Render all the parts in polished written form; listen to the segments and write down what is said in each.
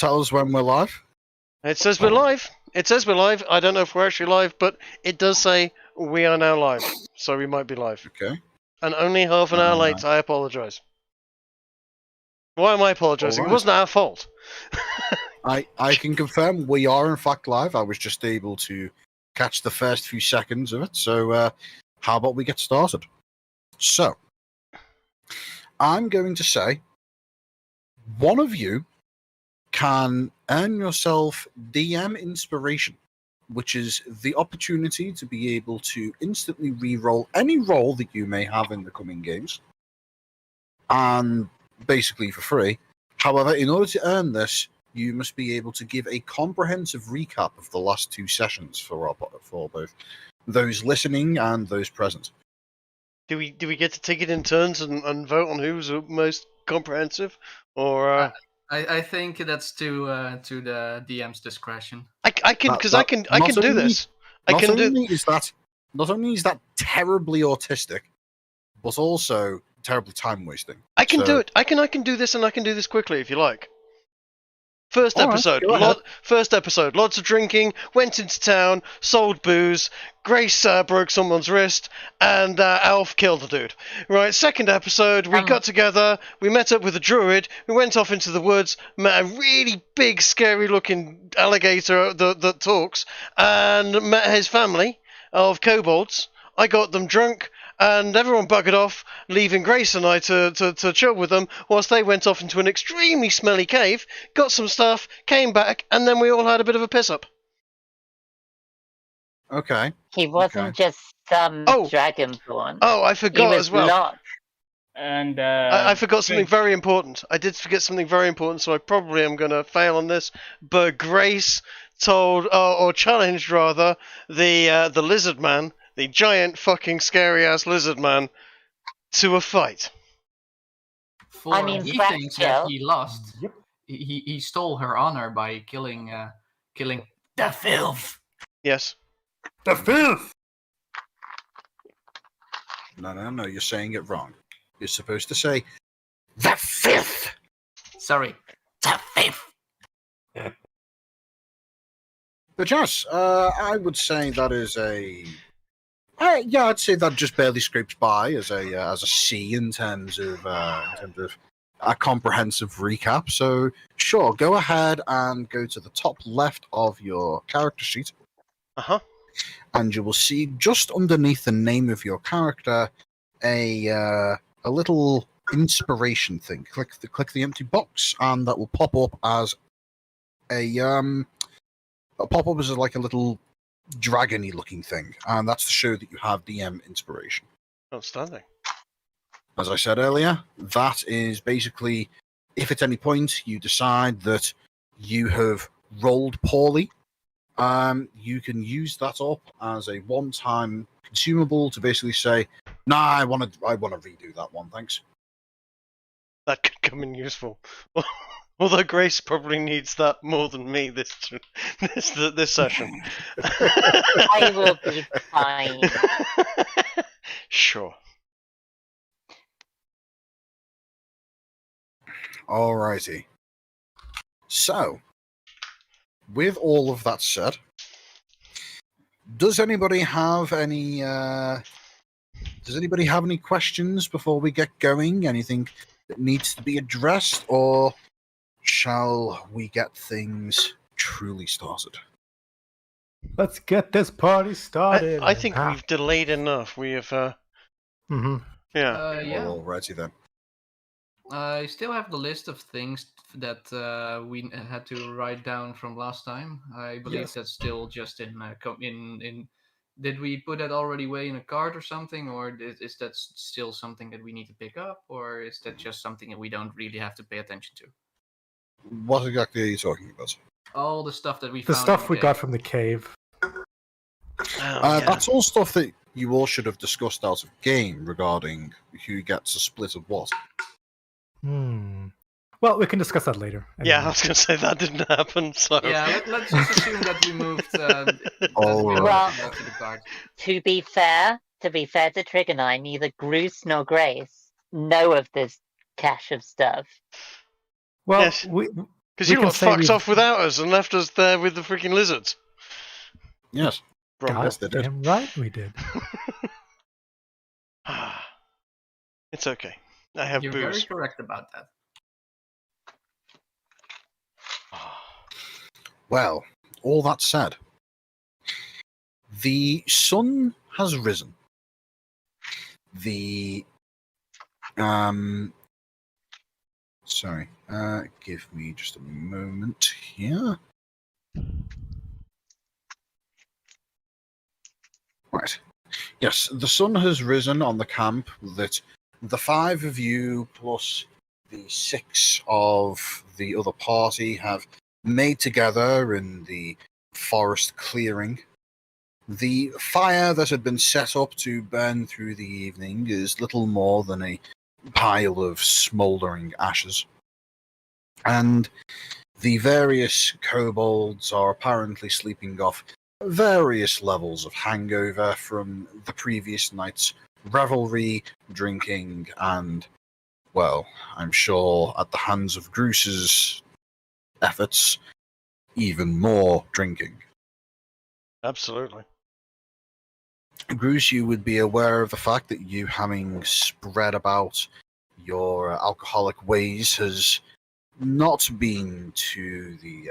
tell us when we're live? It says we're live. It says we're live. I don't know if we're actually live, but it does say we are now live. So we might be live. Okay. And only half an hour late, I apologise. Why am I apologising? Right. It wasn't our fault. I can confirm we are in fact live. I was just able to catch the first few seconds of it. So how about we get started? So, I'm going to say one of you can earn yourself DM Inspiration, which is the opportunity to be able to instantly re-roll any roll that you may have in the coming games, and basically for free. However, in order to earn this, you must be able to give a comprehensive recap of the last two sessions for both those listening and those present. Do we get to take it in turns and vote on who's most comprehensive, or? I think that's to the DM's discretion. I can do this. Not only is that terribly autistic, but also terribly time wasting. I can do it. I can do this, and I can do this quickly if you like. First episode, lots of drinking, went into town, sold booze, Grace broke someone's wrist, and Alf killed a dude. Right, second episode, we got together, we met up with a druid, we went off into the woods, met a really big, scary-looking alligator that talks, and met his family of kobolds. I got them drunk, and everyone buggered off, leaving Grace and I to chill with them, whilst they went off into an extremely smelly cave, got some stuff, came back, and then we all had a bit of a piss-up. Okay. He wasn't just some dragonborn. Oh, I forgot as well. Lot. And I forgot something very important. I did forget something very important, so I probably am going to fail on this. But Grace told, or challenged rather, the lizard man, the giant fucking scary ass lizard man, to a fight. He thinks that he lost. Yep. He stole her honor by killing the filth. Yes. The filth. No, you're saying it wrong. You're supposed to say the filth. Sorry, the filth. But yes, I would say that is a. I'd say that just barely scrapes by as a C in terms of a comprehensive recap. So sure, go ahead and go to the top left of your character sheet. And you will see just underneath the name of your character a little inspiration thing. Click the empty box, and that will pop up as like a little dragon-y looking thing, and that's to show that you have DM Inspiration. Outstanding. As I said earlier, that is basically if at any point you decide that you have rolled poorly, you can use that up as a one-time consumable to basically say, "Nah, I want to redo that one, thanks." That could come in useful. Although Grace probably needs that more than me this session. I will be fine. Sure. Alrighty. So, with all of that said, does anybody have any questions before we get going? Anything that needs to be addressed, or shall we get things truly started? Let's get this party started. I think we've delayed enough. We have. Mm-hmm. Yeah. Alrighty then. I still have the list of things that we had to write down from last time. I believe that's still just in. Did we put that already away in a card or something, or is that still something that we need to pick up, or is that just something that we don't really have to pay attention to? What exactly are you talking about? All the stuff that we The found. stuff we got from the cave. That's all stuff that you all should have discussed out of game regarding who gets a split of what. Well, we can discuss that later. Yeah, I was going to say that didn't happen. So yeah, let's just assume that we moved. To be fair to Trig and I, neither Bruce nor Grace know of this cache of stuff. Well, yes, Because you lot fucked off without us and left us there with the freaking lizards. Yes. Grumble. Yes, they did. Damn right we did. It's okay. I have You're booze. very correct about that. Well, all that said, the sun has risen. The sorry, give me just a moment here. Right. Yes, the sun has risen on the camp that the 5 of you plus the 6 of the other party have made together in the forest clearing. The fire that had been set up to burn through the evening is little more than a pile of smouldering ashes. And the various kobolds are apparently sleeping off various levels of hangover from the previous night's revelry, drinking, and, well, I'm sure at the hands of Gruce's efforts, even more drinking. Absolutely. Gruce, you would be aware of the fact that you, having spread about your alcoholic ways, has not been to the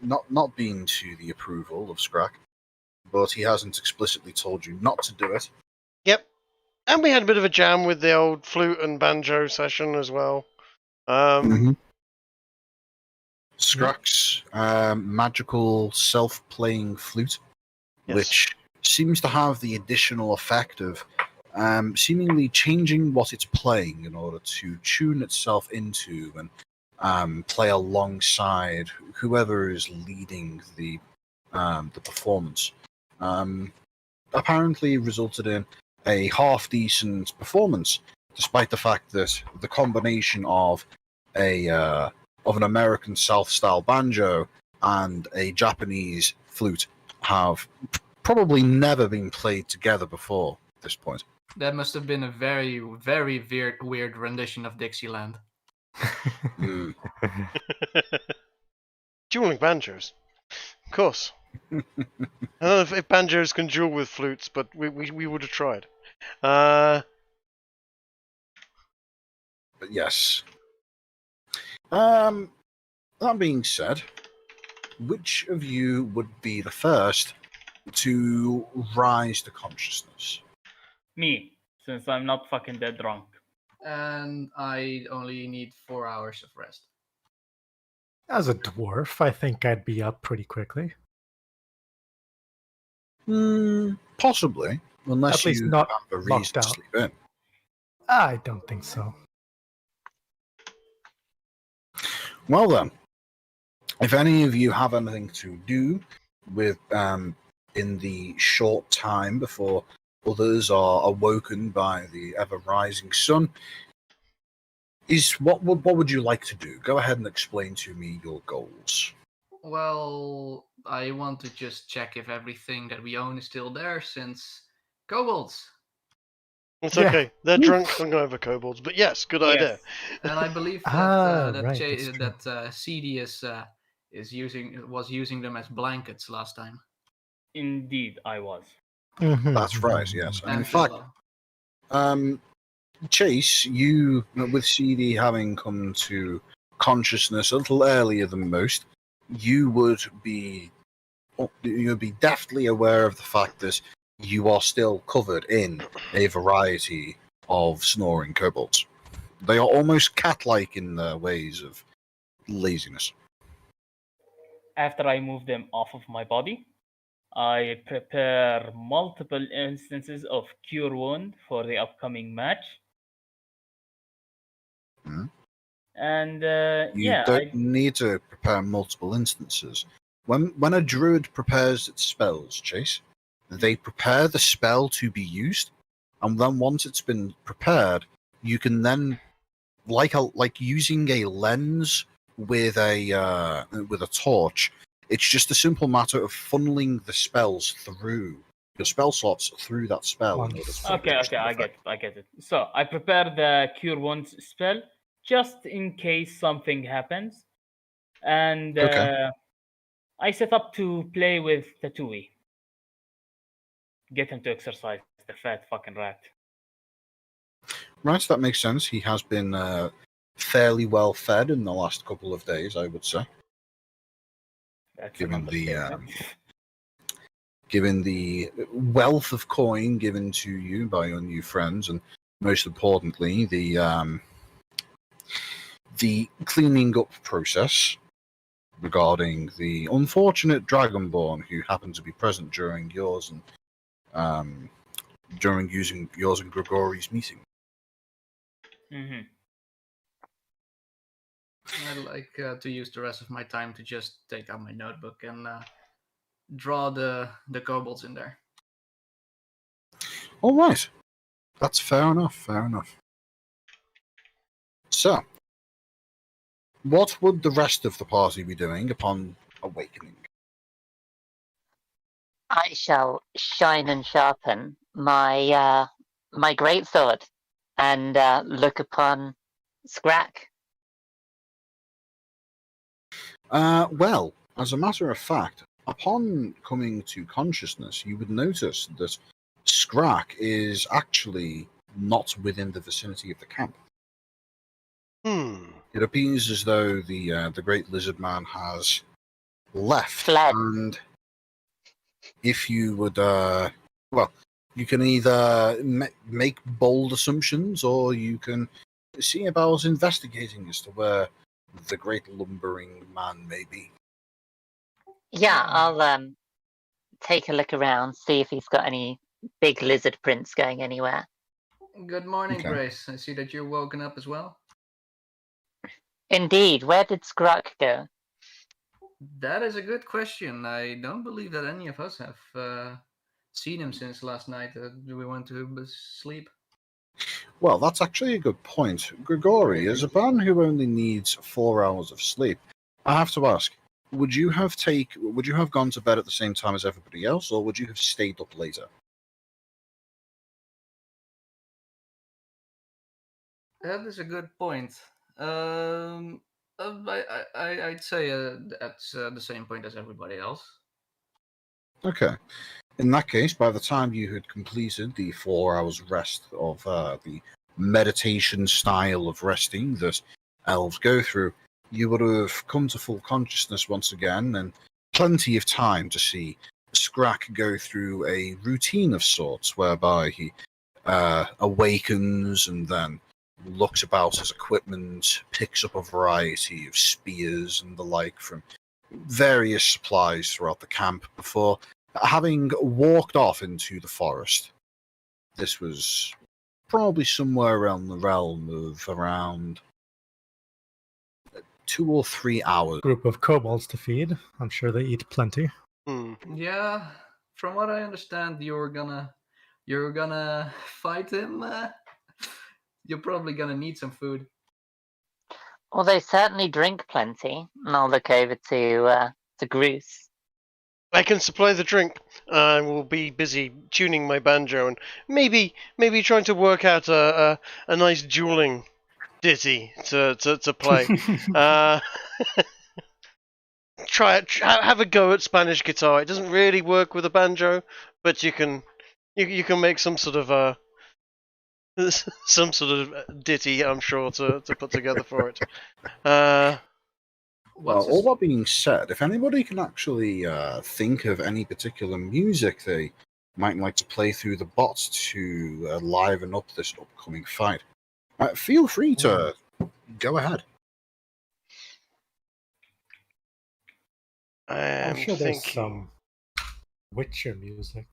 not been to the approval of Scrack, but he hasn't explicitly told you not to do it. Yep. And we had a bit of a jam with the old flute and banjo session as well. Scrack's magical self-playing flute, Yes. which seems to have the additional effect of seemingly changing what it's playing in order to tune itself into and play alongside whoever is leading the performance. Apparently resulted in a half-decent performance, despite the fact that the combination of an American South-style banjo and a Japanese flute have probably never been played together before at this point. That must have been a very, very weird rendition of Dixieland. Dueling banjos. Of course. I don't know if banjos can duel with flutes, but we would have tried. But yes. That being said, which of you would be the first to rise to consciousness? Me, since I'm not fucking dead drunk. And I only need 4 hours of rest. As a dwarf, I think I'd be up pretty quickly. Possibly, unless At least you not have a locked reason to out. sleep in. I don't think so. Well then, if any of you have anything to do with in the short time before others are awoken by the ever-rising sun, what would you like to do? Go ahead and explain to me your goals. Well, I want to just check if everything that we own is still there, since kobolds. It's okay. They're drunk hung over kobolds, but yes, good idea. And I believe that right, CD was using them as blankets last time. Indeed, I was. That's right, yes. And in fact, Chase, you, with CD having come to consciousness a little earlier than most, you'd be deftly aware of the fact that you are still covered in a variety of snoring kobolds. They are almost cat-like in their ways of laziness. After I move them off of my body, I prepare multiple instances of Cure Wound for the upcoming match. And you don't need to prepare multiple instances. When a druid prepares its spells, Chase, they prepare the spell to be used, and then once it's been prepared, you can then, like using a lens with a torch. It's just a simple matter of funneling the spells through your spell slots through that spell. Okay, I get it. So I prepare the Cure Wounds spell just in case something happens. and Okay. I set up to play with Tatooine. Get him to exercise, the fat fucking rat. Right, that makes sense. He has been fairly well fed in the last couple of days, I would say. That's Given an understatement. given the wealth of coin given to you by your new friends, and most importantly, the cleaning up process regarding the unfortunate Dragonborn who happened to be present during yours and during using yours and Grigori's meeting. Mm-hmm. I'd like to use the rest of my time to just take out my notebook and draw the kobolds in there. All right, that's fair enough. Fair enough. So, what would the rest of the party be doing upon awakening? I shall shine and sharpen my my greatsword and look upon Scrack. Well, as a matter of fact, upon coming to consciousness, you would notice that Scrack is actually not within the vicinity of the camp. It appears as though the great lizard man has left, Fled. and if you would, well, you can either make bold assumptions, or you can see about investigating as to where the great lumbering man may be. Yeah, I'll take a look around, see if he's got any big lizard prints going anywhere. Good morning, Okay. Grace. I see that you're woken up as well. Indeed, where did Scruck go? That is a good question. I don't believe that any of us have seen him since last night. We went to sleep. Well, that's actually a good point. Grigori, as a man who only needs 4 hours of sleep, I have to ask, would you have gone to bed at the same time as everybody else, or would you have stayed up later? That is a good point. I'd say that's the same point as everybody else. Okay. In that case, by the time you had completed the 4 hours rest of the meditation style of resting that elves go through, you would have come to full consciousness once again, and plenty of time to see Scrack go through a routine of sorts, whereby he awakens and then looks about his equipment, picks up a variety of spears and the like from various supplies throughout the camp before having walked off into the forest. This was probably somewhere around the realm of around 2 or 3 hours. Group of kobolds to feed. I'm sure they eat plenty. Yeah, from what I understand, you're gonna fight him. You're probably gonna need some food. Well, they certainly drink plenty. And I'll look over to Groose. I can supply the drink. I will be busy tuning my banjo and maybe trying to work out a nice dueling ditty to play. Try it. Have a go at Spanish guitar. It doesn't really work with a banjo, but you can make some sort of ditty, I'm sure, to put together for it. Well, all that being said, if anybody can actually think of any particular music they might like to play through the bots to liven up this upcoming fight, feel free to go ahead. I'm sure there's some Witcher music.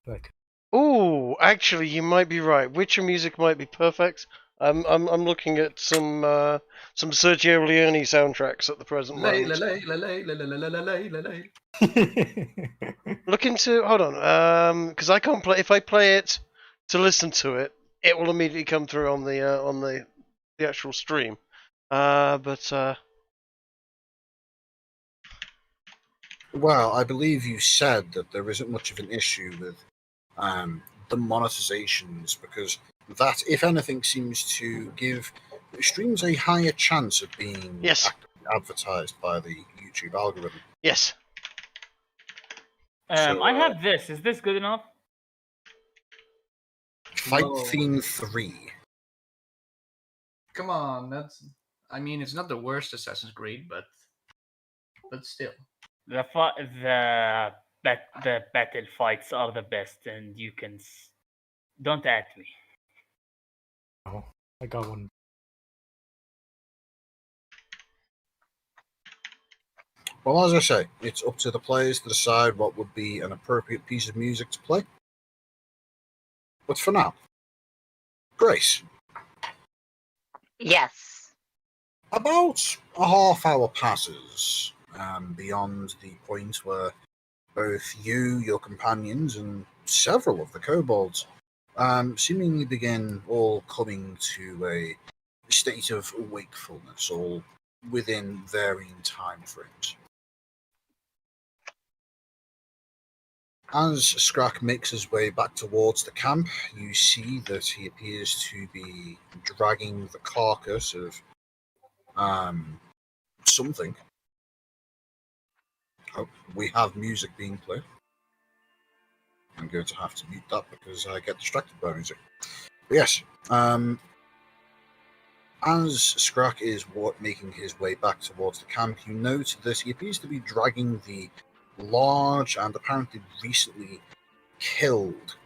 Oh, actually, you might be right. Witcher music might be perfect. I'm looking at some Sergio Leone soundtracks at the present moment. Look into, hold on, because I can't play. If I play it to listen to it, it will immediately come through on the actual stream. Well, I believe you said that there isn't much of an issue with the monetizations, because that, if anything, seems to give streams a higher chance of being Yes. actively advertised by the YouTube algorithm. Yes. I have this. Is this good enough? Fight No. theme 3. Come on, that's. I mean, it's not the worst Assassin's Creed, but still. The battle fights are the best, and you can. Don't at me. Oh, I got one. Well, as I say, it's up to the players to decide what would be an appropriate piece of music to play. But for now, Grace, Yes. about a half hour passes beyond the point where both you, your companions, and several of the kobolds seemingly begin all coming to a state of wakefulness, all within varying time frames. As Skrak makes his way back towards the camp, you see that he appears to be dragging the carcass of something. Oh, we have music being played. I'm going to have to mute that because I get distracted by music. But yes, as Skrak is making his way back towards the camp, you note that he appears to be dragging the large and apparently recently killed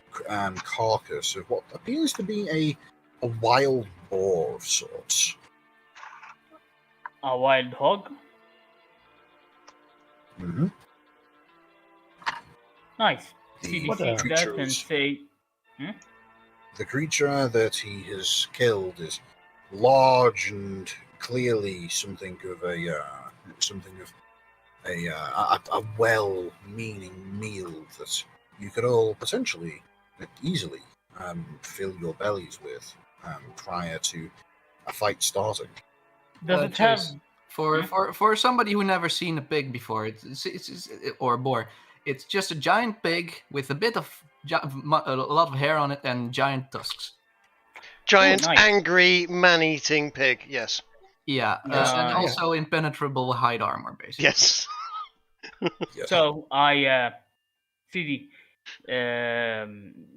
carcass of what appears to be a wild boar of sorts. A wild hog? Mm-hmm. Nice. The See What that and creatures- say, The creature that he has killed is large and clearly something of a well-meaning meal that you could all potentially easily fill your bellies with prior to a fight starting. does it have... Chase, for somebody who never seen a pig before, it's or a boar, it's just a giant pig with a bit of a lot of hair on it and giant tusks. Giant, nice. angry, man-eating pig. Yes. Yeah, Yeah. and also impenetrable hide armor, basically. Yes. Yes. So I CD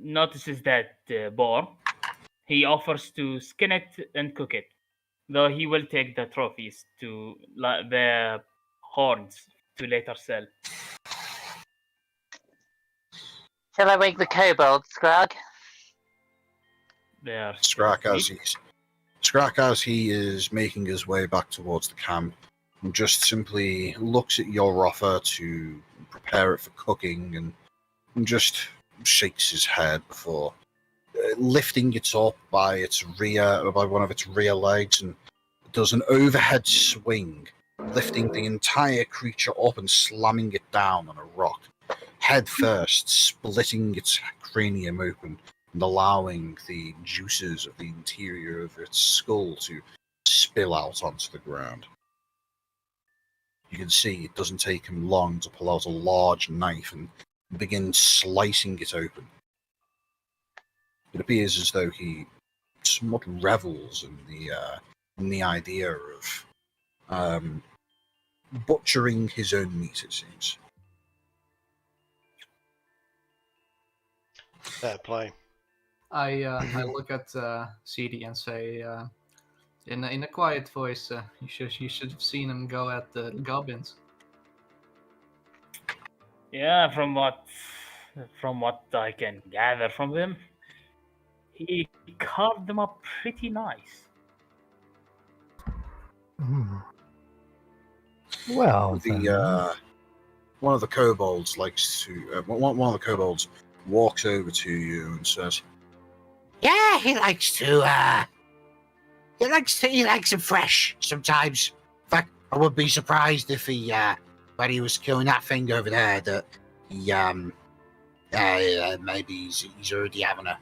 notices that boar. He offers to skin it and cook it, though he will take the trophies to the horns to later sell. Shall I wake the kobold, Scrag? They are Skrak as he is making his way back towards the camp, and just simply looks at your offer to prepare it for cooking and just shakes his head before lifting it up by one of its rear legs, and does an overhead swing, lifting the entire creature up and slamming it down on a rock, head first, splitting its cranium open and allowing the juices of the interior of its skull to spill out onto the ground. You can see it doesn't take him long to pull out a large knife and begin slicing it open. It appears as though he somewhat revels in the idea of butchering his own meat, it seems. Fair play. I look at CD and say, in a quiet voice, you should have seen him go at the goblins. Yeah, from what I can gather from him, he carved them up pretty nice. Well, then. One of the kobolds likes to. One of the kobolds walks over to you and says, Yeah, he likes them fresh sometimes. In fact, I would be surprised if he, when he was killing that thing over there, that he, maybe he's already having a.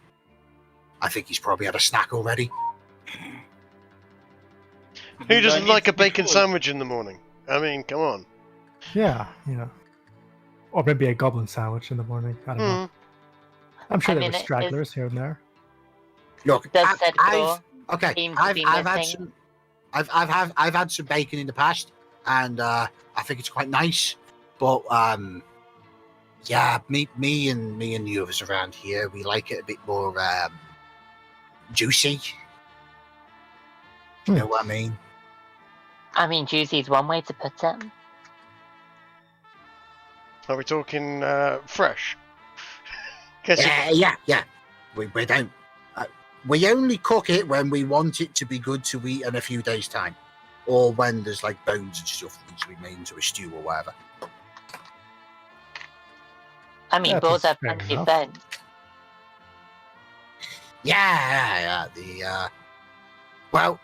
I think he's probably had a snack already. Who doesn't like a bacon sandwich? sandwich in the morning? I mean, come on. Yeah, or maybe a goblin sandwich in the morning. I don't know. I'm sure I there mean, were it stragglers here and there. "Look, Does said I've claw okay. seem to I've be had missing? some. I've had some bacon in the past. and I think it's quite nice. But yeah, me and the others around here, we like it a bit more juicy. You know what I mean? I mean, juicy is one way to put it. Are we talking fresh? Yeah. We don't. We only cook it when we want it to be good to eat in a few days' time, or when there's like bones and stuff that needs to be made into a stew or whatever. I mean, That boars is have fair plenty of enough. bones. Yeah. Well,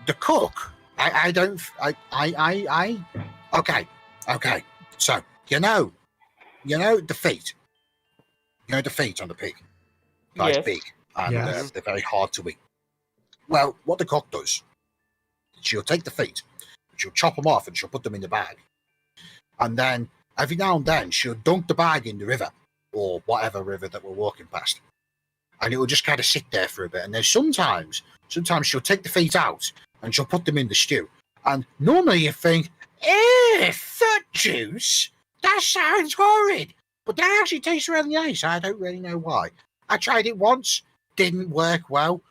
the cook. Okay. So you know the feet. You know the feet on the pig. Nice Yes. big, and Yes. they're very hard to eat. Well, what the cook does, she'll take the feet, she'll chop them off, and she'll put them in the bag. And then every now and then she'll dunk the bag in the river, or whatever river that we're walking past, and it will just kind of sit there for a bit. And then sometimes she'll take the feet out and she'll put them in the stew. And normally you think, foot juice? That sounds horrid. But that actually tastes really nice. I don't really know why. I tried it once, didn't work well.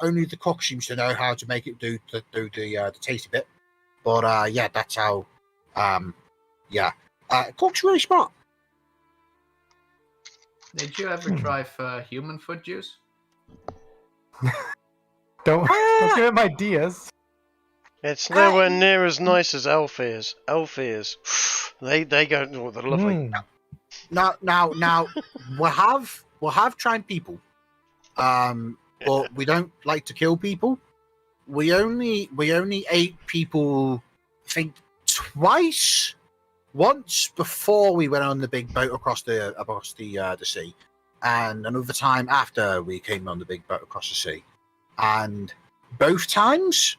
Only the cook seems to know how to make it do the tasty bit. But yeah, that's how. Cook's really smart. Did you ever try human foot juice? Don't give him ideas. It's nowhere near as nice as elf ears. Elf ears. They go. Oh, they're lovely. Now we'll have tried people, but we don't like to kill people. We only ate people, I think, twice. Once before we went on the big boat across the sea, and another time after we came on the big boat across the sea. And both times,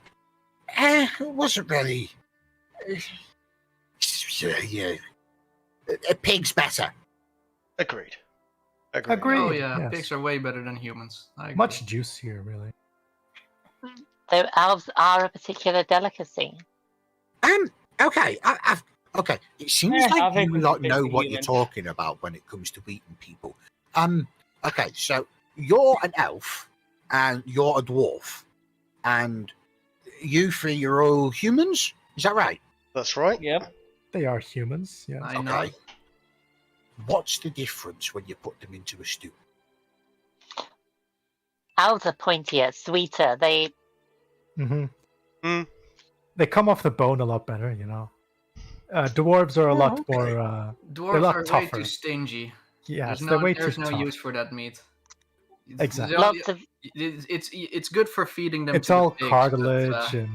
it wasn't really. A pig's better. Agreed. Oh yeah, yes. pigs are way better than humans. I agree. Much juicier, really. Though elves are a particular delicacy. Okay. Okay. It seems I like think you we lot should pick know the what you're humans. talking about when it comes to eating people. Okay. So you're an elf, and you're a dwarf, and you three are all humans. Is that right? That's right. Yep. They are humans, yeah. I know. Okay. What's the difference when you put them into a stew? Elves are pointier, sweeter. They Mm-hmm. They come off the bone a lot better, you know. Dwarves are a lot okay. more. Dwarves lot are way tougher. too stingy. Yes, There's they're no, way there's too no tough. use for that meat. Exactly. lots of It's good for feeding them. It's to the all pigs, cartilage but, and.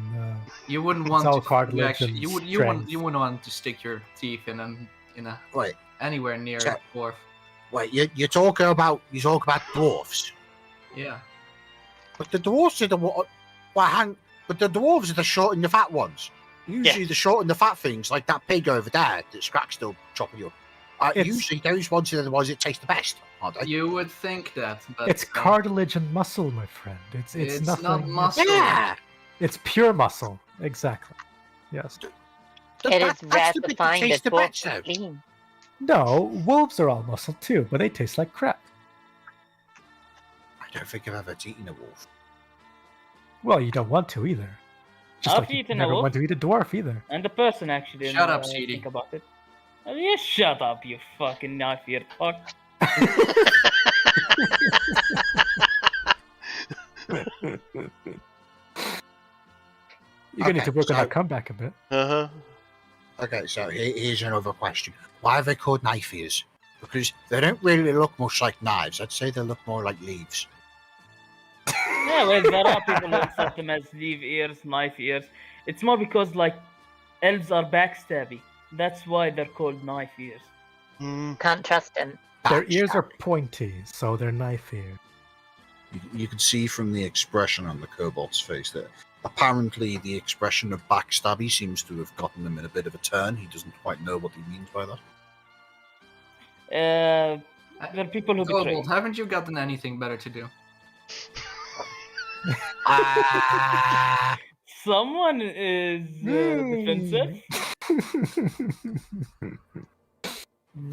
you wouldn't it's want all to cartilage actually, and you strength. wouldn't want to stick your teeth in a Wait. anywhere near So- a dwarf. Wait. You talk about dwarfs, Yeah. but the dwarfs are the what? Well, but the dwarves are the short and the fat ones. Usually, the short and the fat things, like that pig over there that Scrack's still chopping up. It's- Usually, those ones are the ones that taste the best, aren't they? You would think that, but It's cartilage and muscle, my friend. It's nothing. not muscle. Yeah. It's pure muscle. Exactly. Yes. it is That's rare the to bit that find a tastes the dwarf best, though. that's lean. No, wolves are all muscle too, but they taste like crap. I don't think I've ever eaten a wolf. Well, you don't want to either. Just I've like you eaten a never wolf. want to eat a dwarf either. And the person actually didn't Shut up, Seedy. think about it. You shut up, you fucking knife-eared fuck. You're gonna need Okay, to work on so- that comeback a bit. Uh-huh. Okay, so here's another question. Why are they called knife ears? Because they don't really look much like knives. I'd say they look more like leaves. Yeah, well, there are people who accept them as leaf ears, knife ears. It's more because, like, elves are backstabby. That's why they're called knife ears. Can't trust him. Their ears are Backstab. pointy, so they're knife ears. You can see from the expression on the kobold's face that apparently the expression of backstabby seems to have gotten him in a bit of a turn. He doesn't quite know what he means by that. There are people who betray. Kobold, haven't you gotten anything better to do? Someone is defensive.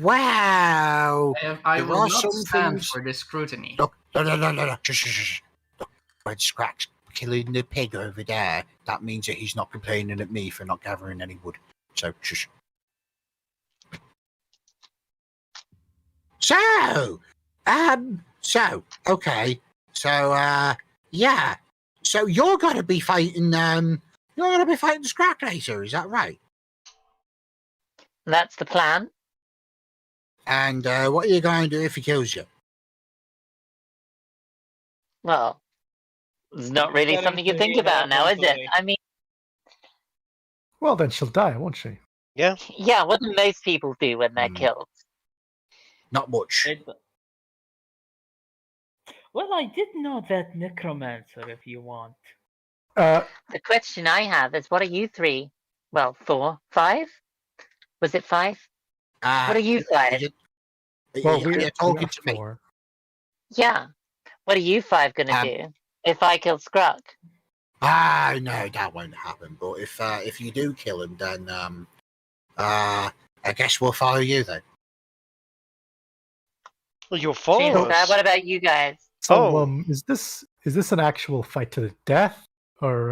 Wow. I There will are not some stand things- for this scrutiny. Look, no. Shh. Look, Red Scratch killing the pig over there. That means that he's not complaining at me for not gathering any wood. So, shush. So, okay. So, yeah. So you're gonna be fighting, the Scratch later, is that right? That's the plan. And what are you going to do if he kills you? Well, it's not really Tell him something you to think heal about now, is it? eventually. I mean, Well, then she'll die, won't she? Yeah. yeah, what do most people do when they're Hmm. killed? Not much. Well, I did know that necromancer. If you want, Uh, The question I have is, what are you three? Well, 4, 5? Was it 5? What are you 5? well, You're talking to me. four. Yeah. What are you 5 gonna do if I kill Scruck? No, that won't happen. But if you do kill him, then I guess we'll follow you then. Well, you'll Cheers, follow Brad. us. What about you guys? So, Oh. is this an actual fight to the death, or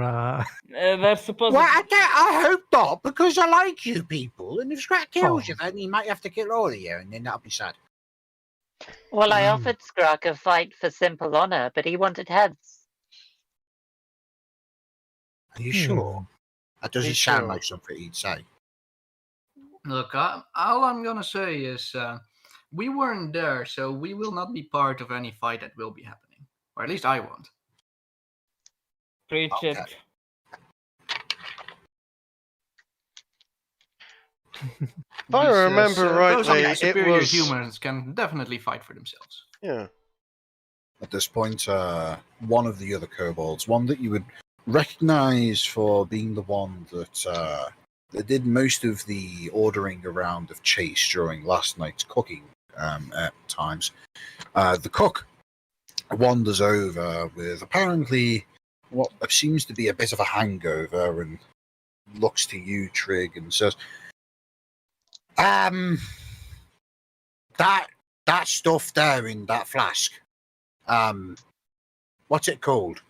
they're supposed. Well, I hope not, because I like you people. And if Scrat kills you, then he might have to kill all of you, and then that'll be sad. Well, I Mm. offered Scruck a fight for simple honor, but he wanted heads. Are you sure? That doesn't You sound sure? like something he'd say. Look, all I'm gonna say is we weren't there, so we will not be part of any fight that will be happening, or at least I won't. Preach Okay. it. If I remember those rightly, of you it superior was humans can definitely fight for themselves. yeah. At this point, one of the other kobolds, one that you would recognize for being the one that did most of the ordering around of Chase during last night's cooking at times, the cook wanders over with apparently what seems to be a bit of a hangover and looks to you, Trig, and says, that stuff there in that flask. What's it called?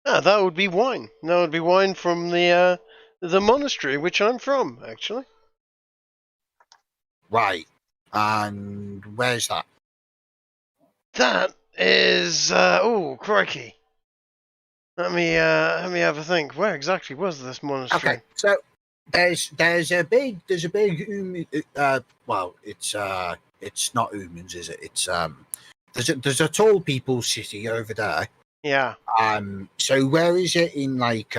Ah, that would be wine. That would be wine from the monastery which I'm from, actually. Right. And where's that? That is oh crikey. Let me have a think. Where exactly was this monastery? Okay, so there's a big well, it's not humans, is it? It's there's a tall people city over there. Yeah. So where is it in like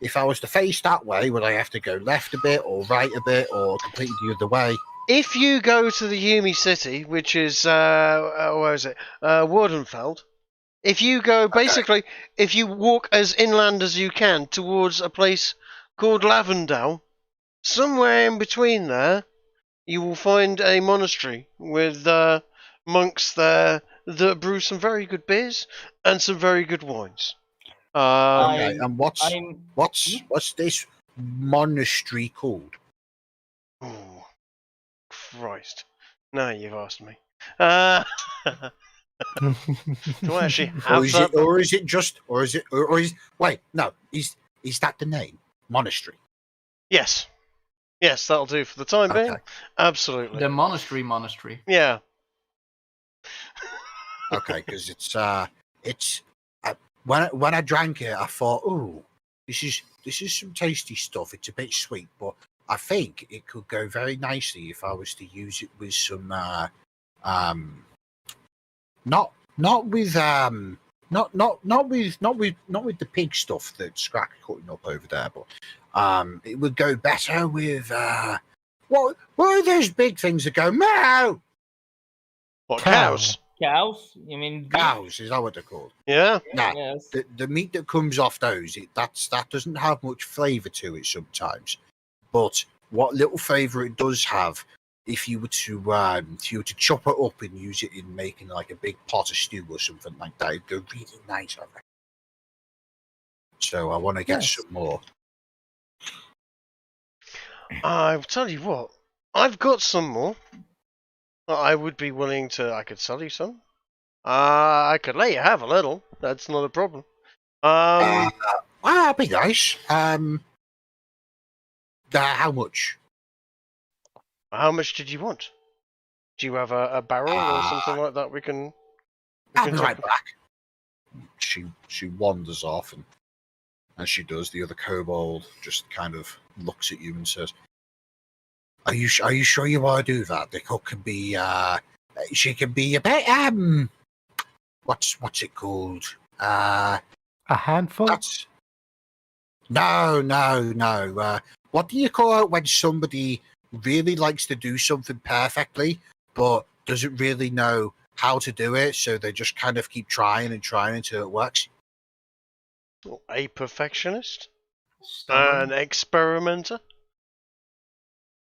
if I was to face that way, would I have to go left a bit or right a bit or completely the other way? If you go to the Yumi city, which is where is it? Wardenfeld. If you go basically, if you walk as inland as you can towards a place called Lavendale, somewhere in between there, you will find a monastery with monks there that brew some very good beers and some very good wines. Okay, and what's I'm this monastery called? Oh, Christ! Now you've asked me. Do I actually have that? Wait, no, is that the name? Monastery. Yes. Yes, that'll do for the time being. Okay. Absolutely. The monastery. Yeah. Okay, because it's when I drank it, I thought, oh, this is some tasty stuff. It's a bit sweet, but I think it could go very nicely if I was to use it with some not with the pig stuff that Scrack cutting up over there, but it would go better with what are those big things that go meow? What, Cow. cows? cows. You mean beef? Cows, is that what they're called? Yeah. Nah, Yes. the meat that comes off those, that doesn't have much flavour to it sometimes. But what little flavour it does have, if you were to chop it up and use it in making like a big pot of stew or something like that, it'd go really nice. I reckon. So I want to get Yes. some more. I'll tell you what. I've got some more. I would be willing to. I could sell you some. I could let you have a little. That's not a problem. That'd be nice. How much? How much did you want? Do you have a barrel or something like that? We can I'll be talk- right back. She wanders off, and as she does, the other kobold just kind of looks at you and says, "Are you sure you want to do that? The cook can be she can be a bit what's it called? A handful? No. What do you call it when somebody really likes to do something perfectly, but doesn't really know how to do it, so they just kind of keep trying until it works? A perfectionist? Stubborn. An experimenter?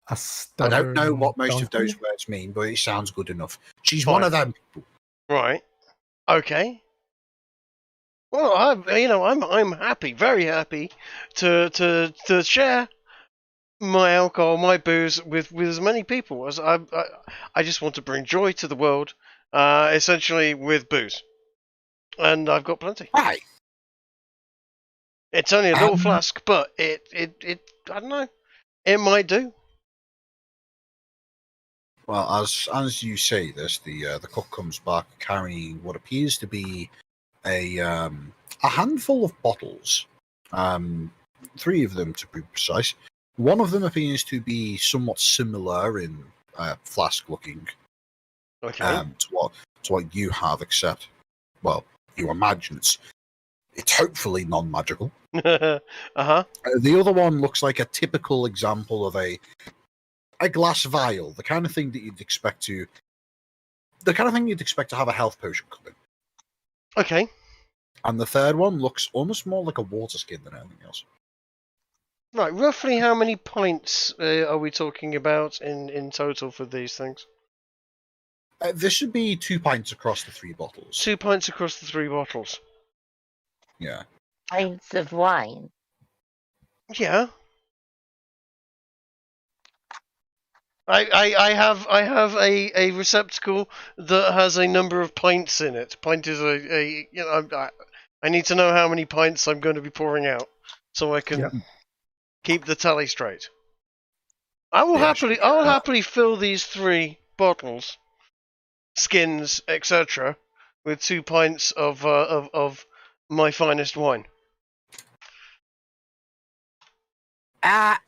A I stubborn don't know what most of donkey? those words mean, but it sounds good enough. She's Fine. one of them people. Right. Okay. Well, I'm happy, very happy to share my alcohol, my booze with as many people as I just want to bring joy to the world, essentially with booze, and I've got plenty. Right. It's only a little flask, but it I don't know, it might do. Well, as you say this, the cook comes back carrying what appears to be a handful of bottles, 3 of them to be precise. One of them appears to be somewhat similar in flask looking Okay. to what you have, except, well, you imagine it's hopefully non-magical. Uh-huh. The other one looks like a typical example of a glass vial, the kind of thing you'd expect to have a health potion come in. Okay. And the third one looks almost more like a water skin than anything else. Right. Roughly how many pints are we talking about in total for these things? This should be 2 pints across the 3 bottles. 2 pints across the 3 bottles. Yeah. Pints of wine. Yeah. I have a receptacle that has a number of pints in it. Pint is I need to know how many pints I'm going to be pouring out, so I can keep the tally straight. I will happily fill these 3 bottles, skins, etc., with 2 pints of my finest wine.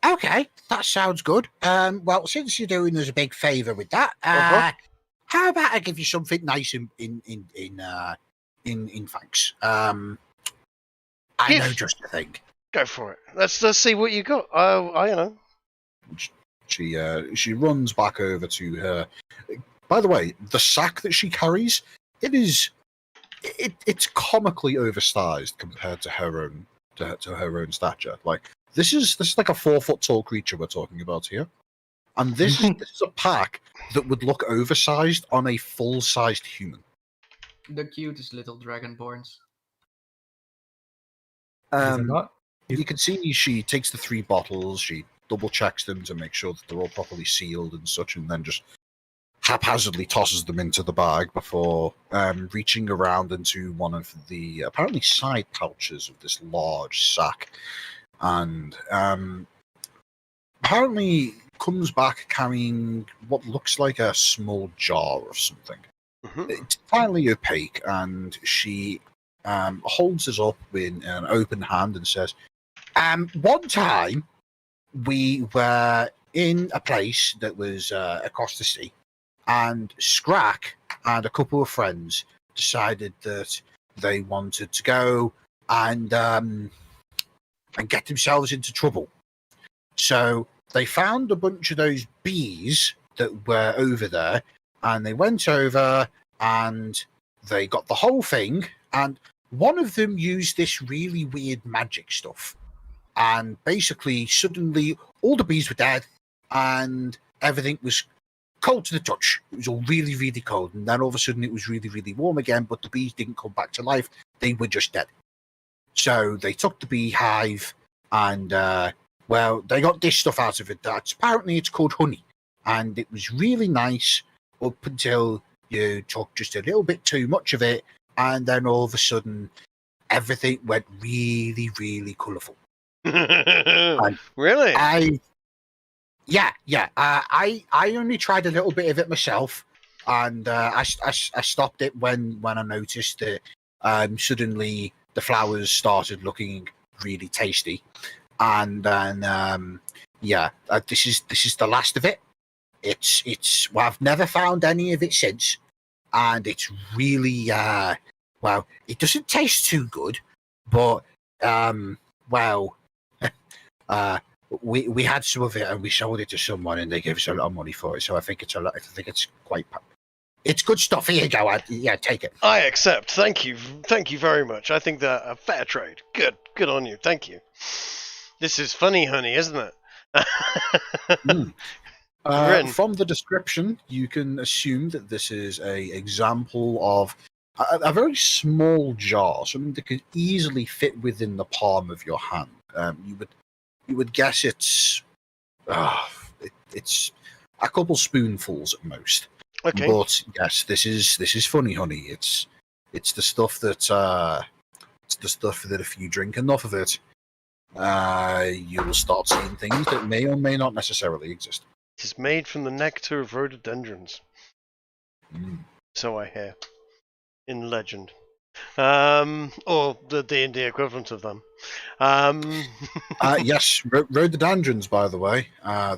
Okay, that sounds good. Well, since you're doing us a big favour with that, how about I give you something nice in thanks? I know just the thing. Go for it. Let's see what you got. I know. She runs back over to her. By the way, the sack that she carries, it's comically oversized compared to her own her own stature. Like this is like a 4 foot tall creature we're talking about here, and this is a pack that would look oversized on a full sized human. The cutest little dragonborns. Is it not? You can see she takes the 3 bottles, she double checks them to make sure that they're all properly sealed and such, and then just haphazardly tosses them into the bag before reaching around into one of the apparently side pouches of this large sack, and apparently comes back carrying what looks like a small jar of something. Mm-hmm. It's entirely opaque, and she holds it up in an open hand and says, one time we were in a place that was across the sea, and Scrack and a couple of friends decided that they wanted to go and get themselves into trouble. So they found a bunch of those bees that were over there, and they went over and they got the whole thing, and one of them used this really weird magic stuff. And basically, suddenly, all the bees were dead, and everything was cold to the touch. It was all really, really cold. And then all of a sudden, it was really, really warm again, but the bees didn't come back to life. They were just dead. So they took the beehive and, well, they got this stuff out of it. That's apparently it's called honey. And it was really nice up until you took just a little bit too much of it. And then all of a sudden, everything went really, really colourful. Really? I only tried a little bit of it myself, and I stopped it when I noticed that suddenly the flowers started looking really tasty, and then this is the last of it. It's well, I've never found any of it since, and it's really well, it doesn't taste too good, but well. We had some of it and we sold it to someone and they gave us a lot of money for it. So I think it's it's good stuff. Here you go. Take it. I accept. Thank you very much. I think that a fair trade. Good on you. Thank you. This is funny, honey, isn't it? From the description, you can assume that this is a example of a very small jar, something that could easily fit within the palm of your hand. You would guess it's a couple spoonfuls at most. Okay. But yes, this is funny, honey. It's the stuff that if you drink enough of it, you will start seeing things that may or may not necessarily exist. It is made from the nectar of rhododendrons. So I hear. In legend. Or the D&D equivalent of them. Yes, rhododendrons, by the way.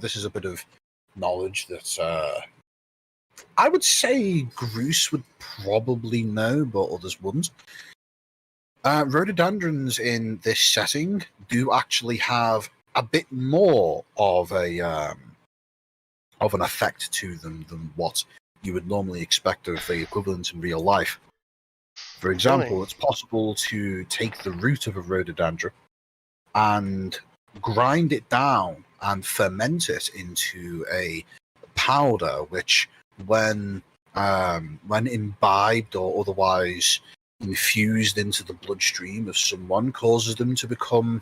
This is a bit of knowledge that I would say Groose would probably know, but others wouldn't. Rhododendrons in this setting do actually have a bit more of an effect to them than what you would normally expect of the equivalent in real life. For example, it's possible to take the root of a rhododendron and grind it down and ferment it into a powder, which, when imbibed or otherwise infused into the bloodstream of someone, causes them to become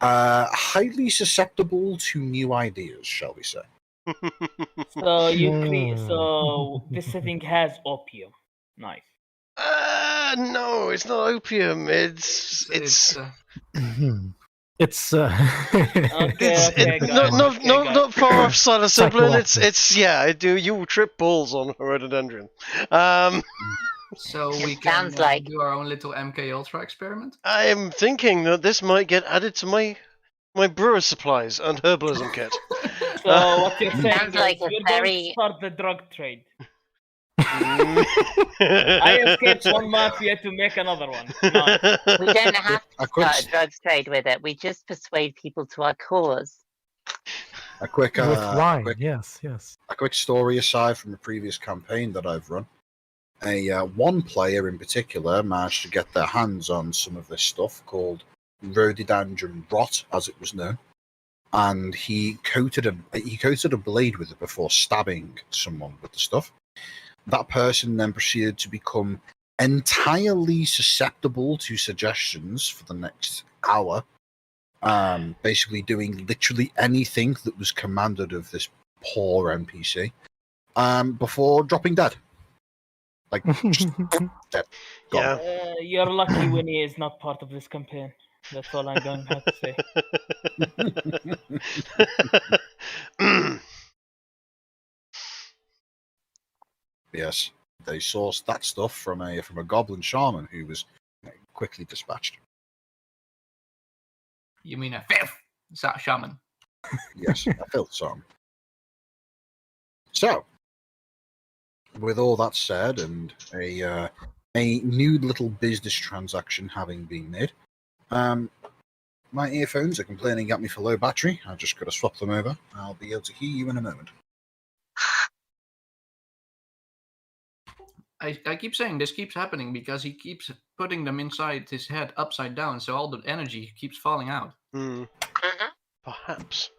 highly susceptible to new ideas, shall we say? So this setting has opium. Nice. No, it's not opium. It's okay, not far off psilocybin. You will trip balls on rhododendron. So we sounds can like do our own little MK Ultra experiment. I am thinking that this might get added to my brewer supplies and herbalism kit. So what you're saying sounds is like a you very don't start the drug trade. I escaped one mafia to make another one. Nice. we don't have to start a drugs trade with it. We just persuade people to our cause. A quick with wine, quick, yes. A quick story aside from a previous campaign that I've run. One player in particular managed to get their hands on some of this stuff called rhododendron rot, as it was known, and he coated a blade with it before stabbing someone with the stuff. That person then proceeded to become entirely susceptible to suggestions for the next hour, basically doing literally anything that was commanded of this poor NPC, before dropping dead. Like, just dead. Gone. Yeah. You're lucky Winnie is not part of this campaign. That's all I'm going to have to say. Yes, they sourced that stuff from a goblin shaman who was quickly dispatched. You mean a filth shaman? Yes, a filth shaman. So, with all that said, and a new little business transaction having been made, my earphones are complaining at me for low battery. I've just got to swap them over. I'll be able to hear you in a moment. I keep saying this keeps happening because he keeps putting them inside his head upside down, so all the energy keeps falling out. Perhaps.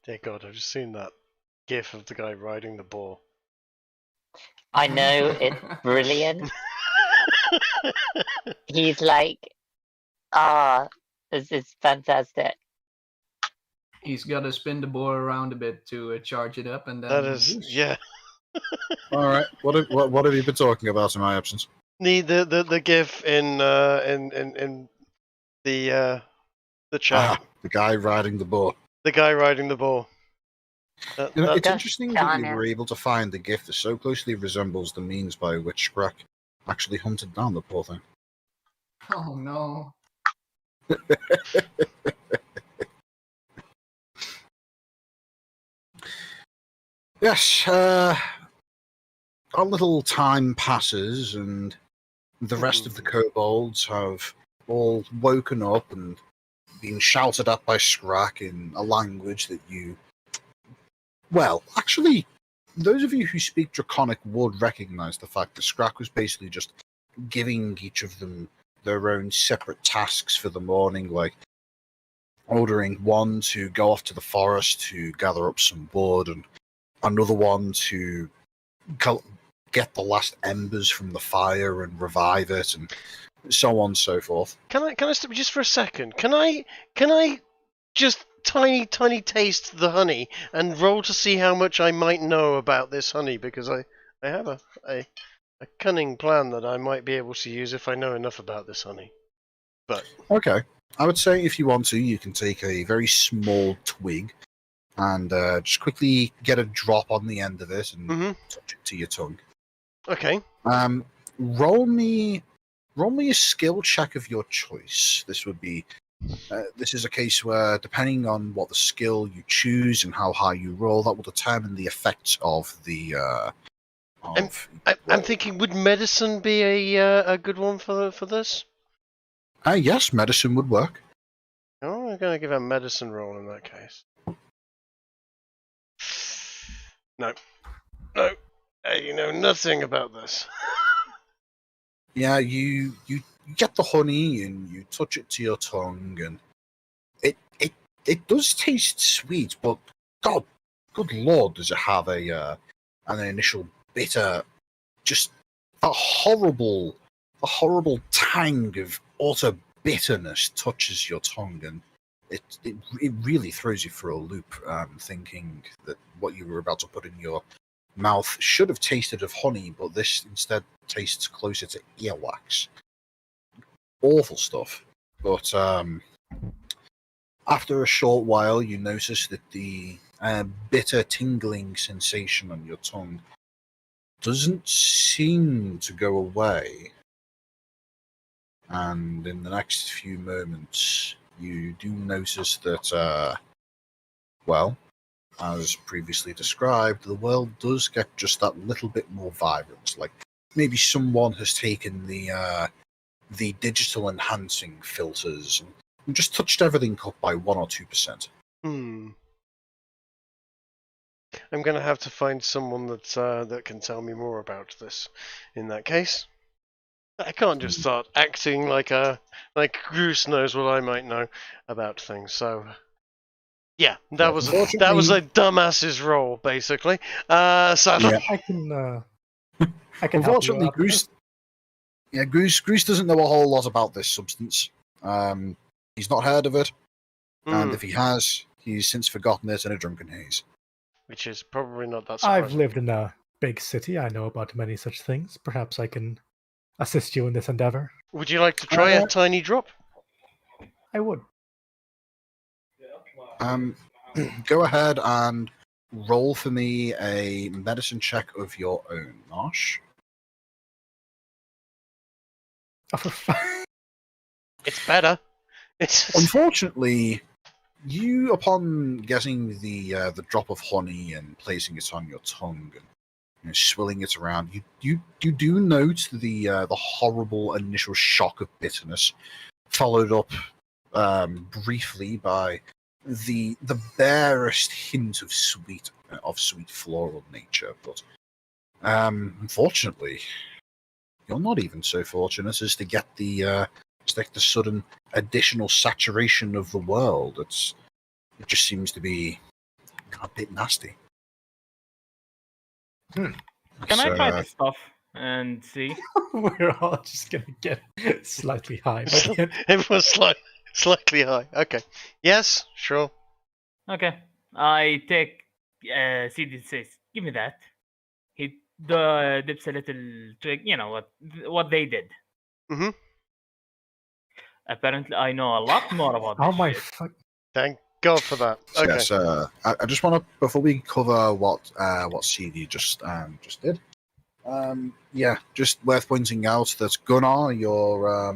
Dear God, I've just seen that gif of the guy riding the boar. I know it's brilliant. He's like, this is fantastic. He's got to spin the boar around a bit to charge it up, and then That is, whoosh. yeah. All right. What have you been talking about in my absence? The GIF in the chat. The guy riding the boar. The guy riding the ball. It's Just interesting that you darn were it. able to find the gift that so closely resembles the means by which Scrack actually hunted down the poor thing. Oh no. Yes, our little time passes, and the rest of the kobolds have all woken up and been shouted at by Scrack in a language that you... Well, actually, those of you who speak Draconic would recognize the fact that Scrack was basically just giving each of them their own separate tasks for the morning, like ordering one to go off to the forest to gather up some wood, and another one to get the last embers from the fire and revive it, and so on and so forth. Can I stop you just for a second? Can I just tiny taste the honey and roll to see how much I might know about this honey? Because I have a cunning plan that I might be able to use if I know enough about this honey. But Okay. I would say if you want to, you can take a very small twig and just quickly get a drop on the end of it and touch it to your tongue. okay. Roll me a skill check of your choice. This would be this is a case where, depending on what the skill you choose and how high you roll, that will determine the effects of the. I'm thinking, would medicine be a good one for this? Yes, medicine would work. Oh, I'm gonna give a medicine roll in that case. No. You know nothing about this. Yeah, you get the honey and you touch it to your tongue, and it does taste sweet, but good lord, does it have an initial bitter, just a horrible tang of utter bitterness touches your tongue, and it really throws you for a loop, thinking that what you were about to put in your mouth should have tasted of honey, but this instead tastes closer to earwax. Awful stuff. But after a short while, you notice that the bitter tingling sensation on your tongue doesn't seem to go away. And in the next few moments, you do notice that, as previously described, the world does get just that little bit more vibrant. Like maybe someone has taken the digital enhancing filters and just touched everything up by 1 or 2%. I'm gonna have to find someone that can tell me more about this. In that case, I can't just start acting like Goose knows what I might know about things. So, yeah, that was a dumbass's role, basically. I can Unfortunately, help you out. Goose doesn't know a whole lot about this substance. He's not heard of it, and if he has, he's since forgotten it in a drunken haze. Which is probably not that surprising. I've lived in a big city. I know about many such things. Perhaps I can assist you in this endeavor. Would you like to try a tiny drop? I would. Go ahead and roll for me a medicine check of your own, Marsh. It's better. It's Unfortunately, you, upon getting the drop of honey and placing it on your tongue and swilling it around, you do note the horrible initial shock of bitterness, followed up briefly by the barest hint of sweet floral nature. But unfortunately, you're not even so fortunate as to get the sudden additional saturation of the world. It just seems to be a bit nasty. Can I try So, this stuff and see? We're all just gonna get slightly high by the end. Everyone's slightly high. Okay. Yes, sure. Okay. I take CD says, give me that. He dips a little twig, you know what they did. Mm-hmm. Apparently I know a lot more about Oh this my shit. fuck! Thank God for that. so Okay. yes, I just want to, before we cover what CD just did, just worth pointing out that Gunnar, your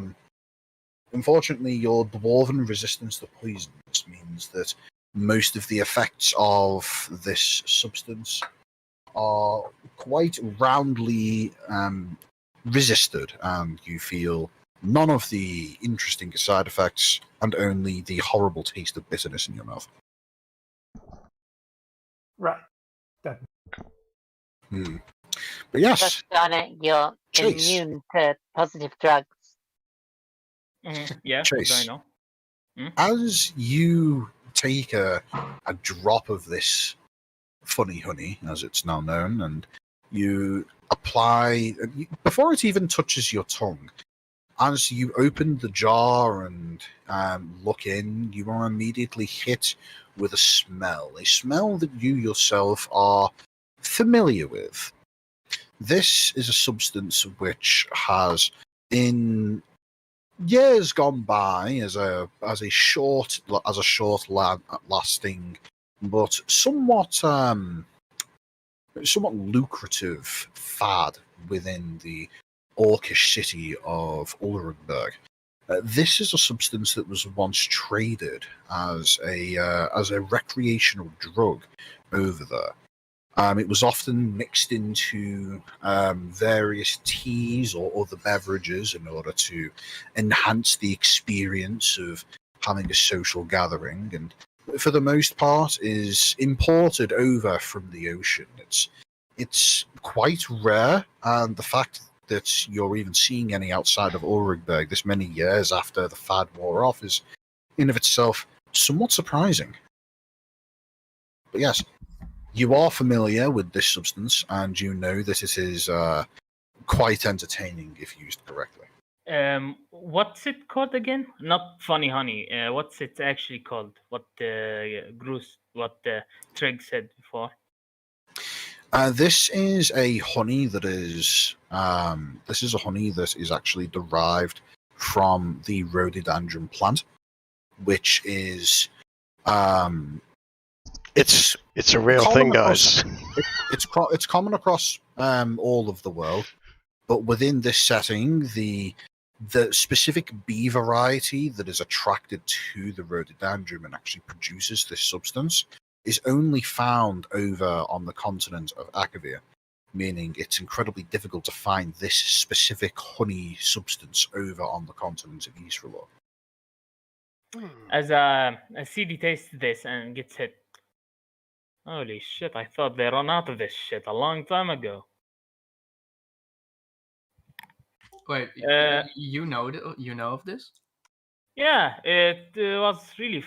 unfortunately your dwarven resistance to poisons means that most of the effects of this substance are quite roundly resisted, and you feel none of the interesting side effects and only the horrible taste of bitterness in your mouth. Right. That But yes, Just on it, you're Chase. immune to positive drugs. Yeah, what do I Chase. know? As you take a drop of this funny honey, as it's now known, and you apply, before it even touches your tongue, as you open the jar and look in, you are immediately hit with a smell that you yourself are familiar with. This is a substance which has, in years gone by, as a short lasting, but somewhat lucrative fad within the orcish city of Ulrichberg. This is a substance that was once traded as a recreational drug over there. It was often mixed into various teas or other beverages in order to enhance the experience of having a social gathering, and for the most part is imported over from the ocean. It's quite rare, and the fact that you're even seeing any outside of Ulrichberg this many years after the fad wore off is in of itself somewhat surprising. But yes, you are familiar with this substance, and you know that it is quite entertaining if used correctly. What's it called again? Not funny honey. What's it actually called? What Trig said before. This is a honey that is actually derived from the rhododendron plant, which is It's a real thing, guys. it's common across all of the world, but within this setting, the specific bee variety that is attracted to the rhododendron and actually produces this substance is only found over on the continent of Akavir, meaning it's incredibly difficult to find this specific honey substance over on the continent of Yesrallaw. As CD tastes this and gets hit. Holy shit, I thought they ran out of this shit a long time ago. Wait, you know of this? Yeah, it was really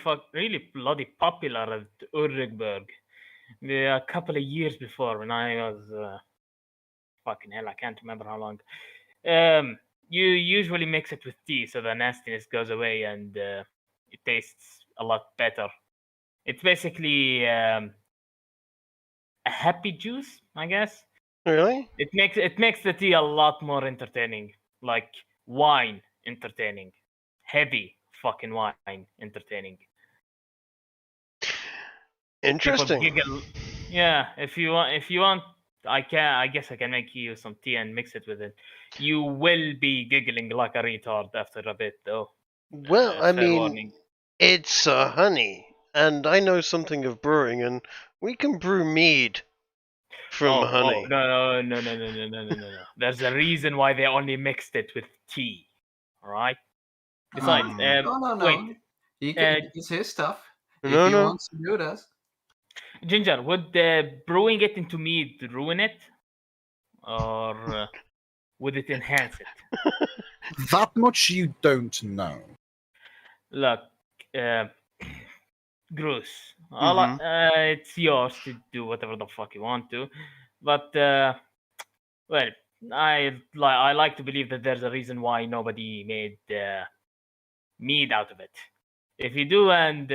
bloody popular at Ulrichberg. A couple of years before, when I was fucking hell, I can't remember how long. You usually mix it with tea, so the nastiness goes away and it tastes a lot better. It's basically a happy juice, I guess. Really? It makes the tea a lot more entertaining, like wine entertaining, heavy fucking wine entertaining. Interesting. People giggle. Yeah, if you want, I guess I can make you some tea and mix it with it. You will be giggling like a retard after a bit, though. Well, I fair mean, warning. it's honey, and I know something of brewing, and we can brew mead from honey. No. There's a reason why they only mixed it with tea. All right. Besides, No. wait. It's his stuff. No, If he no. wants to do that. Ginger, would brewing it into mead ruin it, or would it enhance it? That much you don't know. Look, Bruce, Mhm. it's yours to do whatever the fuck you want to, but Well, I like to believe that there's a reason why nobody made mead out of it. If you do, and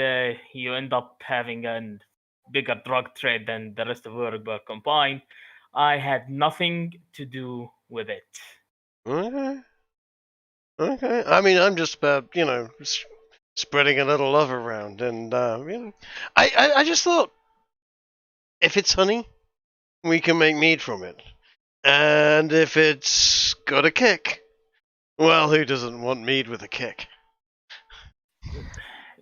you end up having a bigger drug trade than the rest of Urugberg combined, I had nothing to do with it. Okay. Okay. I mean, I'm just about, spreading a little love around, and I just thought, if it's honey, we can make mead from it, and if it's got a kick, well, who doesn't want mead with a kick?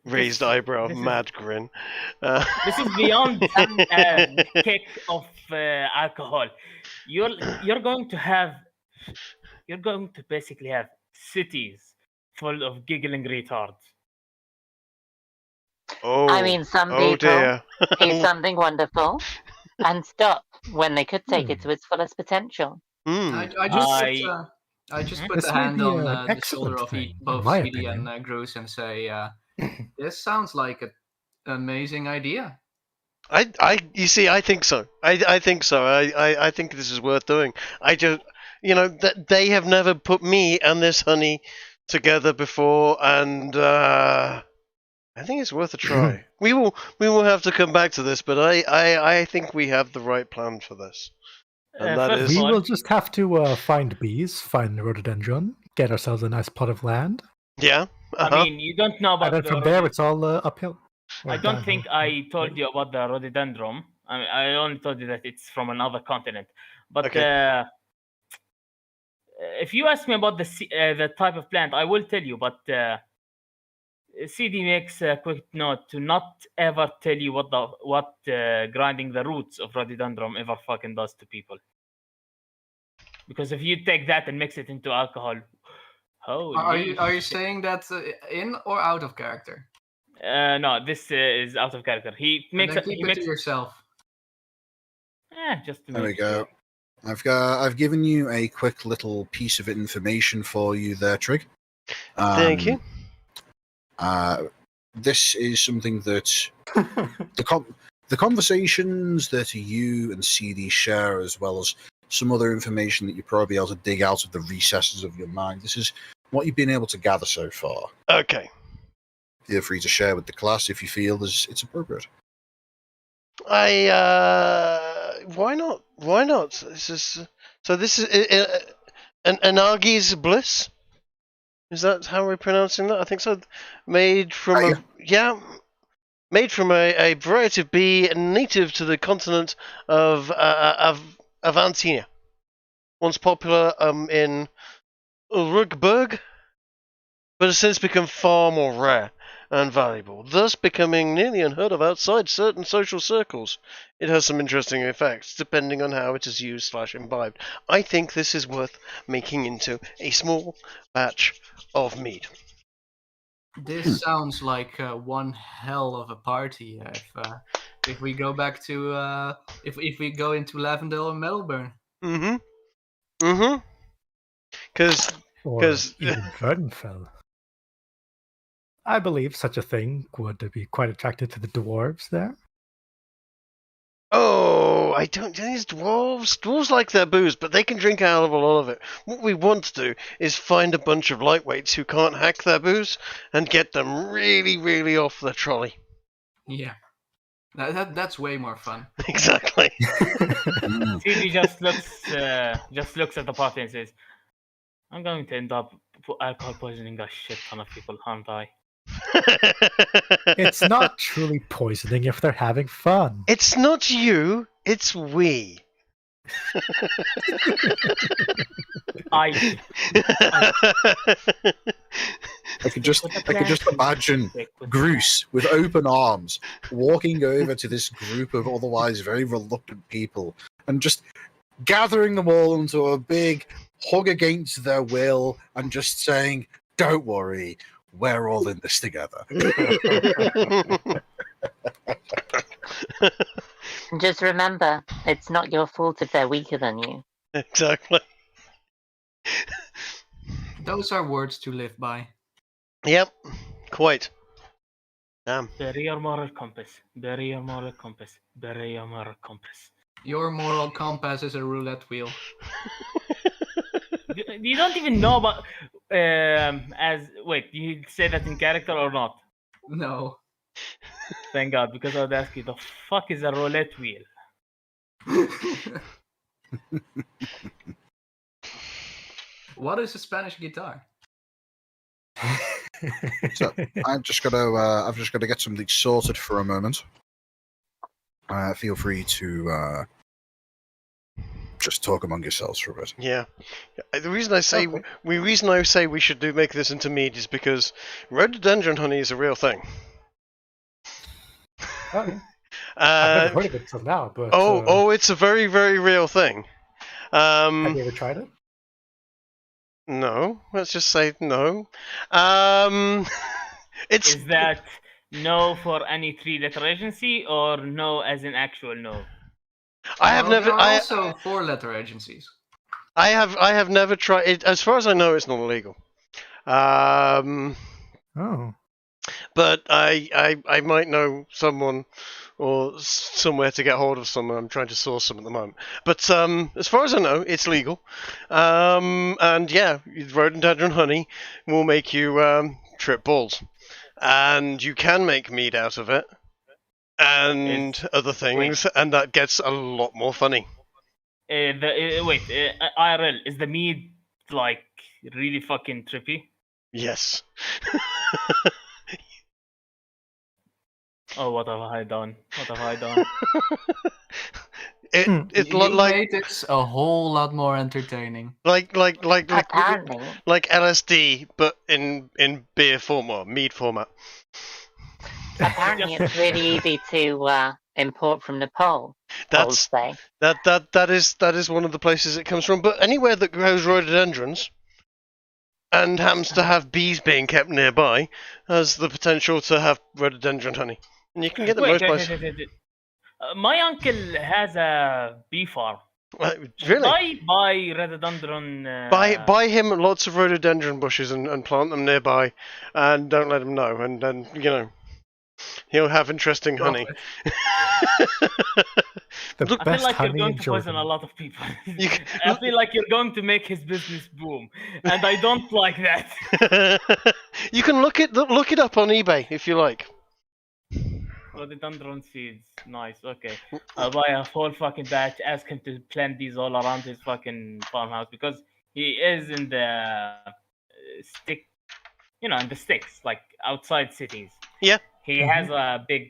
Raised eyebrow, mad grin. This is beyond kick of alcohol. You're going to basically have cities full of giggling retards. Oh, I mean, some people dear. see something wonderful and stop when they could take it to its fullest potential. I just put the hand on the shoulder of both Speedy and Groose and say, "This sounds like an amazing idea." You see, I think so. I think so. I think this is worth doing. I just, that they have never put me and this honey together before, and I think it's worth a try. we will have to come back to this, but I think we have the right plan for this. And that is, we will just have to find bees, find rhododendron, get ourselves a nice plot of land. Yeah. Uh-huh. I mean, you don't know about. And then from there, it's all uphill. I don't think I told you about the rhododendron. I only told you that it's from another continent. But okay. If you ask me about the type of plant, I will tell you. But CD makes a quick note to not ever tell you what grinding the roots of rhododendron ever fucking does to people. Because if you take that and mix it into alcohol, are you saying that in or out of character? No, this is out of character. He makes it. Keep it to yourself. Just to there we make go. Sure. I've given you a quick little piece of information for you there, Trig. Thank you. This is something that the conversations that you and CD share, as well as some other information that you're probably able to dig out of the recesses of your mind. This is what you've been able to gather so far. Okay. Feel free to share with the class if you feel it's appropriate. Why not? Why not? This is an Anagi's bliss. Is that how we're pronouncing that? I think so. Made from a variety of bee native to the continent of Avantina. Once popular in Urugberg, but has since become far more rare and valuable, thus becoming nearly unheard of outside certain social circles. It has some interesting effects, depending on how it is used / imbibed. I think this is worth making into a small batch of mead. This sounds like one hell of a party. If we go back to if we go into Lavendale and Melbourne. Because even Vernfell. I believe such a thing would be quite attracted to the dwarves there. Oh, I don't think it's dwarves. Dwarves like their booze, but they can drink a hell of a lot of it. What we want to do is find a bunch of lightweights who can't hack their booze and get them really, really off the trolley. Yeah. That's way more fun. Exactly. CD just looks at the party and says, "I'm going to end up alcohol poisoning a shit ton of people, aren't I?" It's not truly poisoning if they're having fun. It's not you, it's we. I could just imagine Groose with open arms walking over to this group of otherwise very reluctant people and just gathering them all into a big hug against their will and just saying, "Don't worry, we're all in this together." Just remember, it's not your fault if they're weaker than you. Exactly. Those are words to live by. Yep, quite. Damn. Bury your moral compass. Bury your moral compass. Bury your moral compass. Your moral compass is a roulette wheel. You don't even know about. Wait, you say that in character or not? No. Thank God, because I would ask you, the fuck is a roulette wheel? What is a Spanish guitar? So I've just got to get something sorted for a moment. Feel free to just talk among yourselves for a bit. Yeah. The reason I say we should make this into mead is because rhododendron honey is a real thing. Okay. I've never heard of it till now, but it's a very, very real thing. have you ever tried it? No. Let's just say no. It's Is that no for any three-letter agency or no as in actual no? I have never. There are also 4-letter agencies. I have never tried it. As far as I know, it's not illegal. Oh. But I might know someone or somewhere to get hold of some. I'm trying to source some at the moment. But as far as I know, it's legal. And yeah, rhododendron honey will make you trip balls, and you can make mead out of it, and other things, and that gets a lot more funny. IRL, is the mead like really fucking trippy? Yes. Oh, what have I done? What have I done? It's You like made it a whole lot more entertaining. like Apparently, LSD, but in beer form or mead format. apparently it's really easy to import from Nepal. That's I would say. that is one of the places it comes from. But anywhere that grows rhododendrons and happens to have bees being kept nearby has the potential to have rhododendron honey, and you can get them most places. My uncle has a bee farm. Really? Buy rhododendron. Buy him lots of rhododendron bushes and plant them nearby, and don't let him know, and then he'll have interesting honey. The I feel best like you're honey going in to poison a Jordan. lot of people. I feel like you're going to make his business boom, and I don't like that. You can look it up on eBay if you like. Rhododendron seeds, nice. Okay, I'll buy a whole fucking batch. Ask him to plant these all around his fucking farmhouse because he is in the in the sticks, like outside cities. Yeah. He has a big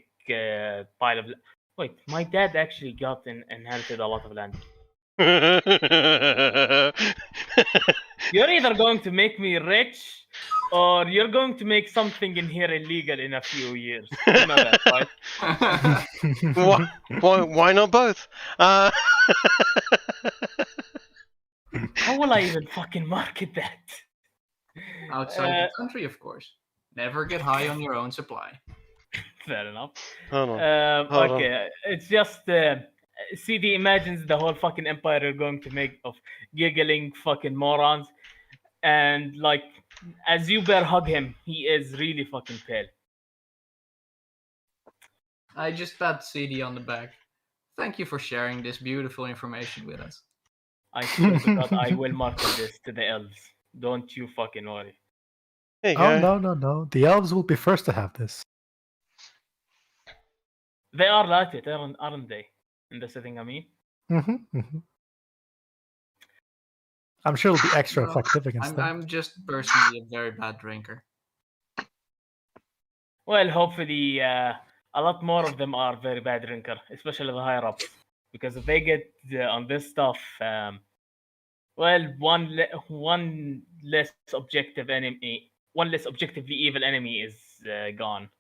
pile of. Wait, my dad actually inherited a lot of land. You're either going to make me rich, or you're going to make something in here illegal in a few years. You know that, right? Why not both? Uh, How will I even fucking market that? Outside the country, of course. Never get high on your own supply. Fair enough. Hold on. Okay, it's just CD imagines the whole fucking empire you're going to make of giggling fucking morons, and like as you bear hug him, he is really fucking pale. I just pat CD on the back. Thank you for sharing this beautiful information with us. I swear to God, I will market this to the elves. Don't you fucking worry. There you Oh go. no! The elves will be first to have this. They are like it, aren't they? In the setting, I mean. I'm sure it'll be extra effective against them. I'm just personally a very bad drinker. Well, hopefully, a lot more of them are very bad drinker, especially the higher ups, because if they get on this stuff, one less objectively evil enemy is gone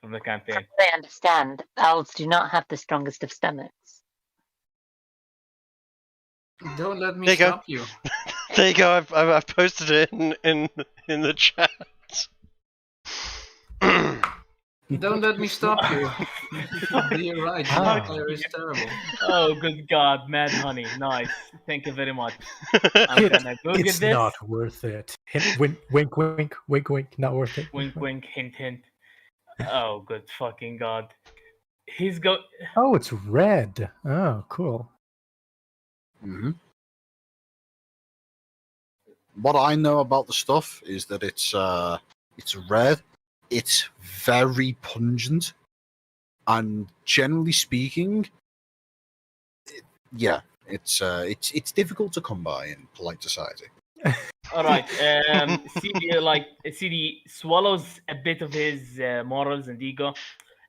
from the campaign. From what I understand, elves do not have the strongest of stomachs. Don't let me There you go. stop you. There you go. I've posted it in the chat. Don't let me stop you. You're right. Ah. Fire is terrible. Oh, good God, mad honey, nice. Thank you very much. I'm gonna go get It's this. not worth it. Wink, wink, wink, wink, wink. Not worth it. Wink, wink, hint, hint. Oh, good fucking God. He's go. Oh, it's red. Oh, cool. Mm-hmm. What I know about the stuff is that it's red. It's very pungent, and generally speaking, it's difficult to come by in polite society. All right. CD swallows a bit of his morals and ego,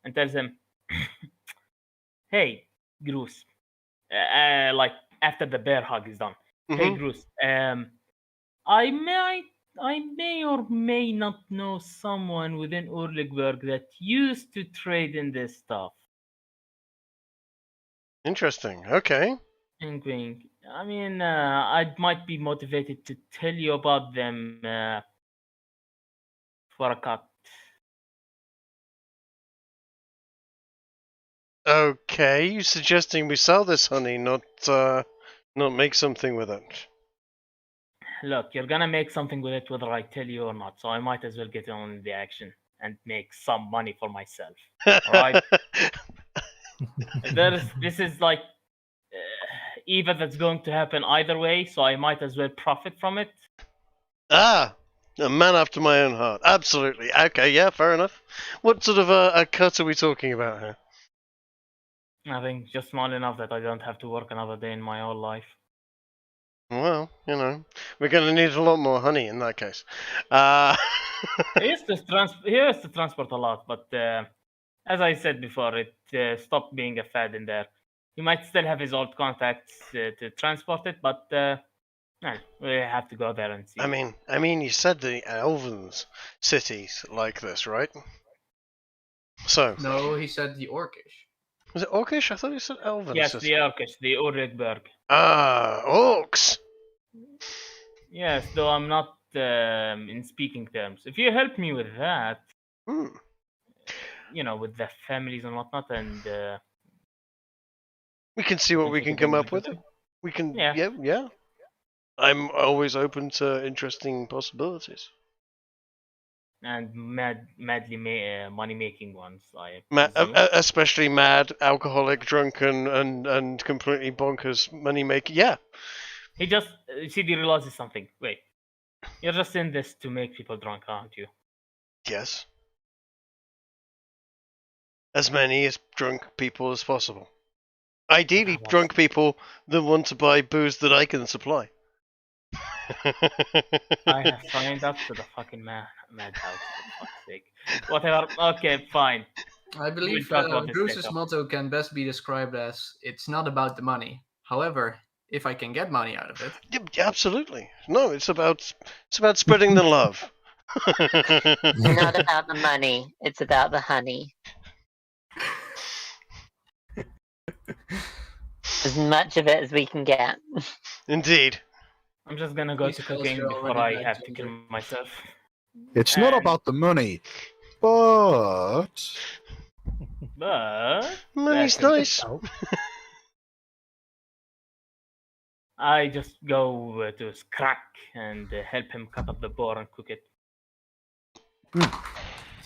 and tells him, "Hey, Groose. Like after the bear hug is done. Hey, Groose. I may or may not know someone within Urligberg that used to trade in this stuff." Interesting. Okay. Wink, wink. I mean, I might be motivated to tell you about them for a cut. Okay, you suggesting we sell this honey, not make something with it? Look, you're gonna make something with it whether I tell you or not, so I might as well get on the action and make some money for myself. Alright? This is like evil that's going to happen either way, so I might as well profit from it. Ah, a man after my own heart. Absolutely. Okay, yeah, fair enough. What sort of a cut are we talking about here? I think just small enough that I don't have to work another day in my whole life. Well, you know, we're going to need a lot more honey in that case. He used to transport a lot, but as I said before, it stopped being a fad in there. He might still have his old contacts to transport it, but we have to go there and see. I mean, you said the Elven's cities like this, right? So. No, he said the Orcish. Was it Orcish? I thought you said Elven. Yes, the Orcish, the Urigberg. Ah, Orcs! Yes, though I'm not in speaking terms. If you help me with that, you know, with the families and whatnot, and we can see what we can come up with. We can, yeah. I'm always open to interesting possibilities. And madly money-making ones, especially mad, alcoholic, drunken, and completely bonkers money-making. Yeah. He just CD realizes something. Wait, you're just in this to make people drunk, aren't you? Yes. As many as drunk people as possible. Ideally, drunk people that want to buy booze that I can supply. I have signed up to the fucking madhouse, for fuck's sake. Whatever, okay, fine. I believe Bruce's motto can best be described as, it's not about the money. However, if I can get money out of it... Yeah, absolutely. No, it's about spreading the love. Not about the money, it's about the honey. As much of it as we can get. Indeed. I'm just gonna go to cooking before I have to kill myself. It's not about the money, but money's nice. I just go to Skrak and help him cut up the boar and cook it.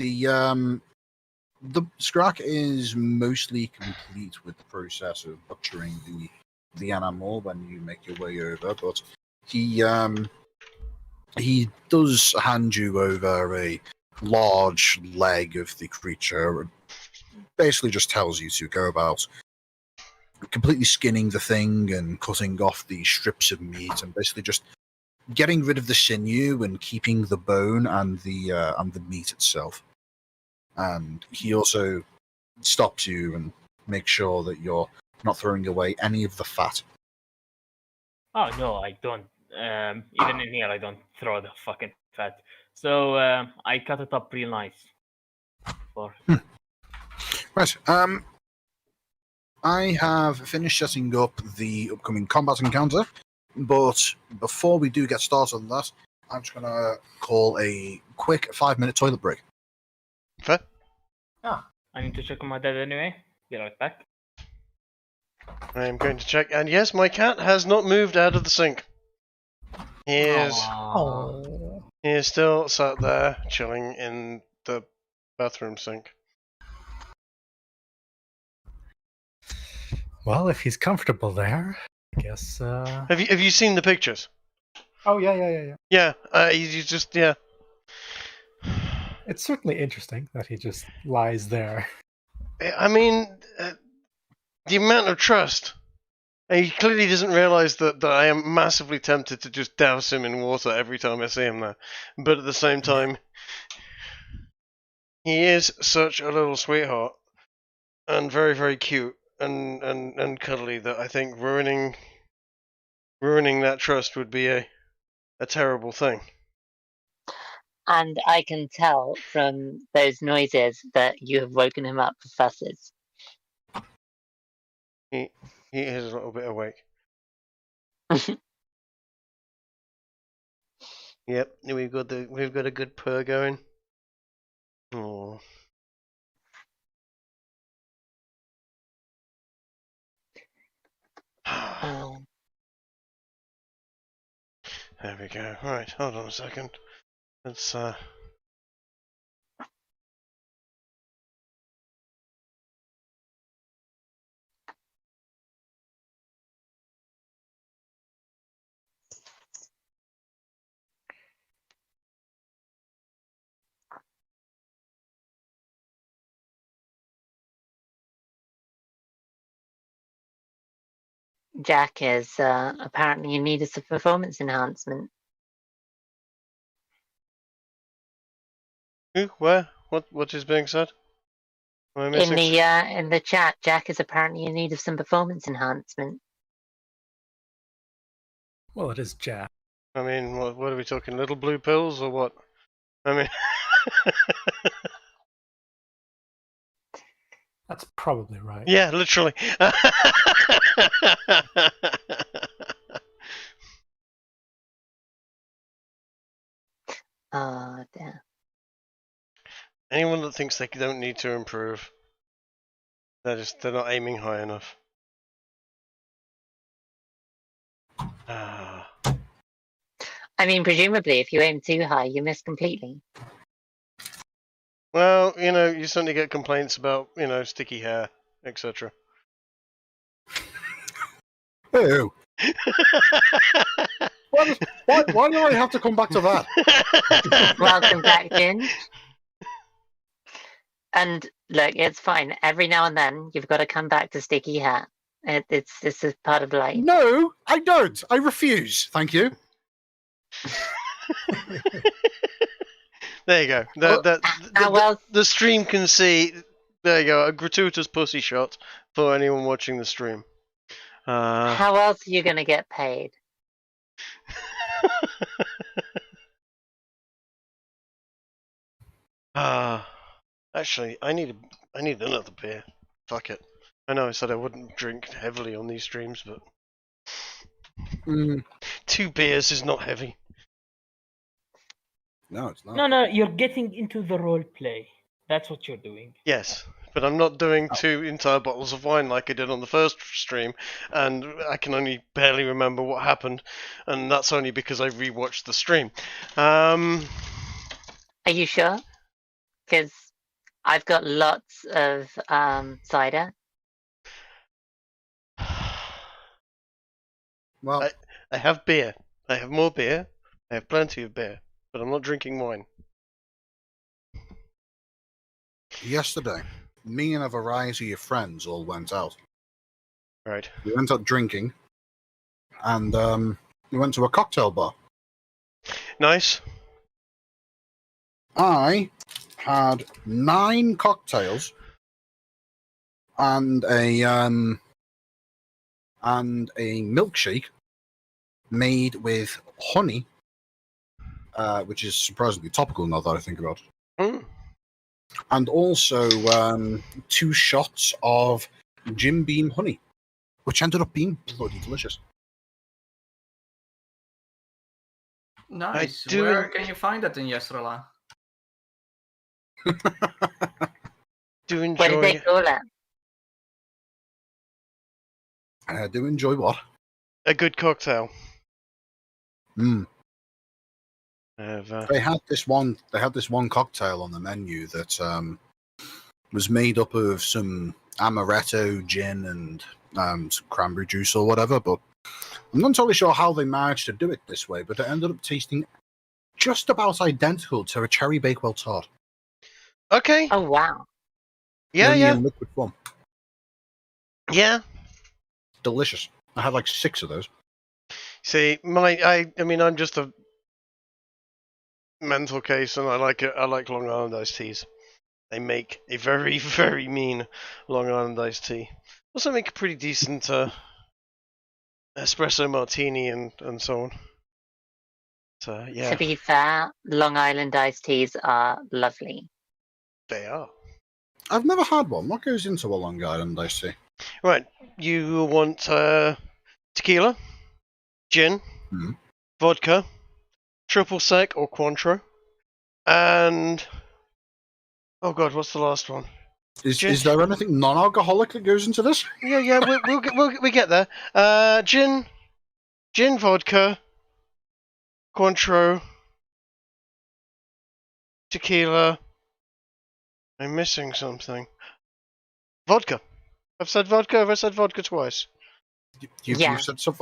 The Skrak is mostly complete with the process of butchering the animal when you make your way over, but he does hand you over a large leg of the creature. Basically just tells you to go about completely skinning the thing and cutting off the strips of meat and basically just getting rid of the sinew and keeping the bone and the meat itself. And he also stops you and makes sure that you're not throwing away any of the fat. Oh no, I don't. Even in here, I don't throw the fucking fat. So I cut it up real nice. Right. I have finished setting up the upcoming combat encounter, but before we do get started on that, I'm just going to call a quick 5-minute toilet break. Okay. I need to check on my dad anyway. Be right back. I am going to check, and yes, my cat has not moved out of the sink. He is still sat there, chilling in the bathroom sink. Well, if he's comfortable there, I guess. Have you seen the pictures? Oh yeah. Yeah, he's just It's certainly interesting that he just lies there. I mean, the amount of trust. And he clearly doesn't realise that I am massively tempted to just douse him in water every time I see him there. But at the same time, he is such a little sweetheart and very, very cute and cuddly that I think ruining that trust would be a terrible thing. And I can tell from those noises that you have woken him up for fusses. He is a little bit awake. Yep, we've got a good purr going. Oh. There we go. Right, hold on a second. Let's Jack is apparently in need of some performance enhancement. Who? Where? What is being said? Am I In missing? in the chat, Jack is apparently in need of some performance enhancement. Well, it is Jack. I mean, what are we talking? Little blue pills or what? I mean, That's probably right. yeah, literally. Oh, damn. Anyone that thinks they don't need to improve, they're not aiming high enough. I mean, presumably, if you aim too high, you miss completely. Well, you certainly get complaints about, sticky hair, etc. Ew. Why do I have to come back to that? Welcome back, Ginge. And look, it's fine. Every now and then, you've got to come back to sticky hair. This is part of life. No, I don't. I refuse. Thank you. There you go. The stream can see. There you go. A gratuitous pussy shot for anyone watching the stream. How else are you going to get paid? Actually, I need another beer. Fuck it. I know I said I wouldn't drink heavily on these streams, but 2 beers is not heavy. No, it's not. No, you're getting into the role play. That's what you're doing. Yes, but I'm not doing 2 entire bottles of wine like I did on the first stream, and I can only barely remember what happened, and that's only because I rewatched the stream. Are you sure? Because I've got lots of cider. Well, I have beer. I have more beer. I have plenty of beer, but I'm not drinking wine. yesterday, me and a variety of friends all went out. Right. We went out drinking, and we went to a cocktail bar. Nice. I had 9 cocktails and a milkshake made with honey, which is surprisingly topical now that I think about it. And also 2 shots of Jim Beam honey, which ended up being bloody delicious. Nice. Where can you find that in Yesrallaw? Do enjoy. What did they call it? I do enjoy what? A good cocktail. Mm. They They had this one cocktail on the menu that was made up of some amaretto, gin, and some cranberry juice or whatever, but I'm not entirely sure how they managed to do it this way, but it ended up tasting just about identical to a cherry Bakewell tart. Okay. Oh wow. Yeah, Only yeah. in liquid form. Yeah. Delicious. I had like 6 of those. See, I mean, I'm just a mental case, and I like it. I like Long Island iced teas. They make a very, very mean Long Island iced tea. Also make a pretty decent espresso martini and so on. So yeah, To be fair, Long Island iced teas are lovely. they are. I've never had one. What goes into a Long Island iced tea? Right, you want tequila, gin, Mhm. vodka, triple sec or Cointreau, and oh god, what's the last one? Is there anything non-alcoholic that goes into this? Yeah, we'll get there. Gin, vodka, Cointreau, tequila. I'm missing something. Vodka. I've said vodka. Have I said vodka twice? Yeah.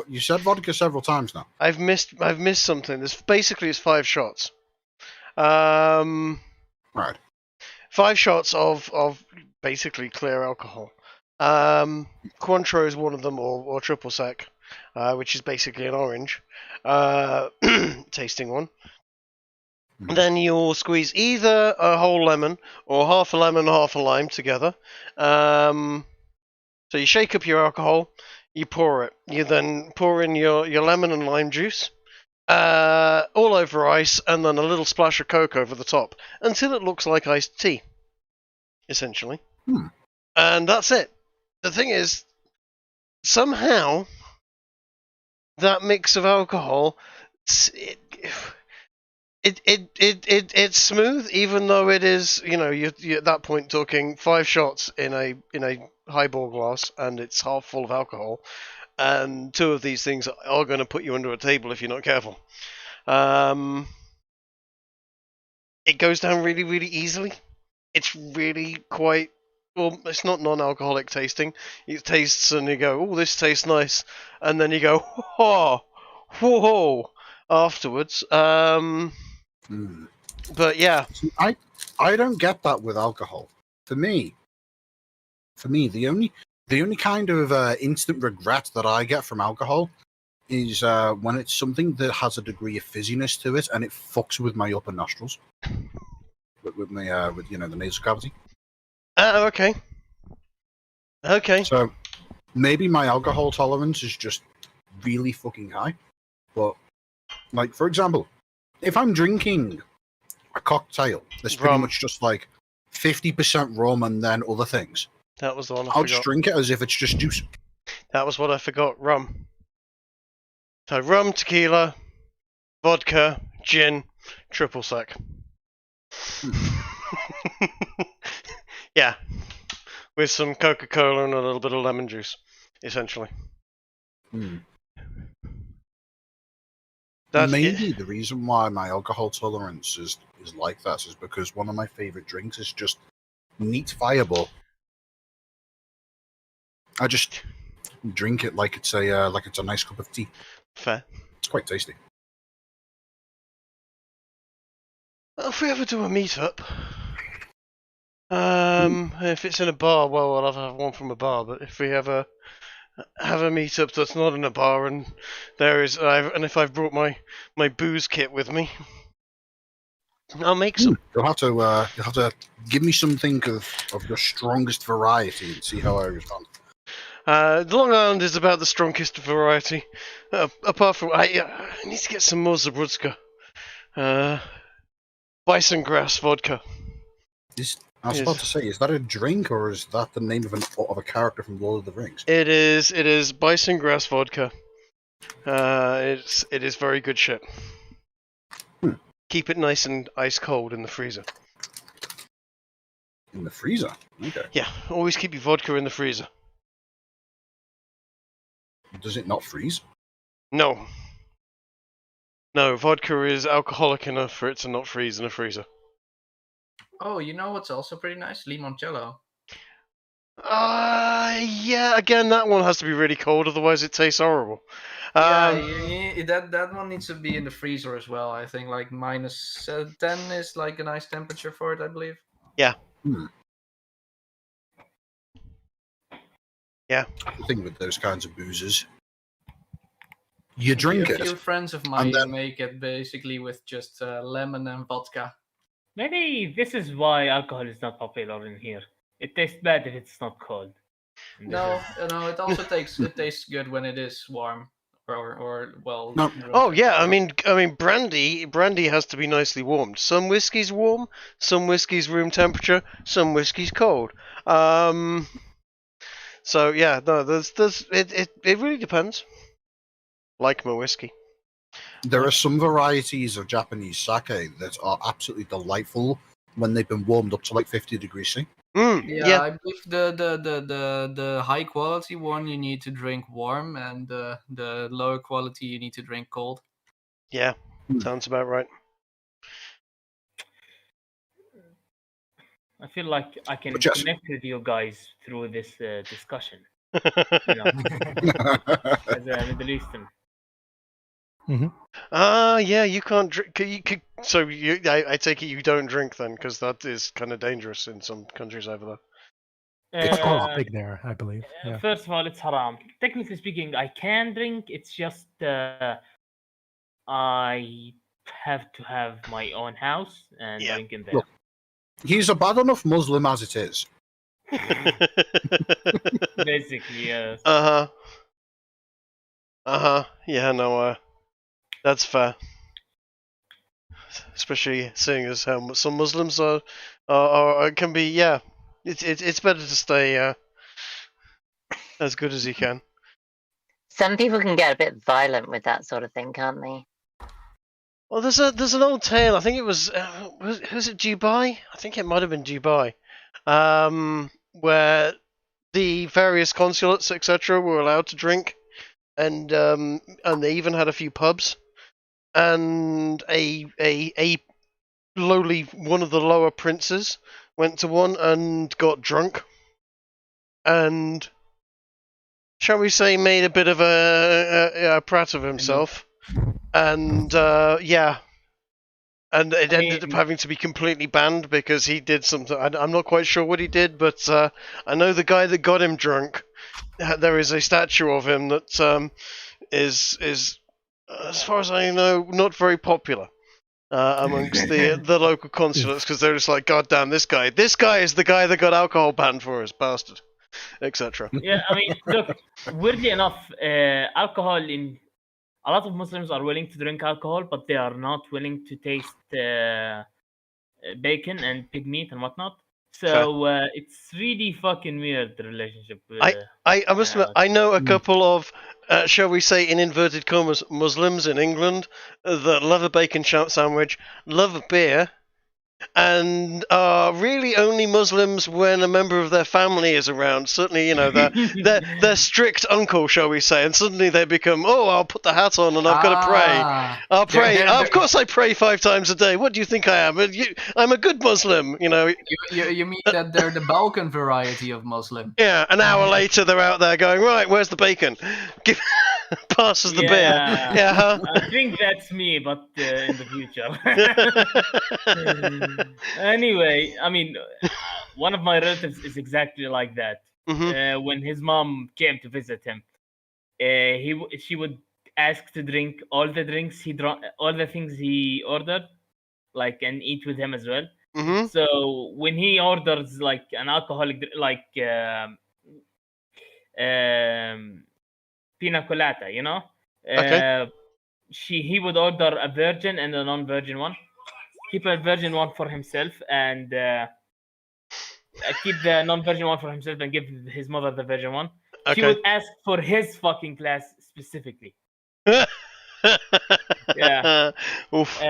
You said vodka several times now. I've missed something. It's 5 shots. Right. 5 shots of basically clear alcohol. Cointreau is one of them, or triple sec, which is basically an orange tasting one. Then you'll squeeze either a whole lemon or half a lemon, half a lime together. So you shake up your alcohol, you pour it. You then pour in your lemon and lime juice, all over ice, and then a little splash of Coke over the top until it looks like iced tea, essentially. And that's it. The thing is, somehow that mix of alcohol, it's smooth, even though it is, you're at that point talking 5 shots in a highball glass, and it's half full of alcohol, and 2 of these things are going to put you under a table if you're not careful. It goes down really, really easily. It's really quite, well, it's not non-alcoholic tasting. It tastes and you go, oh, this tastes nice, and then you go, whoa, afterwards. But yeah, See, I don't get that with alcohol. For me, the only kind of instant regret that I get from alcohol is when it's something that has a degree of fizziness to it and it fucks with my upper nostrils, with my with the nasal cavity. Okay. So maybe my alcohol tolerance is just really fucking high. But like, for example, if I'm drinking a cocktail that's pretty much just like 50% rum and then other things, that was the one I'll just drink it as if it's just juice. That was what I forgot. Rum. So rum, tequila, vodka, gin, triple sec. Yeah, with some Coca-Cola and a little bit of lemon juice, essentially. Maybe the reason why my alcohol tolerance is like that is because one of my favorite drinks is just neat Fireball. I just drink it like it's a nice cup of tea. Fair. It's quite tasty. Well, if we ever do a meetup, if it's in a bar, well, I'll have one from a bar. But if we have a meetup that's not in a bar, and if I've brought my booze kit with me, I'll make some. You'll have to give me something of your strongest variety and see how I respond. The Long Island is about the strongest variety. Apart from, I need to get some more Zabrudska. Bison grass vodka. I was about to say, is that a drink or is that the name of a character from Lord of the Rings? It is bison grass vodka. It is very good shit. Keep it nice and ice cold in the freezer. In the freezer? Okay. Yeah, always keep your vodka in the freezer. Does it not freeze? No, vodka is alcoholic enough for it to not freeze in a freezer. Oh, you know what's also pretty nice? Limoncello. Yeah. Again, that one has to be really cold, otherwise it tastes horrible. That one needs to be in the freezer as well. I think like minus 10 is like a nice temperature for it, I believe. Yeah. The thing with those kinds of boozes, you drink A few it. friends of mine then- make it basically with just lemon and vodka. Maybe this is why alcohol is not popular in here. It tastes bad if it's not cold. And this No, is- no, it also tastes good when it is warm or well. No. room Oh yeah, I temperature. mean, brandy has to be nicely warmed. Some whiskey's warm, some whiskey's room temperature, some whiskey's cold. So yeah, no, it really depends. Like my whiskey. There are some varieties of Japanese sake that are absolutely delightful when they've been warmed up to like 50 degrees C. Yeah, I believe the high quality one you need to drink warm, and the lower quality you need to drink cold. Yeah, sounds about right. I feel like I can But just- connect with you guys through this discussion. You know, as a Middle Eastern. Yeah, you can't drink. So I take it you don't drink then, because that is kind of dangerous in some countries over there. It's Uh, big there, I believe. Yeah. First of all, it's haram. Technically speaking, I can drink. It's just I have to have my own house and Yeah. drink in there. Look. He's a bad enough Muslim as it is. Basically, yes. Yeah, no, that's fair. Especially seeing as how some Muslims are can be. Yeah, it's better to stay as good as you can. Some people can get a bit violent with that sort of thing, can't they? Well, there's an old tale. I think it was it Dubai? I think it might have been Dubai, where the various consulates, etc., were allowed to drink, and they even had a few pubs, and a lowly one of the lower princes went to one and got drunk, and shall we say made a bit of a prat of himself, and yeah. And it ended up having to be completely banned because he did something. I'm not quite sure what he did, but I know the guy that got him drunk. There is a statue of him that is, as far as I know, not very popular amongst the local consulates, because they're just like, God damn, this guy is the guy that got alcohol banned for us, bastard, etc. Yeah, I mean, look, weirdly enough, alcohol in. A lot of Muslims are willing to drink alcohol, but they are not willing to taste bacon and pig meat and whatnot. So it's really fucking weird, the relationship. I must admit, I know a couple of, shall we say, in inverted commas, Muslims in England that love a bacon sandwich, love a beer, and are really only Muslims when a member of their family is around. Certainly, you know, their strict uncle, shall we say, and suddenly they become, oh, I'll put the hat on and I've got to pray. I'll pray. Of course I pray 5 times a day. What do you think I am? I'm a good Muslim, you know. You mean that they're the Balkan variety of Muslim? Yeah, an hour later they're out there going, right, where's the bacon? Passes the beer. Yeah, huh? I think that's me, but in the future. Anyway, I mean, one of my relatives is exactly like that. Mm-hmm. When his mom came to visit him, she would ask to drink all the drinks he drank, all the things he ordered, like, and eat with him as well. Mm-hmm. So when he orders like an alcoholic, like pina colada, you know, Okay. he would order a virgin and a non-virgin one. Keep a virgin one for himself and keep the non-virgin one for himself and give his mother the virgin one. Okay. She would ask for his fucking glass specifically. Yeah. Oof.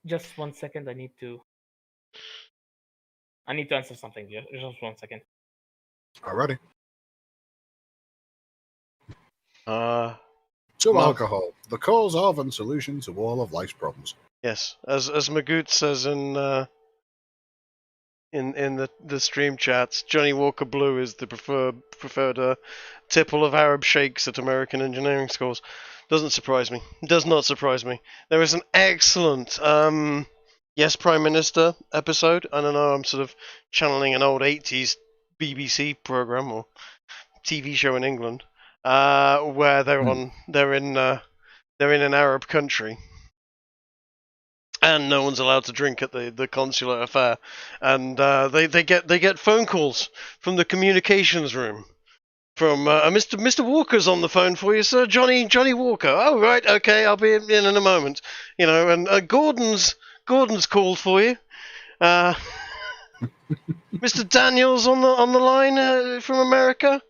Just 1 second. I need to answer something. Just 1 second. Alrighty. Well, alcohol, the cause of and solution to all of life's problems. Yes, as Magoot says in in the stream chats. Johnny Walker Blue is the preferred tipple of Arab sheikhs at American engineering schools. Doesn't surprise me. Does not surprise me. There is an excellent Yes Prime Minister episode. I don't know. I'm sort of channeling an old 80s BBC program or TV show in England, where they're in an Arab country, and no one's allowed to drink at the consular affair, and they get phone calls from the communications room from Mr. Walker's on the phone for you, sir. Johnny Walker. Oh right, okay, I'll be in a moment. You know, and Gordon's called for you. Mr. Daniels on the line from America.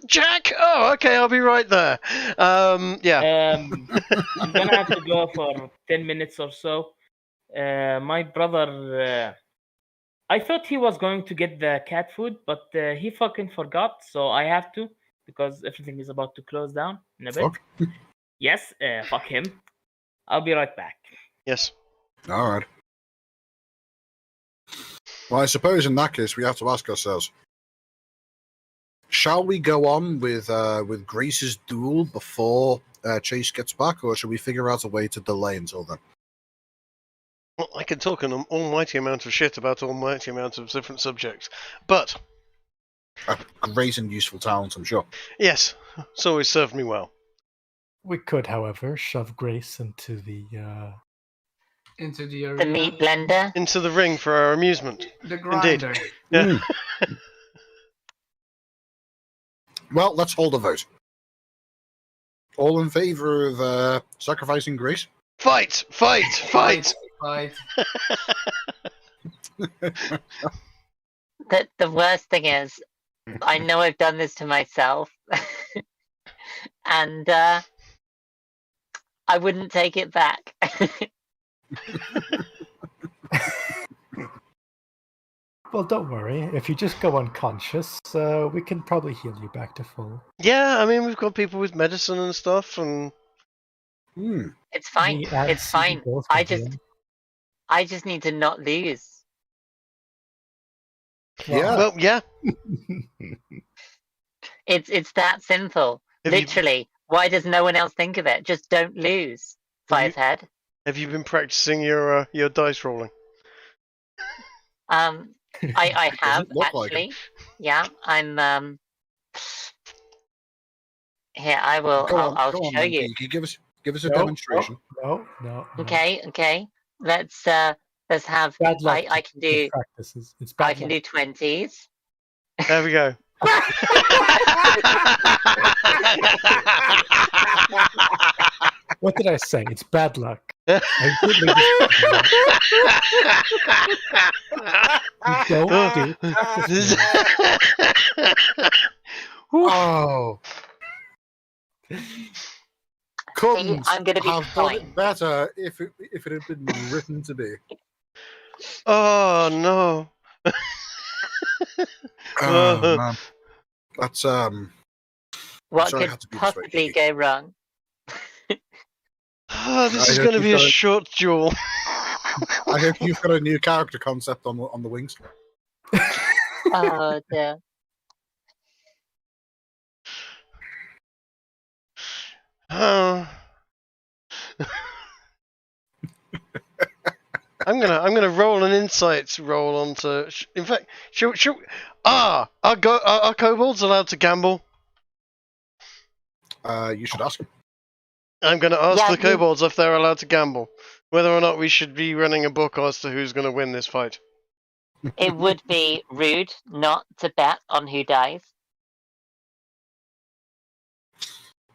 Jack? Oh, okay, I'll be right there. Yeah. I'm gonna have to go for 10 minutes or so. My brother, I thought he was going to get the cat food, but he fucking forgot, so I have to, because everything is about to close down in a bit. Fuck. Yes, fuck him. I'll be right back. Yes. All right. Well, I suppose in that case we have to ask ourselves: shall we go on with Grace's duel before Chase gets back, or should we figure out a way to delay until then? Well, I can talk an almighty amount of shit about almighty amount of different subjects, but A great and useful talent, I'm sure. yes, it's always served me well. We could, however, shove Grace into the Into the The arena. meat blender. Into the ring for our amusement. The grinder. Yeah. Well, let's hold a vote. All in favour of sacrificing Grace? Fight! Fight. The worst thing is, I know I've done this to myself, and I wouldn't take it back. Well, don't worry. If you just go unconscious, we can probably heal you back to full. Yeah, I mean, we've got people with medicine and stuff, and It's fine. Me and It's fine. both I can just, heal. I just need to not lose. Yeah. well, yeah. It's that simple. Have you- Literally. Why does no one else think of it? Just don't lose. Have you- 5-head. Have you been practicing your dice rolling? I have look like actually. Yeah, I'm. Here, I will. Go on, I'll go on show then, you. Kiki. Give us a No, demonstration. No. Okay. Let's have. Bad luck. I can do. It practices. It's bad I can luck. do 20s. There we go. What did I say? It's bad luck. I really don't do practice. Oh. Couldn't I'm gonna be have done fine. it better if it had been written to be. Oh no. Oh, man. That's What sorry I could had to be this way, possibly Kiki. go wrong? Oh, this I is hope going to you've be a got- short duel. I hope you've got a new character concept on the wings. Oh dear. Oh. I'm gonna roll an insights roll onto. In fact, are kobolds allowed to gamble? You should ask him. I'm gonna ask Yeah, the kobolds if they're allowed to gamble, whether or not we should be running a book as to who's gonna win this fight. It would be rude not to bet on who dies.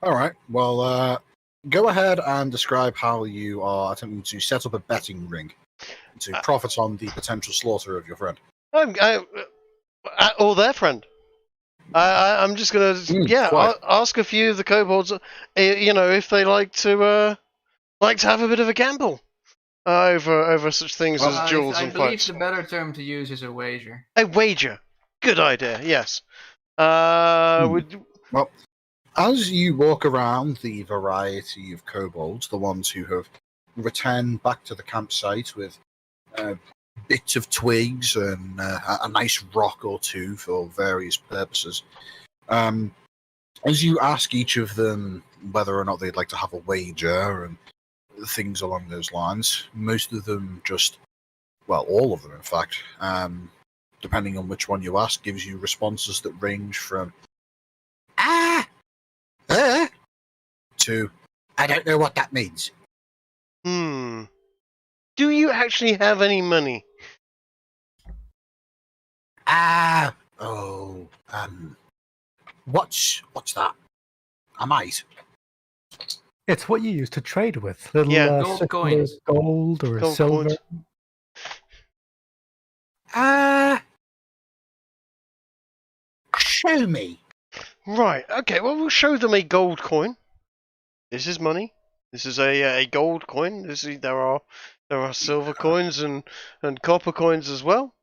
All right. Well, go ahead and describe how you are attempting to set up a betting ring to profit on the potential slaughter of your friend. Or their friend. I'm just gonna quite. ask a few of the kobolds, if they like to have a bit of a gamble over such things Well, as duels I and believe fights. the better term to use is a wager. A wager, good idea. Yes. Well, as you walk around the variety of kobolds, the ones who have returned back to the campsite with bits of twigs and a nice rock or two for various purposes. As you ask each of them whether or not they'd like to have a wager and things along those lines, most of them just, well, all of them, in fact, depending on which one you ask, gives you responses that range from to I don't know what that means. Do you actually have any money? What's that? I might. It's what you use to trade with. Little Gold circular coins. gold or Gold silver. coins. Show me. Right, okay, well, we'll show them a gold coin. This is money. This is a gold coin. There are silver coins and copper coins as well.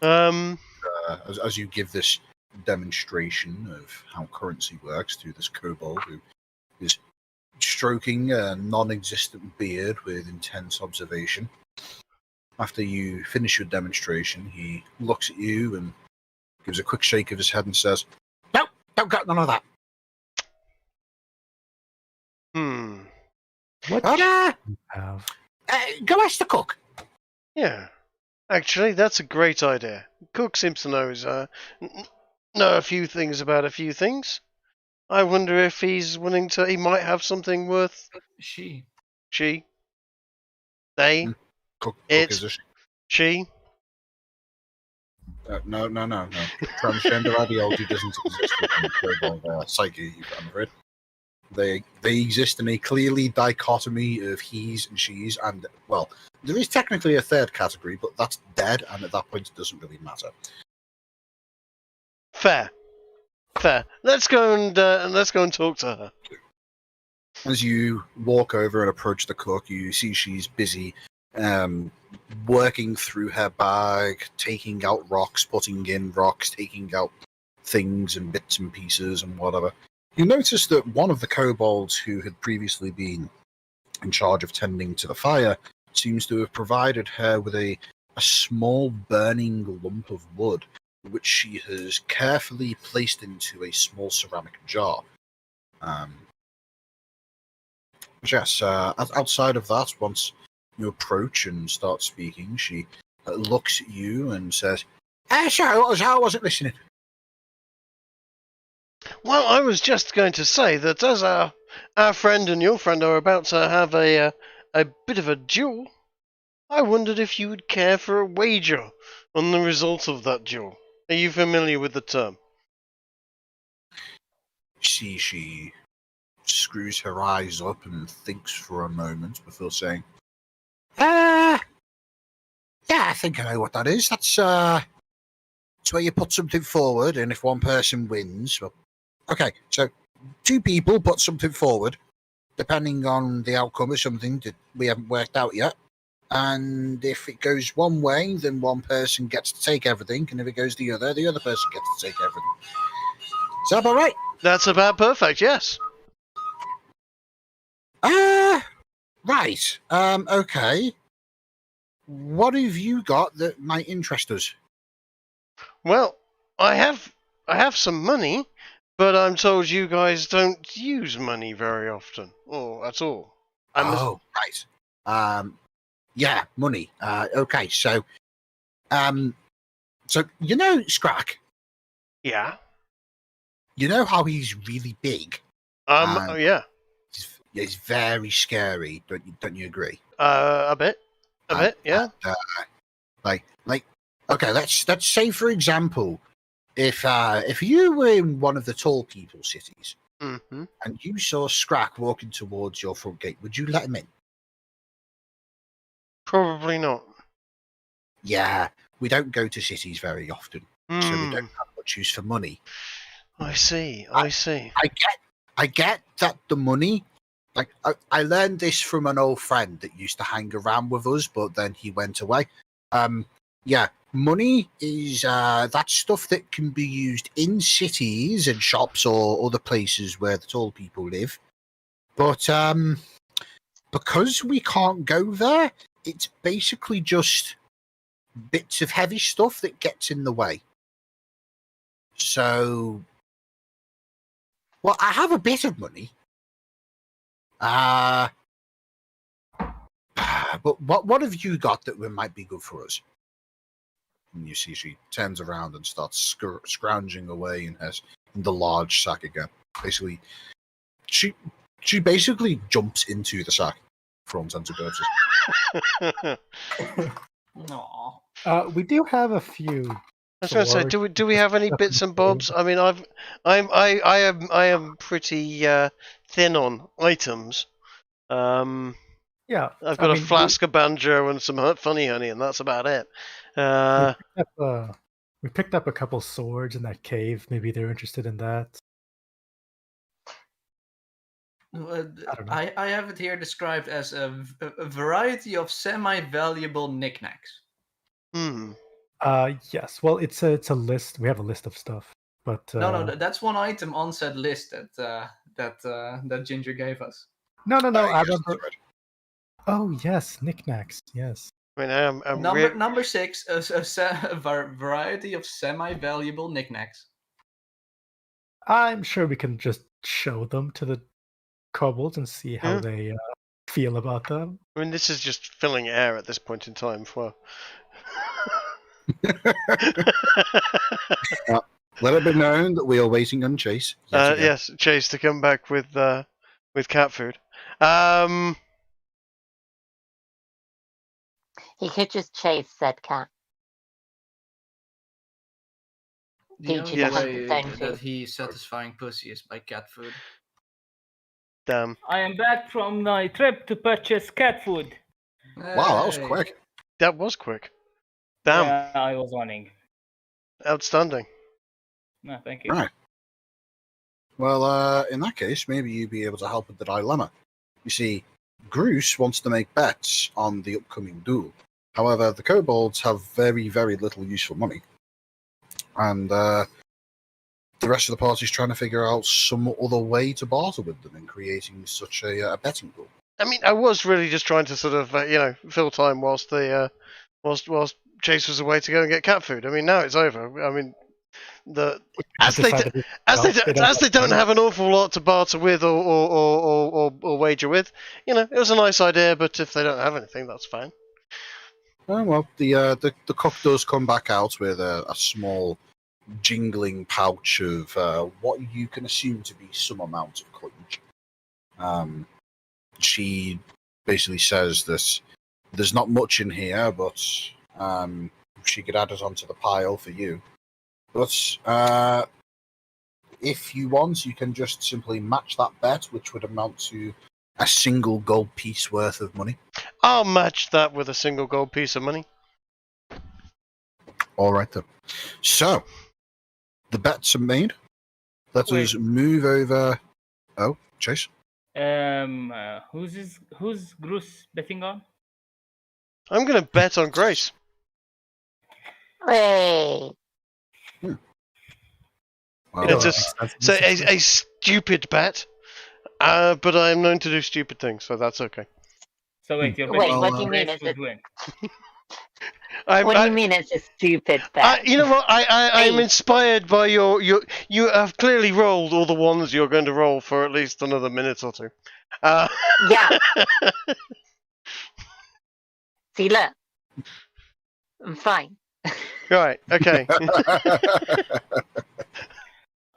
As you give this demonstration of how currency works to this kobold who is stroking a non-existent beard with intense observation. After you finish your demonstration, he looks at you and gives a quick shake of his head and says, "No, don't got none of that." What Oh, do you have? go ask the cook. Yeah. Actually, that's a great idea. Cook seems to know a few things about a few things. I wonder if he's willing to. He might have something worth. She. They. Cook It. is a She. no. Transgender ideology doesn't exist within the kobold psyche, I'm afraid. They exist in a clearly dichotomy of he's and she's, and, well, there is technically a third category, but that's dead, and at that point it doesn't really matter. Fair. Let's go and talk to her. As you walk over and approach the cook, you see she's busy working through her bag, taking out rocks, putting in rocks, taking out things and bits and pieces and whatever. You notice that one of the kobolds who had previously been in charge of tending to the fire seems to have provided her with a small burning lump of wood, which she has carefully placed into a small ceramic jar. Yes, outside of that, once you approach and start speaking, she looks at you and says, sorry, I wasn't listening. Well, I was just going to say that as our friend and your friend are about to have a bit of a duel, I wondered if you would care for a wager on the result of that duel. Are you familiar with the term? See, she screws her eyes up and thinks for a moment before saying, yeah, I think I know what that is. That's where you put something forward, and if one person wins, well, okay, so two people put something forward, depending on the outcome of something that we haven't worked out yet. And if it goes one way, then one person gets to take everything, and if it goes the other person gets to take everything. Is that about right? That's about perfect, yes. Right. Okay. What have you got that might interest us? Well, I have some money, but I'm told you guys don't use money very often, or at all. Right. Yeah, money. Okay, so you know Scrack? Yeah. You know how he's really big? Yeah. He's very scary. Don't you agree? A bit, yeah. Okay, let's say for example, if you were in one of the tall people cities Mm-hmm. and you saw Scrack walking towards your front gate, would you let him in? Probably not. Yeah, we don't go to cities very often, so we don't have much use for money. I see. I get that the money. Like I learned this from an old friend that used to hang around with us, but then he went away. Yeah, money is that stuff that can be used in cities and shops or other places where the tall people live. But because we can't go there, it's basically just bits of heavy stuff that gets in the way. So, well, I have a bit of money. But what have you got that might be good for us? And you see she turns around and starts scrounging away in the large sack again. Basically, she basically jumps into the sack for all intents and purposes. Aww. We do have a few. I was going to say, do we have any bits and bobs? I mean, I am pretty thin on items. Yeah, I've got a flask of banjo and some funny honey, and that's about it. We picked up a couple swords in that cave. Maybe they're interested in that. I have it here described as a variety of semi-valuable knickknacks. Yes. Well, it's a list. We have a list of stuff, but No, that's one item on said list that Ginger gave us. No. I remember. Oh yes, knickknacks. Yes. I mean, Number 6, a variety of semi-valuable knickknacks. I'm sure we can just show them to the kobolds and see how they feel about them. I mean, this is just filling air at this point in time. For let it be known that we are waiting on Chase. Yes, Chase to come back with cat food. He could just chase said cat. The Teach only you way something, that he's satisfying pussy is by cat food. Damn. I am back from my trip to purchase cat food. Wow, that was quick. That was quick. Damn. Yeah, I was running. Outstanding. No, thank you. Right. Well, in that case, maybe you'd be able to help with the dilemma. You see, Groose wants to make bets on the upcoming duel. However, the kobolds have very, very little useful money. And the rest of the party is trying to figure out some other way to barter with them in creating such a betting pool. I mean, I was really just trying to sort of, fill time whilst whilst Chase was away to go and get cat food. I mean, now it's over. I mean, as they don't have an awful lot to barter with or wager with, it was a nice idea. But if they don't have anything, that's fine. Oh, well, the cook does come back out with a small jingling pouch of what you can assume to be some amount of coinage. She basically says that there's not much in here, but she could add it onto the pile for you. But if you want, you can just simply match that bet, which would amount to a single gold piece worth of money. I'll match that with a single gold piece of money. All right, then. So, the bets are made. Let us move over. Oh, Chase? Who's Groose betting on? I'm going to bet on Grace. Wait. Well, It's a stupid bet, but I am known to do stupid things, so that's okay. So wait, you're Wait, betting what do you Grace mean? would win. What do you mean it's a stupid bet? You know what? I'm inspired by you have clearly rolled all the ones you're going to roll for at least another minute or two. Yeah. See, look. I'm fine. Right, okay.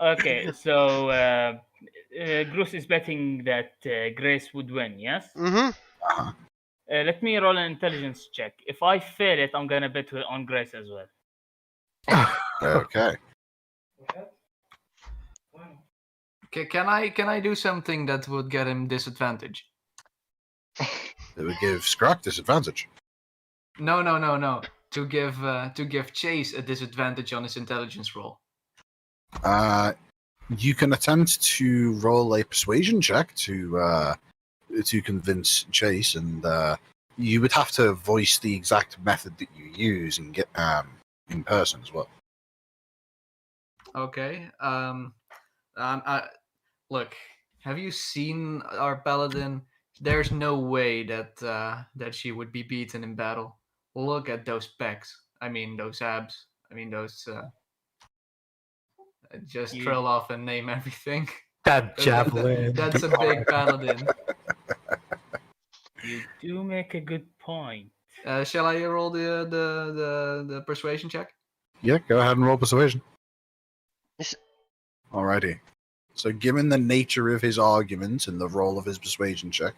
Okay, so Groose is betting that Grace would win, yes? Mm-hmm. Let me roll an intelligence check. If I fail it, I'm gonna bet on Grace as well. Okay. Can I do something that would get him disadvantage? It would give Scrack disadvantage. No. To give Chase a disadvantage on his intelligence roll. You can attempt to roll a persuasion check to convince Chase, and you would have to voice the exact method that you use and get in person as well. Okay. Look, have you seen our paladin? There's no way that she would be beaten in battle. Look at those pecs. I mean those abs. I mean those. Just You- trail off and name everything. That javelin. That's a big paladin. You do make a good point. Shall I roll the persuasion check? Yeah, go ahead and roll persuasion. Yes. Alrighty. So, given the nature of his argument and the role of his persuasion check,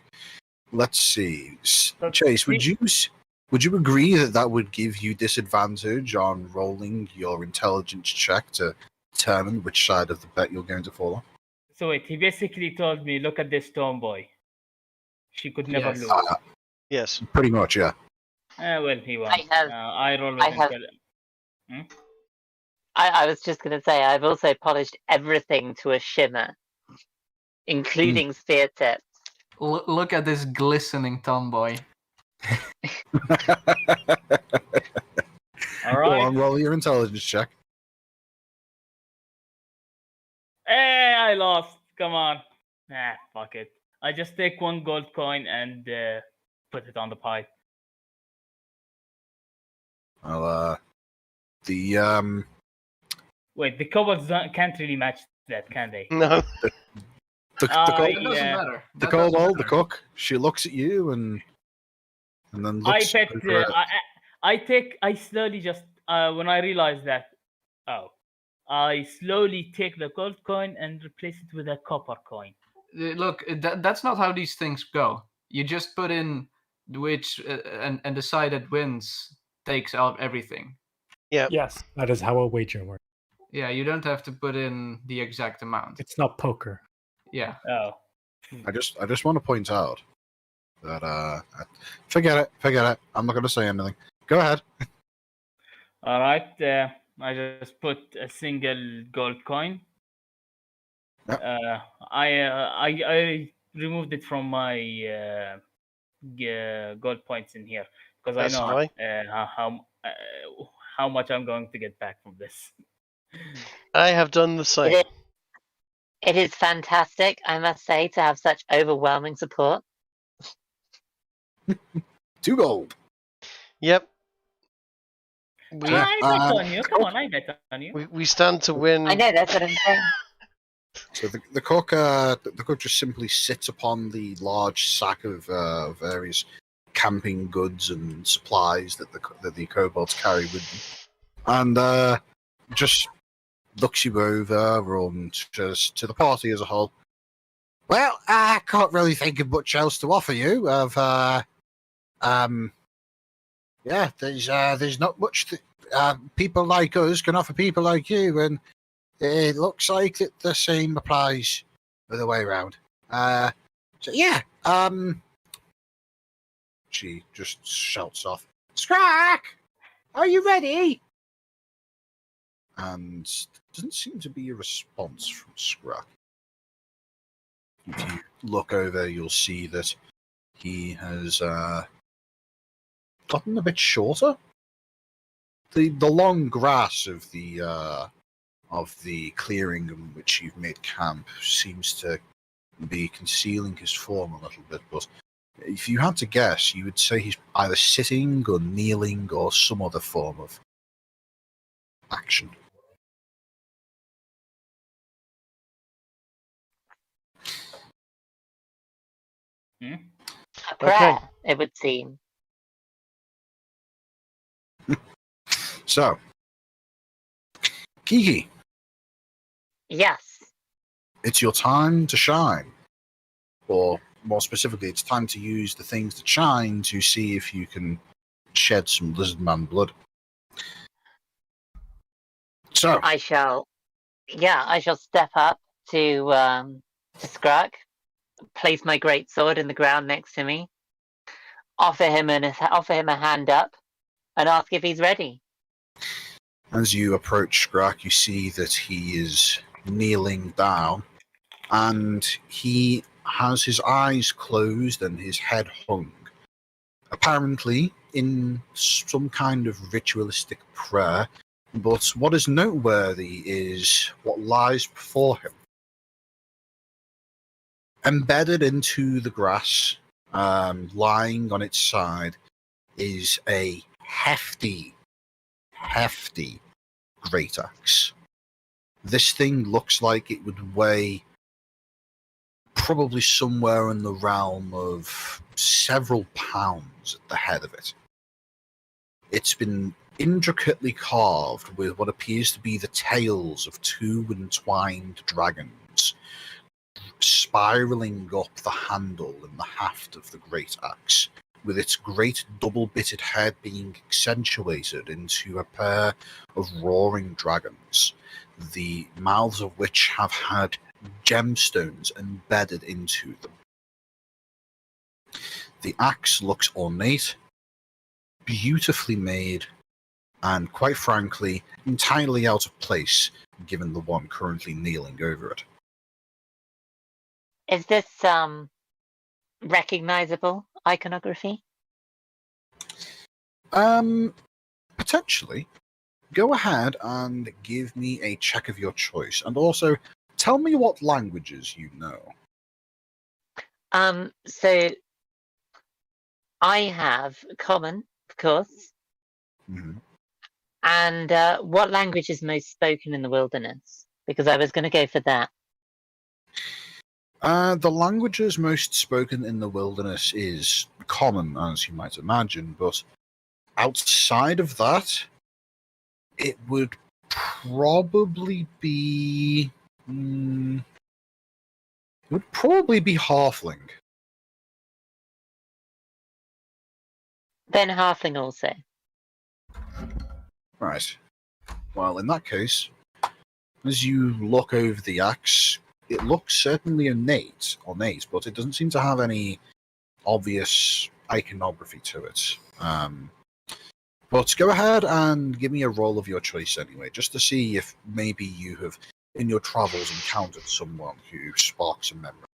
let's see. Chase, would you agree that that would give you disadvantage on rolling your intelligence check to determine which side of the bet you're going to fall on? So wait, he basically told me, look at this tomboy. She could never Yes. lose. Yes. Pretty much, yeah. Well, he won. have- I roll with I have- I was just going to say, I've also polished everything to a shimmer, including spear tips. Look at this glistening tomboy. All Go right. on, roll your intelligence check. Hey, I lost. Come on. Fuck it. I just take one gold coin and put it on the pipe. Well, the Wait, the kobolds can't really match that, can they? No. the Uh, kobold- That doesn't Yeah. matter. the That doesn't kobold, the matter. cook, she looks at you and then I looks. bet. over at- I slowly just when I realize that. Oh, I slowly take the gold coin and replace it with a copper coin. Look, that's not how these things go. You just put in which and the side that wins takes out everything. Yes, that is how a wager works. Yeah, you don't have to put in the exact amount. It's not poker. Yeah. Oh, I just want to point out that forget it. I'm not going to say anything. Go ahead. all right. I just put a single gold coin. Yep. I removed it from my gold points in here because I That's know high. how much I'm going to get back from this. I have done the same. It is fantastic, I must say, to have such overwhelming support. 2 gold. Yep. We, Yeah, I bet on you. Come on, I bet on you. we stand to win. I know, that's what I'm saying. So the cook just simply sits upon the large sack of various camping goods and supplies that the kobolds carry with them, and just looks you over and just to the party as a whole. Well, I can't really think of much else to offer you. Yeah, there's not much people like us can offer people like you, and it looks like that the same applies the other way around. So yeah, she just shouts off, "Scrack, are you ready?" And doesn't seem to be a response from Scrack. If you look over, you'll see that he has gotten a bit shorter. The long grass of the clearing in which you've made camp seems to be concealing his form a little bit, but if you had to guess, you would say he's either sitting or kneeling or some other form of action. A prayer, it would seem. So, Kiki, Yes. it's your time to shine. Or, more specifically, it's time to use the things that shine to see if you can shed some lizardman blood. So, I shall step up to Scrug, place my great sword in the ground next to me, offer him a hand up, and ask if he's ready. as you approach Skrak, you see that he is kneeling down, and he has his eyes closed and his head hung, apparently in some kind of ritualistic prayer. But what is noteworthy is what lies before him. Embedded into the grass, lying on its side, is a hefty hefty great axe. This thing looks like it would weigh probably somewhere in the realm of several pounds at the head of it. It's been intricately carved with what appears to be the tails of two entwined dragons, spiraling up the handle and the haft of the great axe, with its great double-bitted head being accentuated into a pair of roaring dragons, the mouths of which have had gemstones embedded into them. The axe looks ornate, beautifully made, and quite frankly, entirely out of place given the one currently kneeling over it. Is this recognizable iconography? Potentially. Go ahead and give me a check of your choice, and also tell me what languages you know. So I have common, of course. Mm-hmm. And what language is most spoken in the wilderness? Because I was going to go for that. The languages most spoken in the wilderness is common, as you might imagine, but outside of that, it would probably be... it would probably be Halfling. Then halfling also. Right. Well, in that case, as you look over the axe, it looks certainly ornate, but it doesn't seem to have any obvious iconography to it. But go ahead and give me a roll of your choice anyway, just to see if maybe you have, in your travels, encountered someone who sparks a memory.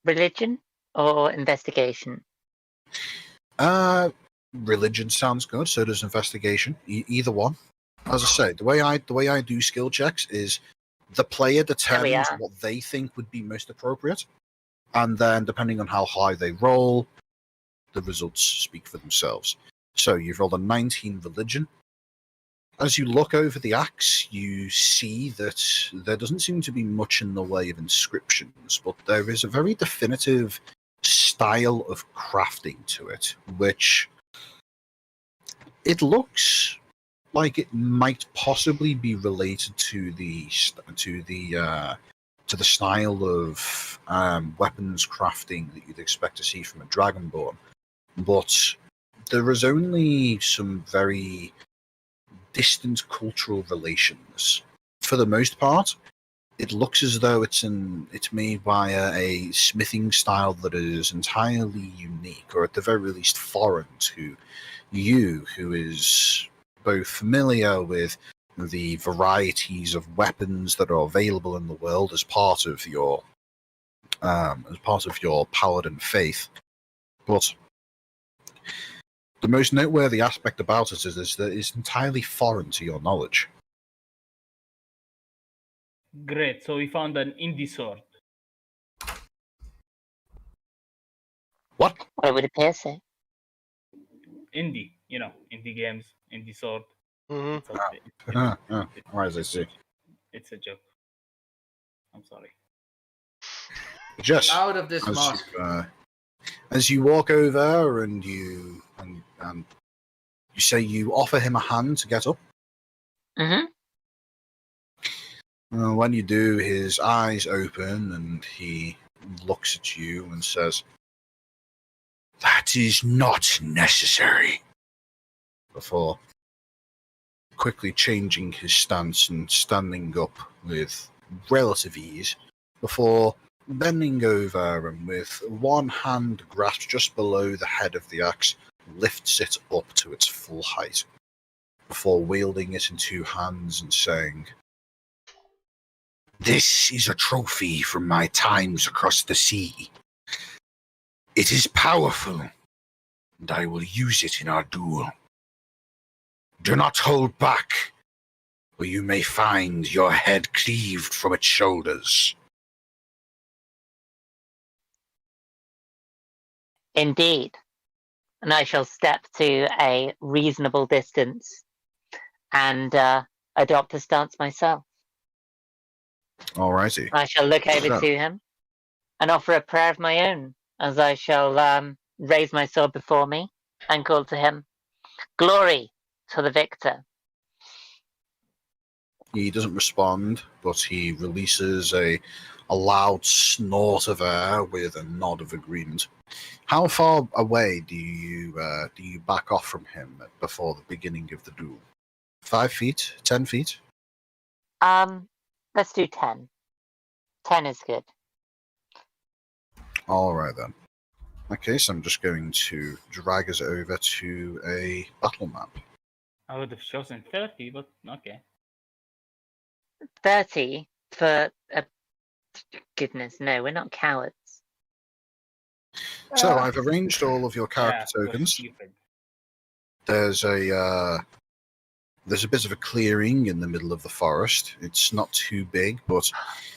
Religion or investigation? Religion sounds good. So does investigation. Either one. As I say, the way I do skill checks is the player determines what they think would be most appropriate, and then depending on how high they roll, the results speak for themselves. So you've rolled a 19 religion. As you look over the axe, you see that there doesn't seem to be much in the way of inscriptions, but there is a very definitive style of crafting to it, which it looks like it might possibly be related to the style of weapons crafting that you'd expect to see from a Dragonborn, but there is only some very distant cultural relations. For the most part, it looks as though it's made by a smithing style that is entirely unique, or at the very least foreign to you, who is both familiar with the varieties of weapons that are available in the world as part of your paladin faith. But the most noteworthy aspect about it is that it's entirely foreign to your knowledge. Great. So we found an indie sword. What? What would appear so? Indie, indie games, indie sword. Mm-hmm. Why does I see? It's a joke. I'm sorry. Just Out of this mosque. As you walk over and you say you offer him a hand to get up. Mm-hmm. When you do, his eyes open and he looks at you and says, "That is not necessary," before quickly changing his stance and standing up with relative ease, before bending over and with one hand grasped just below the head of the axe, lifts it up to its full height, before wielding it in two hands and saying, "This is a trophy from my times across the sea. It is powerful, and I will use it in our duel. Do not hold back, or you may find your head cleaved from its shoulders." Indeed. and I shall step to a reasonable distance and adopt a stance myself. Alrighty. I shall look over So- to him and offer a prayer of my own, as I shall raise my sword before me and call to him, "Glory to the victor." He doesn't respond, but he releases a loud snort of air with a nod of agreement. How far away do you back off from him before the beginning of the duel? 5 feet? 10 feet? Let's do 10. 10 is good. Alright then. Okay, so I'm just going to drag us over to a battle map. I would have chosen 30, but okay. 30 for goodness, no, we're not cowards. So I've arranged all of your character Yeah, it was tokens. stupid. There's a bit of a clearing in the middle of the forest. It's not too big, but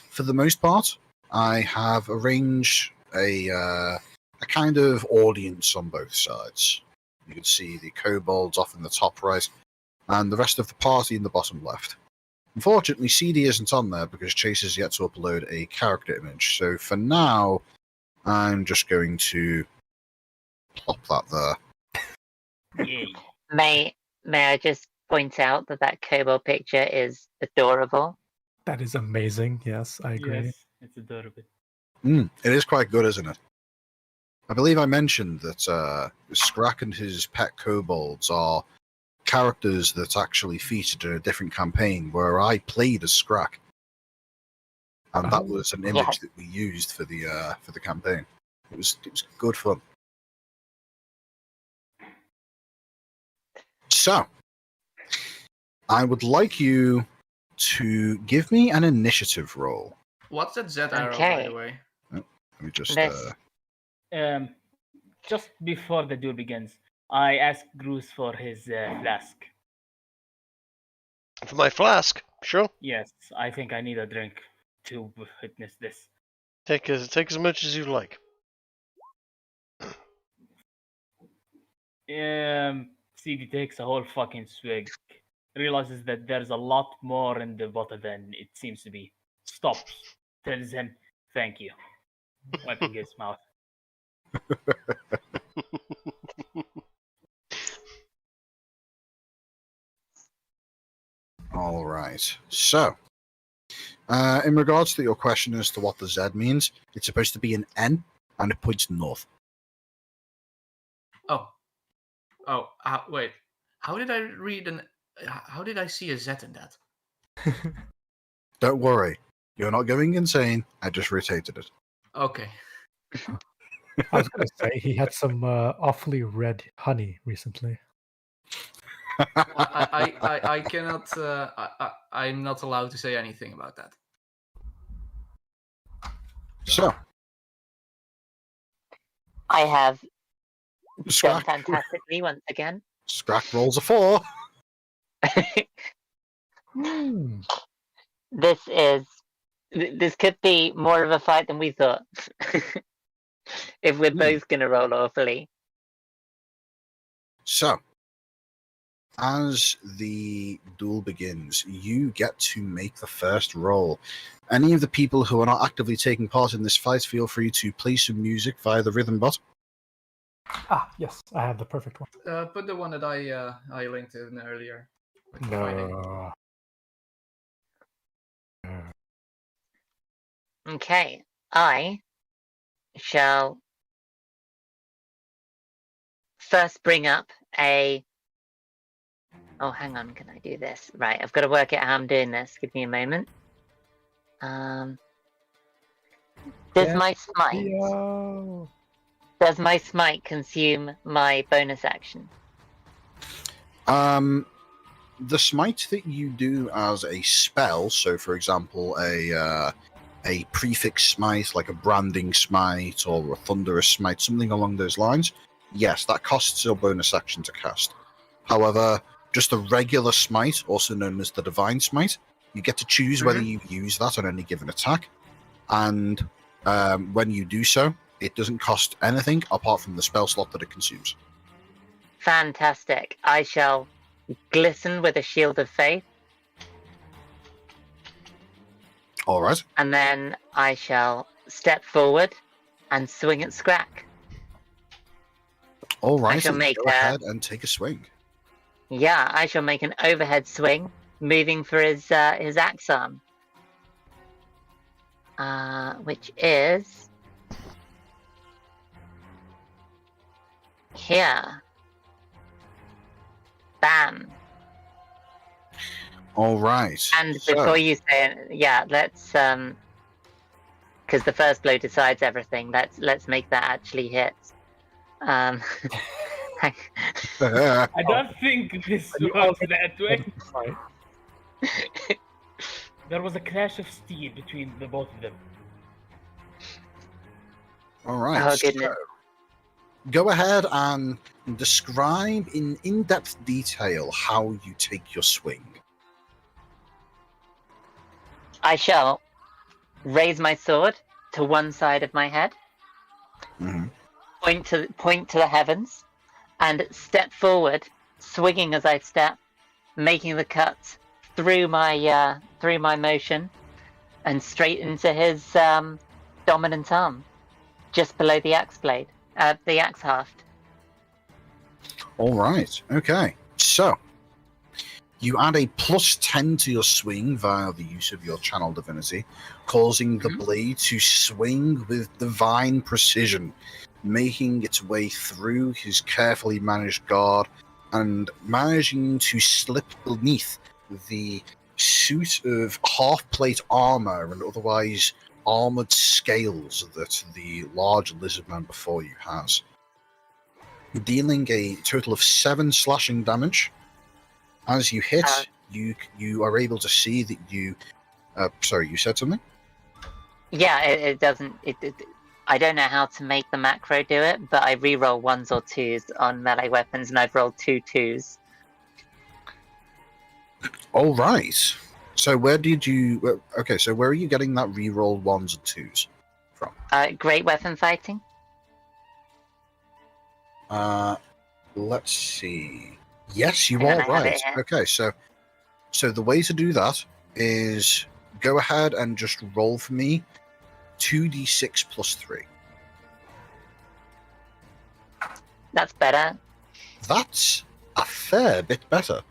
for the most part, I have arranged a kind of audience on both sides. You can see the kobolds off in the top right, and the rest of the party in the bottom left. Unfortunately, CD isn't on there because Chase has yet to upload a character image. So for now, I'm just going to plop that there. Yay. May I just point out that kobold picture is adorable? That is amazing. Yes, I agree. Yes, it's adorable. It is quite good, isn't it? I believe I mentioned that Scrack and his pet kobolds are characters that actually featured in a different campaign where I played as Scrack, and that was an image that we used for the campaign. It was good fun. So, I would like you to give me an initiative roll. What's that Z arrow, by Okay. the way? Let me just. Let's- Just before the duel begins, I asked Bruce for his flask. For my flask, sure. Yes, I think I need a drink to witness this. Take as much as you like. CD takes a whole fucking swig. Realizes that there's a lot more in the bottle than it seems to be. Stops. Tells him, "Thank you." Wiping his mouth. All right. So, in regards to your question as to what the Z means, it's supposed to be an N, and it points north. Wait. How did I read how did I see a Z in that? Don't worry, you're not going insane. I just rotated it. Okay. I was going to say he had some awfully red honey recently. I cannot. I'm not allowed to say anything about that. So, I have done Scrack, fantastically once again. Scrack rolls a 4. Hmm. This could be more of a fight than we thought. If we're both going to roll awfully. So, as the duel begins, you get to make the first roll. Any of the people who are not actively taking part in this fight, feel free to play some music via the rhythm bot. Ah, yes, I have the perfect one. Put the one that I linked in earlier. with the fighting. No. Okay, I shall first bring up a. Oh, hang on, can I do this? Right, I've got to work out how I'm doing this. Give me a moment. Does Yeah, my smite? Theo. Does my smite consume my bonus action? The smite that you do as a spell, so for example, a prefix smite, like a branding smite or a thunderous smite, something along those lines, yes, that costs your bonus action to cast. However, just a regular smite, also known as the divine smite, you get to choose whether you use that on any given attack, and when you do so, it doesn't cost anything apart from the spell slot that it consumes. Fantastic. I shall glisten with a shield of faith, All right. and then I shall step forward and swing at Scrack. All right. shall Then make go a- ahead and take a swing. Yeah, I shall make an overhead swing, moving for his axe arm, which is here. Bam. All right. And so- before you say it, yeah, let's because the first blow decides everything. Let's make that actually hit. I don't think this You works already- that way. Right. There was a clash of steel between the both of them. All right. Oh, goodness. So, go ahead and describe in in-depth detail how you take your swing. I shall raise my sword to one side of my head, Mhm. point to the heavens, and step forward, swinging as I step, making the cut through my motion, and straight into his dominant arm, just below the axe blade, the axe haft. All right. Okay. So, you add a +10 to your swing via the use of your channel divinity, causing the blade to swing with divine precision, making its way through his carefully managed guard and managing to slip beneath the suit of half-plate armor and otherwise armored scales that the large lizard man before you has, dealing a total of 7 slashing damage. As you hit, you are able to see that you. Sorry, you said something? Yeah, it doesn't. I don't know how to make the macro do it, but I reroll 1s or 2s on melee weapons, and I've rolled 2 2s. All right. So where did you? Okay, so where are you getting that reroll 1s and 2s from? Great weapon fighting. Let's see. Yes, you Hang on, are I have it right. here. Okay, so the way to do that is go ahead and just roll for me 2d6 plus 3. That's better. That's a fair bit better.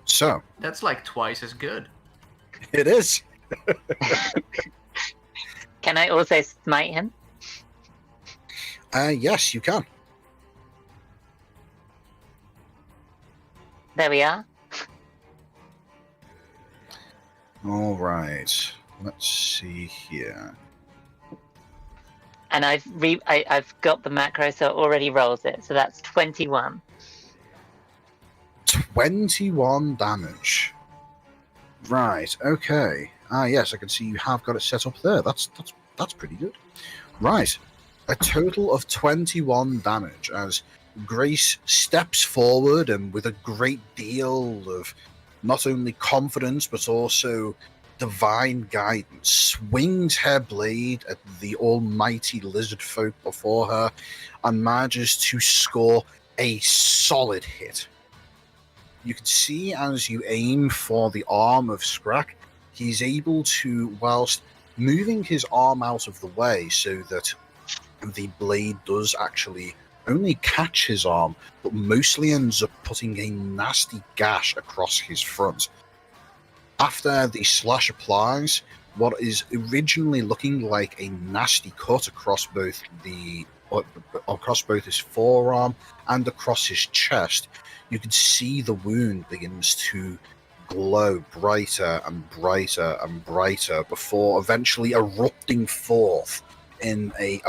So That's like twice as good. it is. Can I also smite him? Yes, you can. There we are. All right. Let's see here. And I've got the macro, so it already rolls it. So that's 21. 21 damage. Right. Okay. Yes, I can see you have got it set up there. That's pretty good. Right. A total of 21 damage as Grace steps forward and with a great deal of not only confidence but also divine guidance swings her blade at the almighty lizard folk before her and manages to score a solid hit. You can see as you aim for the arm of Scrack, he's able to, whilst moving his arm out of the way so that the blade does actually only catch his arm, but mostly ends up putting a nasty gash across his front. After the slash applies, what is originally looking like a nasty cut across both his forearm and across his chest, you can see the wound begins to glow brighter and brighter and brighter before eventually erupting forth in a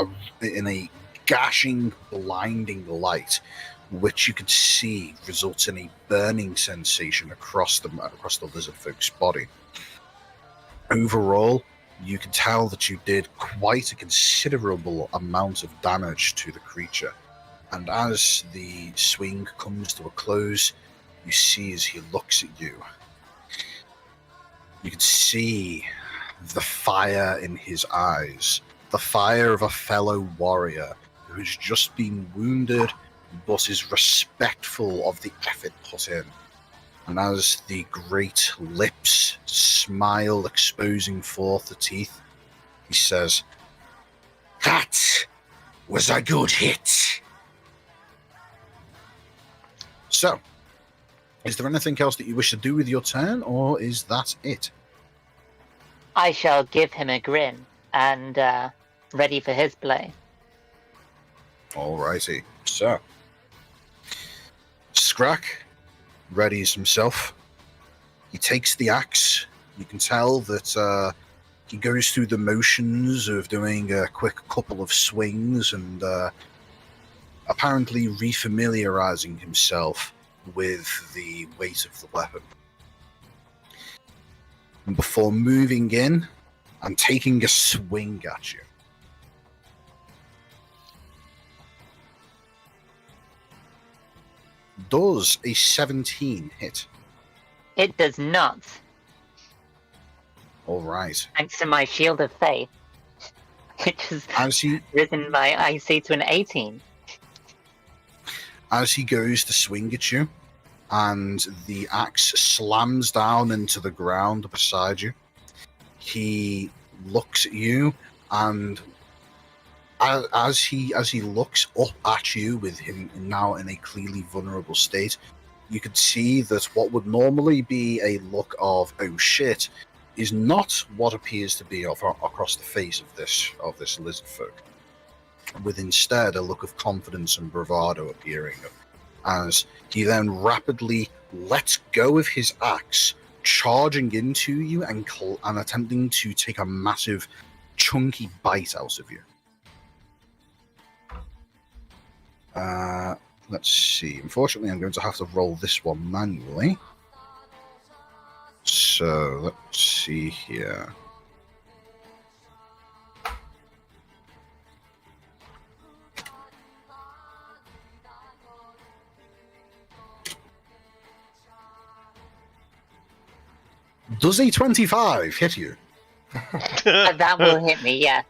gashing, blinding light, which you could see results in a burning sensation across the lizard folk's body. Overall, you can tell that you did quite a considerable amount of damage to the creature, and as the swing comes to a close, you see as he looks at you, you can see the fire in his eyes, the fire of a fellow warrior who has just been wounded but is respectful of the effort put in. And as the great lips smile, exposing forth the teeth, he says, "That was a good hit." So, is there anything else that you wish to do with your turn, or is that it? I shall give him a grin and ready for his play. Alrighty. So, Scrack readies himself. He takes the axe. You can tell that he goes through the motions of doing a quick couple of swings and apparently refamiliarizing himself with the weight of the weapon. And before moving in and taking a swing at you. Does a 17 hit? It does not, Alright. thanks to my shield of faith, which has risen my IC to an 18. As he goes to swing at you, and the axe slams down into the ground beside you, he looks at you, and as he looks up at you with him now in a clearly vulnerable state, you could see that what would normally be a look of "oh shit" is not what appears to be across the face of this lizard folk, with instead a look of confidence and bravado appearing, as he then rapidly lets go of his axe, charging into you and attempting to take a massive, chunky bite out of you. Let's see. Unfortunately, I'm going to have to roll this one manually. So, let's see here. Does a 25 hit you? That will hit me, yeah.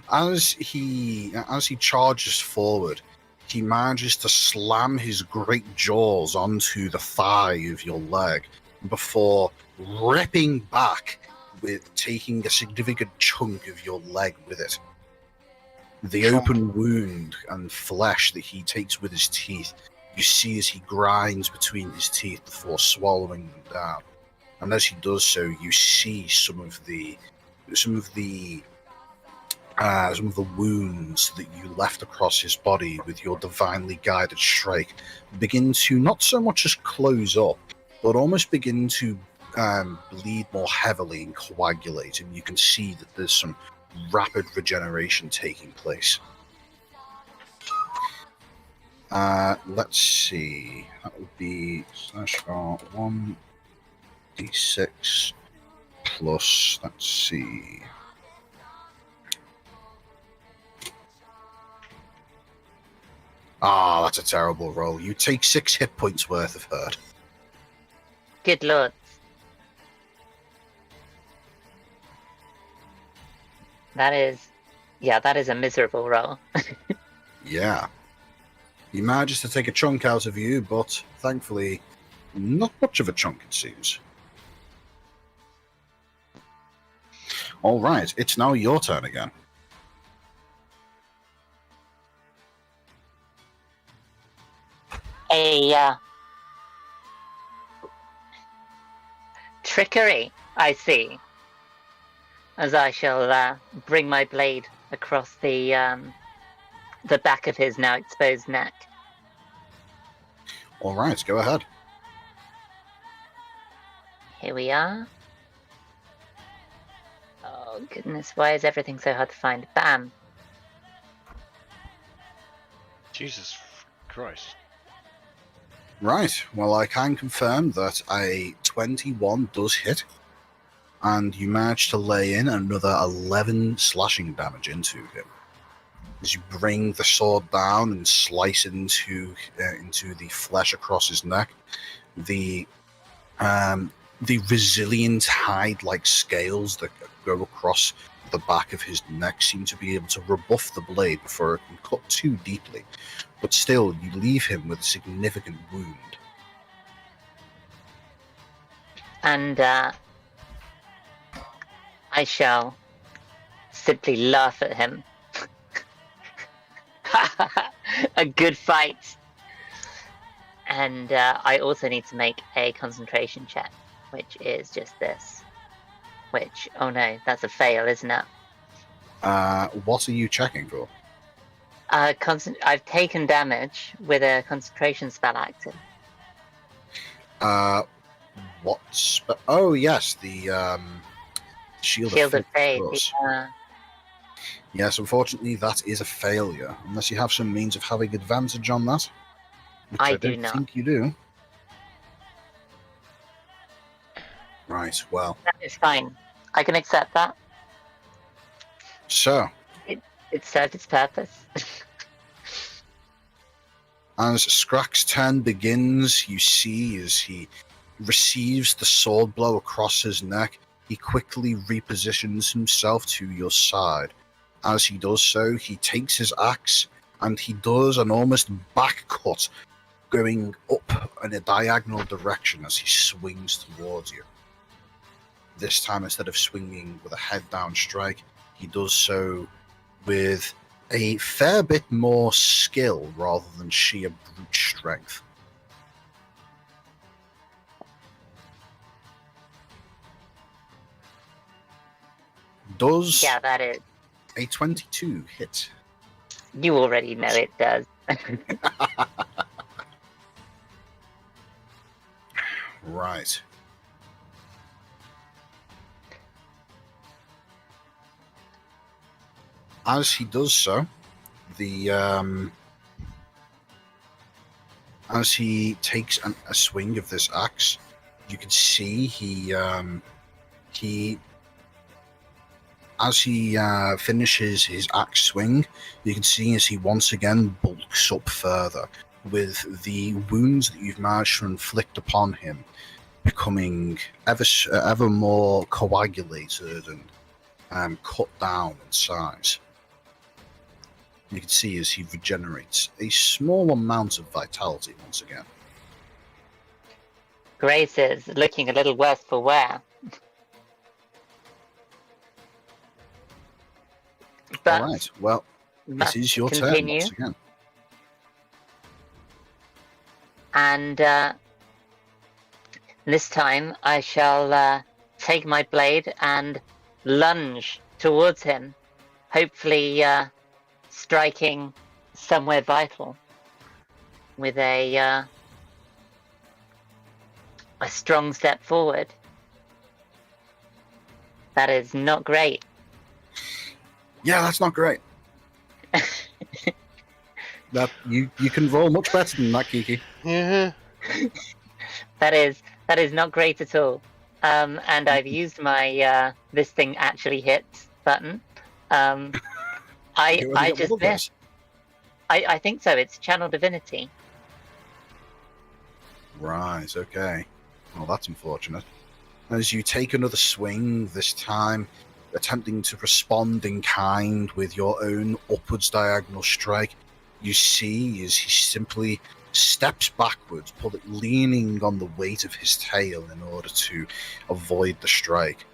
As he charges forward, he manages to slam his great jaws onto the thigh of your leg before ripping back, with taking a significant chunk of your leg with it. The open wound and flesh that he takes with his teeth, you see as he grinds between his teeth before swallowing them down. And as he does so, you see some of the wounds that you left across his body with your divinely guided strike begin to not so much as close up, but almost begin to bleed more heavily and coagulate, and you can see that there's some rapid regeneration taking place. Let's see. That would be /1d6 plus, let's see. Ah, that's a terrible roll. You take 6 hit points worth of hurt. Good lord. That is a miserable roll. Yeah. He manages to take a chunk out of you, but thankfully, not much of a chunk, it seems. Alright, it's now your turn again. Trickery, I see. As I shall bring my blade across the back of his now exposed neck. Alright, go ahead. Here we are. Oh goodness, why is everything so hard to find? Bam. Jesus Christ. Right, well, I can confirm that a 21 does hit, and you manage to lay in another 11 slashing damage into him. As you bring the sword down and slice it into the flesh across his neck, the resilient hide-like scales that go across the back of his neck seem to be able to rebuff the blade before it can cut too deeply, but still you leave him with a significant wound. And I shall simply laugh at him. A good fight. And I also need to make a concentration check, which is just this. Which, oh no, that's a fail, isn't it? What are you checking for? I've taken damage with a concentration spell active. Oh yes, the Shield of Faith. Yes, unfortunately, that is a failure. Unless you have some means of having advantage on that. Which I do don't not. think you do. Right, well. That is fine. I can accept that. So. It served its purpose. As Skrak's turn begins, you see as he receives the sword blow across his neck, he quickly repositions himself to your side. As he does so, he takes his axe and he does an almost back cut, going up in a diagonal direction as he swings towards you. This time, instead of swinging with a head-down strike, he does so with a fair bit more skill rather than sheer brute strength. Does that is. A 22 hit? You already know it does. Right. As he does so, as he takes a swing of this axe, you can see as he finishes his axe swing, you can see as he once again bulks up further, with the wounds that you've managed to inflict upon him becoming ever more coagulated and cut down in size. You can see as he regenerates a small amount of vitality once again. Grace is looking a little worse for wear. But all right, well, it is your turn once again. And this time I shall take my blade and lunge towards him, hopefully striking somewhere vital with a strong step forward. That is not great. Yeah, that's not great. That you can roll much better than that, Kiki. Yeah. That is not great at all. And I've used my this thing actually hits button. I just missed. I think so. It's Channel Divinity. Right. Okay. Well, that's unfortunate. As you take another swing, this time attempting to respond in kind with your own upwards diagonal strike, you see as he simply steps backwards, leaning on the weight of his tail in order to avoid the strike.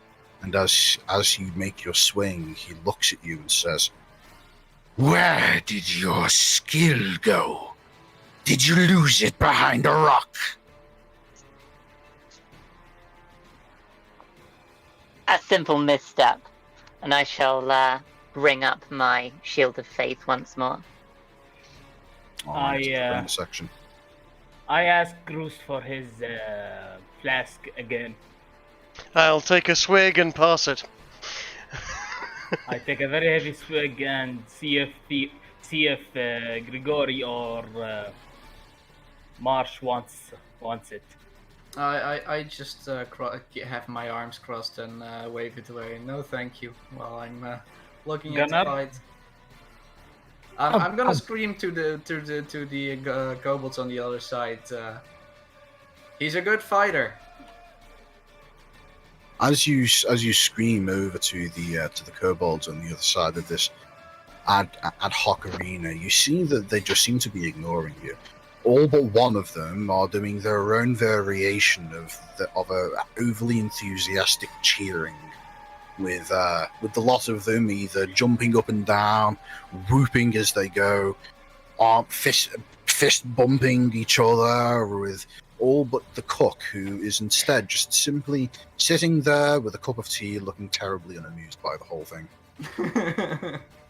And as you make your swing, he looks at you and says, "Where did your skill go? Did you lose it behind a rock?" A simple misstep, and I shall bring up my Shield of Faith once more. Section. I ask Groose for his flask again. I'll take a swig and pass it. I take a very heavy swig and see if Grigori or Marsh wants it. I just have my arms crossed and wave it away. No, thank you. While I'm looking at the fight, I'm gonna scream to the kobolds on the other side. He's a good fighter. As you scream over to the kobolds on the other side of this ad hoc arena, you see that they just seem to be ignoring you. All but one of them are doing their own variation of a overly enthusiastic cheering, with the lot of them either jumping up and down, whooping as they go, or fist bumping each other, with all but the cook, who is instead just simply sitting there with a cup of tea, looking terribly unamused by the whole thing.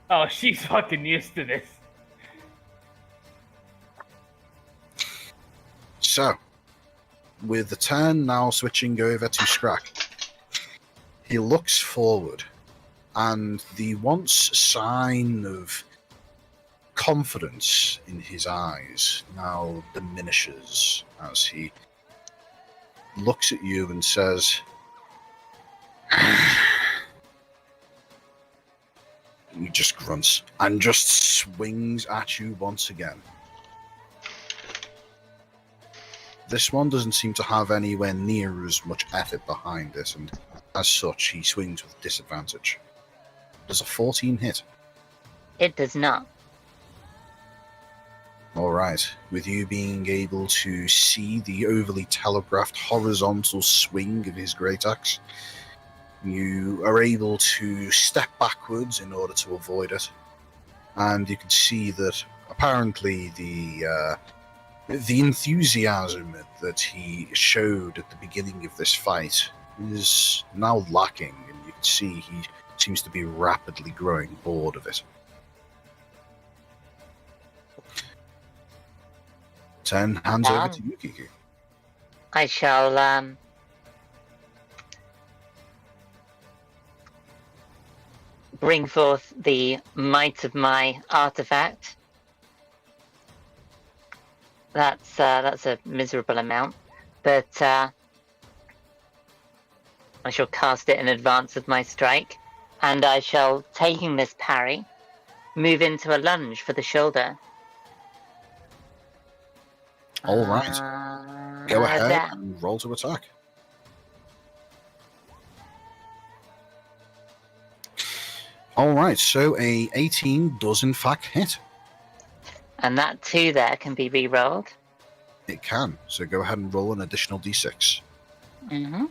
Oh, she's fucking used to this. So, with the turn now switching over to Scrack, he looks forward, and the once sign of confidence in his eyes now diminishes as he looks at you and says, he just grunts and just swings at you once again. This one doesn't seem to have anywhere near as much effort behind it, and as such, he swings with disadvantage. Does a 14 hit? It does not. Alright, with you being able to see the overly telegraphed horizontal swing of his great axe, you are able to step backwards in order to avoid it, and you can see that apparently the enthusiasm that he showed at the beginning of this fight is now lacking, and you can see he seems to be rapidly growing bored of it. Hands over to you, Kiki. I shall bring forth the might of my artifact. That's a miserable amount, but I shall cast it in advance of my strike, and I shall, taking this parry, move into a lunge for the shoulder. All right. Go ahead and roll to attack. All right, so a 18 does in fact hit. And that 2 there can be re-rolled. It can, so go ahead and roll an additional d6. Mm-hmm.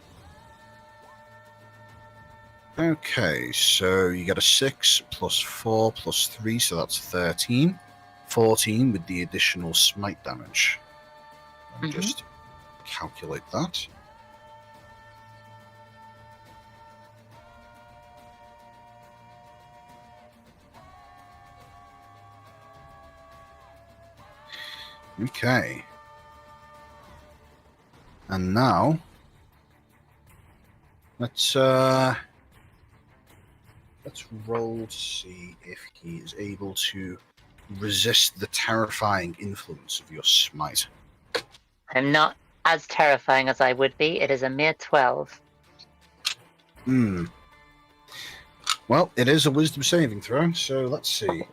Okay, so you get a 6 plus 4 plus 3, so that's 13. 14 with the additional smite damage. Just calculate that. Okay. And now let's roll to see if he is able to resist the terrifying influence of your smite. I'm not as terrifying as I would be. It is a mere 12. Well, it is a wisdom saving throw, so let's see.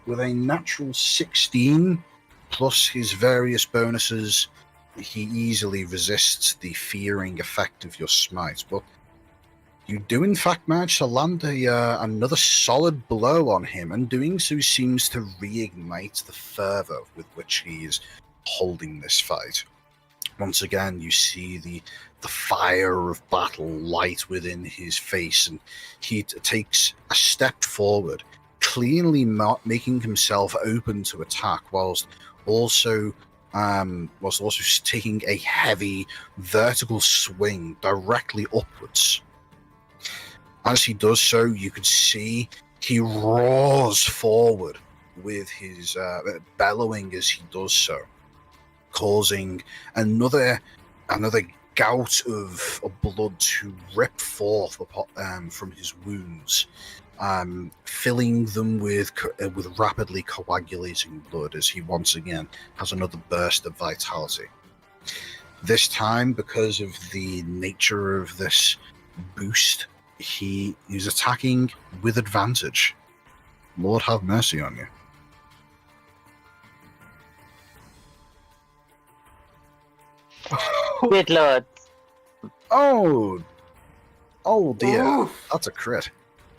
With a natural 16 plus his various bonuses, he easily resists the fearing effect of your smite. But you do in fact manage to land another solid blow on him, and doing so seems to reignite the fervor with which he is holding this fight. Once again, you see the fire of battle light within his face, and he takes a step forward, cleanly making himself open to attack, whilst also taking a heavy vertical swing directly upwards. As he does so, you can see he roars forward with his bellowing as he does so, causing another gout of blood to rip forth from his wounds, filling them with rapidly coagulating blood as he once again has another burst of vitality. This time, because of the nature of this boost, he is attacking with advantage. Lord have mercy on you. Good lord. Oh dear. Oof. That's a crit.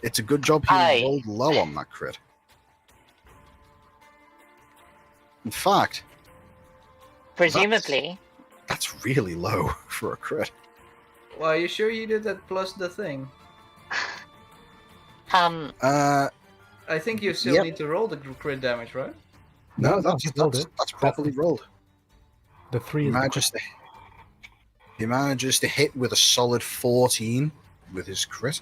It's a good job he Aye. rolled low on that crit. In fact, Presumably, that's really low for a crit. Well, are you sure you did that plus the thing? Uh, I think you still Yep. need to roll the crit damage, right? no, No, he rolled that's, it. that's properly rolled. The 3 He is manages to hit with a solid 14 with his crit.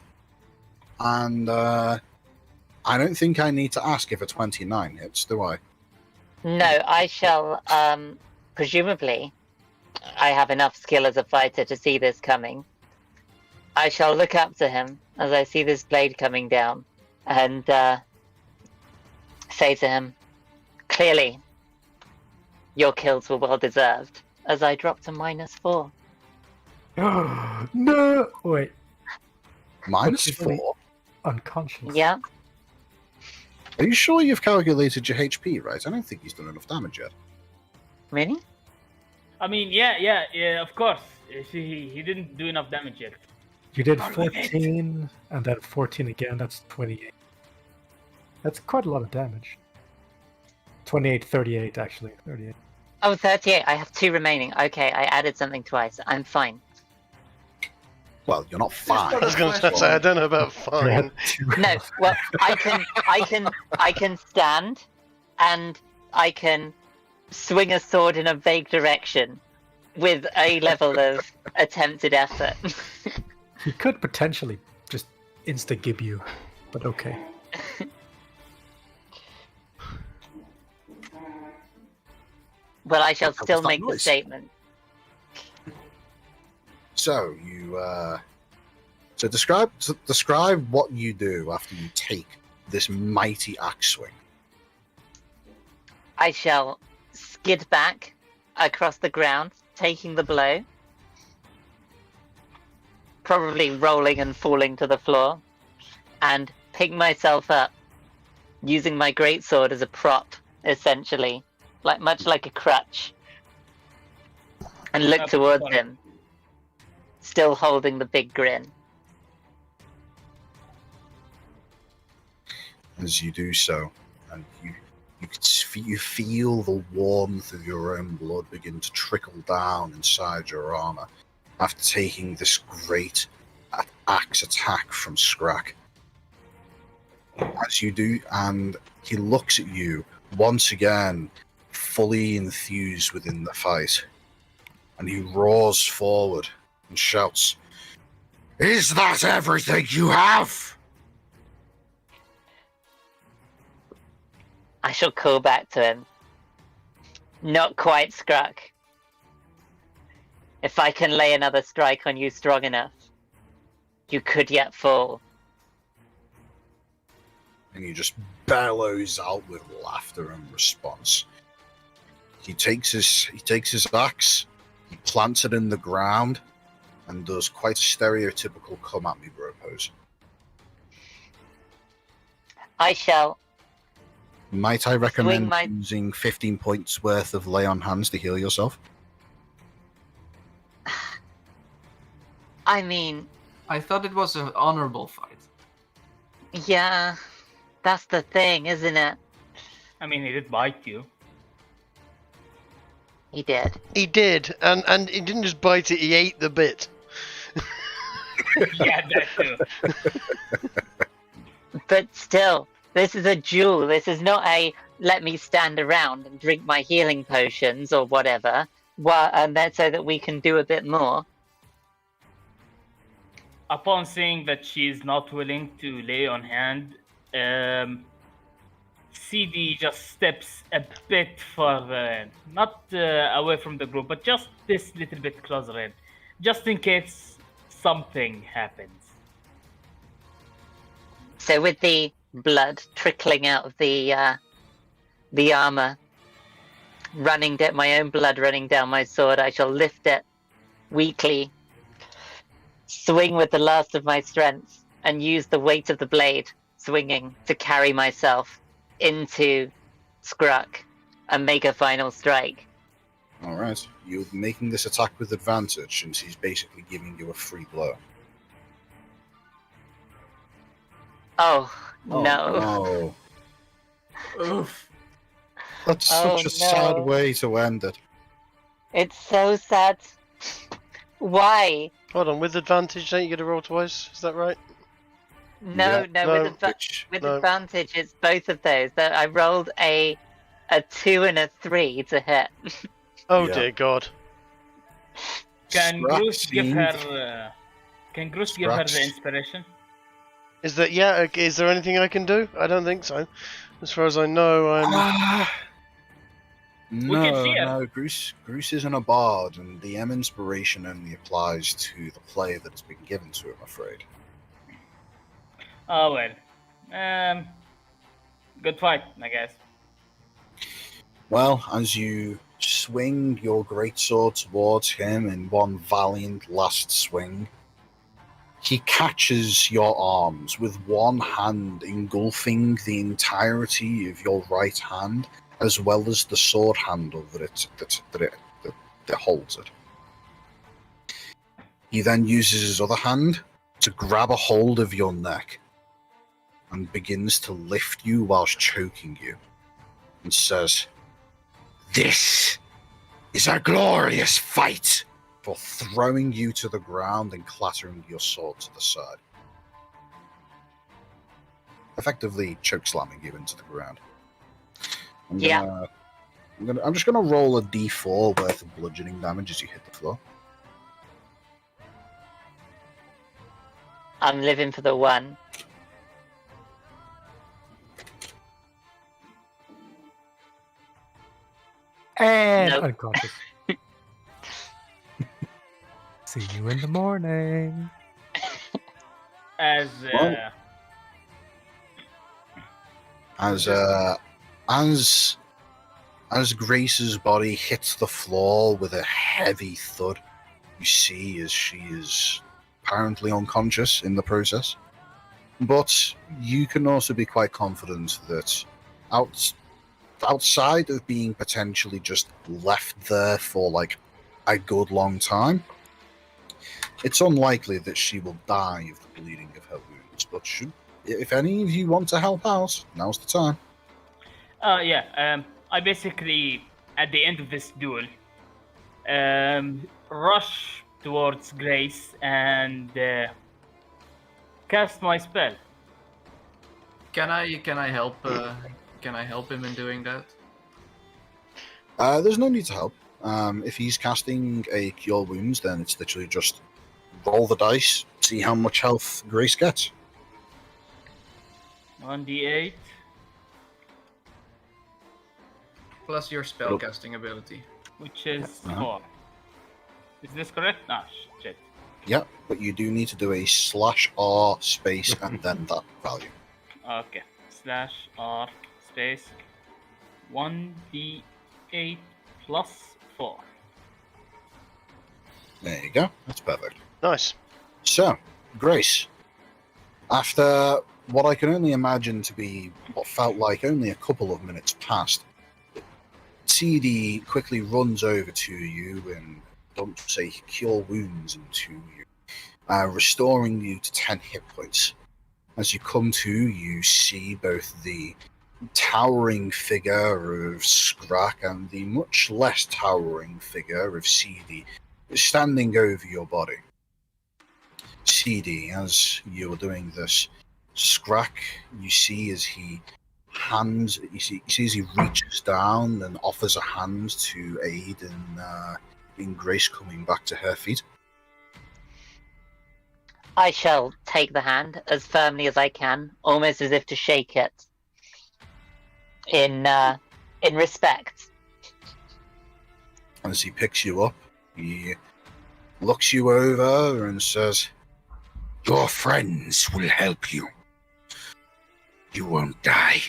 And I don't think I need to ask if a 29 hits, do I? no, I shall, presumably, I have enough skill as a fighter to see this coming. I shall look up to him as I see this blade coming down and say to him, clearly, your kills were well deserved, as I drop to -4. No! Wait, Minus But he's only- 4? unconscious. Yeah? Are you sure you've calculated your HP right? I don't think he's done enough damage yet. Really? I mean, yeah, of course. He didn't do enough damage yet. You did Not with it. 14, and then 14 again, that's 28. That's quite a lot of damage. 28, 38, actually. 38. Oh, 38. I have 2 remaining. Okay, I added something twice. I'm fine. Well, you're not fine. I was going to say, I don't know about fine. No, well, I can stand, and I can swing a sword in a vague direction with a level of attempted effort. He could potentially just insta-gib you, but okay. Well, I shall What was still that make the noise? statement. So you describe what you do after you take this mighty axe swing. I shall skid back across the ground, taking the blow, probably rolling and falling to the floor, and pick myself up, using my greatsword as a prop, essentially, much like a crutch, and look That's towards funny. him, still holding the big grin. As you do so, and you feel the warmth of your own blood begin to trickle down inside your armor after taking this great axe attack from Scrack. As you do, and he looks at you once again, fully enthused within the fight, and he roars forward and shouts, "Is that everything you have?" I shall call back to him. Not quite, Scruck. If I can lay another strike on you strong enough, you could yet fall. And he just bellows out with laughter in response. He takes his axe, he plants it in the ground, and does quite a stereotypical "come at me, bro" pose. I shall. Might I recommend my- using 15 points worth of lay on hands to heal yourself? I mean, I thought it was an honorable fight. yeah, that's the thing, isn't it? I mean, he did bite you. He did. He did, and he didn't just bite it, he ate the bit. Yeah, that too. But still, this is a duel. This is not a let me stand around and drink my healing potions or whatever, and that's so that we can do a bit more. Upon seeing that she is not willing to lay on hand, CD just steps a bit further, not away from the group, but just this little bit closer in, just in case something happens. So with the blood trickling out of the armor, my own blood running down my sword, I shall lift it weakly, swing with the last of my strength, and use the weight of the blade swinging to carry myself into Scruck and make a final strike. All right. You're making this attack with advantage since he's basically giving you a free blow. Oh, Oh, no. no. Oof. That's Oh, such a sad no. way to end it. It's so sad. Why? Hold on, with advantage, don't you get to roll twice? Is that right? No, Yeah, with, which with no. advantage, it's both of those. I rolled a 2 and a 3 to hit. Oh Yeah. dear God. Can Scrap Groose give seemed- her? Can Groose give her the Scraps- inspiration? Is that yeah? Is there anything I can do? I don't think so. As far as I know, I'm. can No, see her. no. Bruce isn't a bard, and the M inspiration only applies to the player that has been given to him. I'm afraid. Oh well. Good fight, I guess. Well, as you swing your greatsword towards him in one valiant last swing, he catches your arms with one hand, engulfing the entirety of your right hand, as well as the sword handle that holds it. He then uses his other hand to grab a hold of your neck and begins to lift you whilst choking you, and says, "This is a glorious fight," for throwing you to the ground and clattering your sword to the side. Effectively choke slamming you into the ground. I'm just gonna roll a d4 worth of bludgeoning damage as you hit the floor. I'm living for the 1. And Nope. unconscious. See you in the morning. As Well- As Grace's body hits the floor with a heavy thud, you see as she is apparently unconscious in the process. But you can also be quite confident that outside of being potentially just left there for like a good long time, it's unlikely that she will die of the bleeding of her wounds. But if any of you want to help out, now's the time. I basically, at the end of this duel, rush towards Grace and cast my spell. Can I help? Can I help him in doing that? There's no need to help. If he's casting a Cure Wounds, then it's literally just roll the dice, see how much health Grace gets. 1d8. Plus your spellcasting ability. Which is Uh-huh. 4. Is this correct? Ah, shit. Yeah, but you do need to do a /R space and then that value. Okay. /R space 1d8 plus 4. There you go. That's perfect. Nice. So, Grace, after what I can only imagine to be what felt like only a couple of minutes past, CD quickly runs over to you and dumps a Cure Wounds into you, restoring you to 10 hit points. As you come to, you see both the towering figure of Skrak and the much less towering figure of CD standing over your body. CD, as you're doing this, Skrak, you see as he reaches down and offers a hand to aid in Grace coming back to her feet. I shall take the hand as firmly as I can, almost as if to shake it. In respect. As he picks you up, he looks you over and says, "Your friends will help you. You won't die.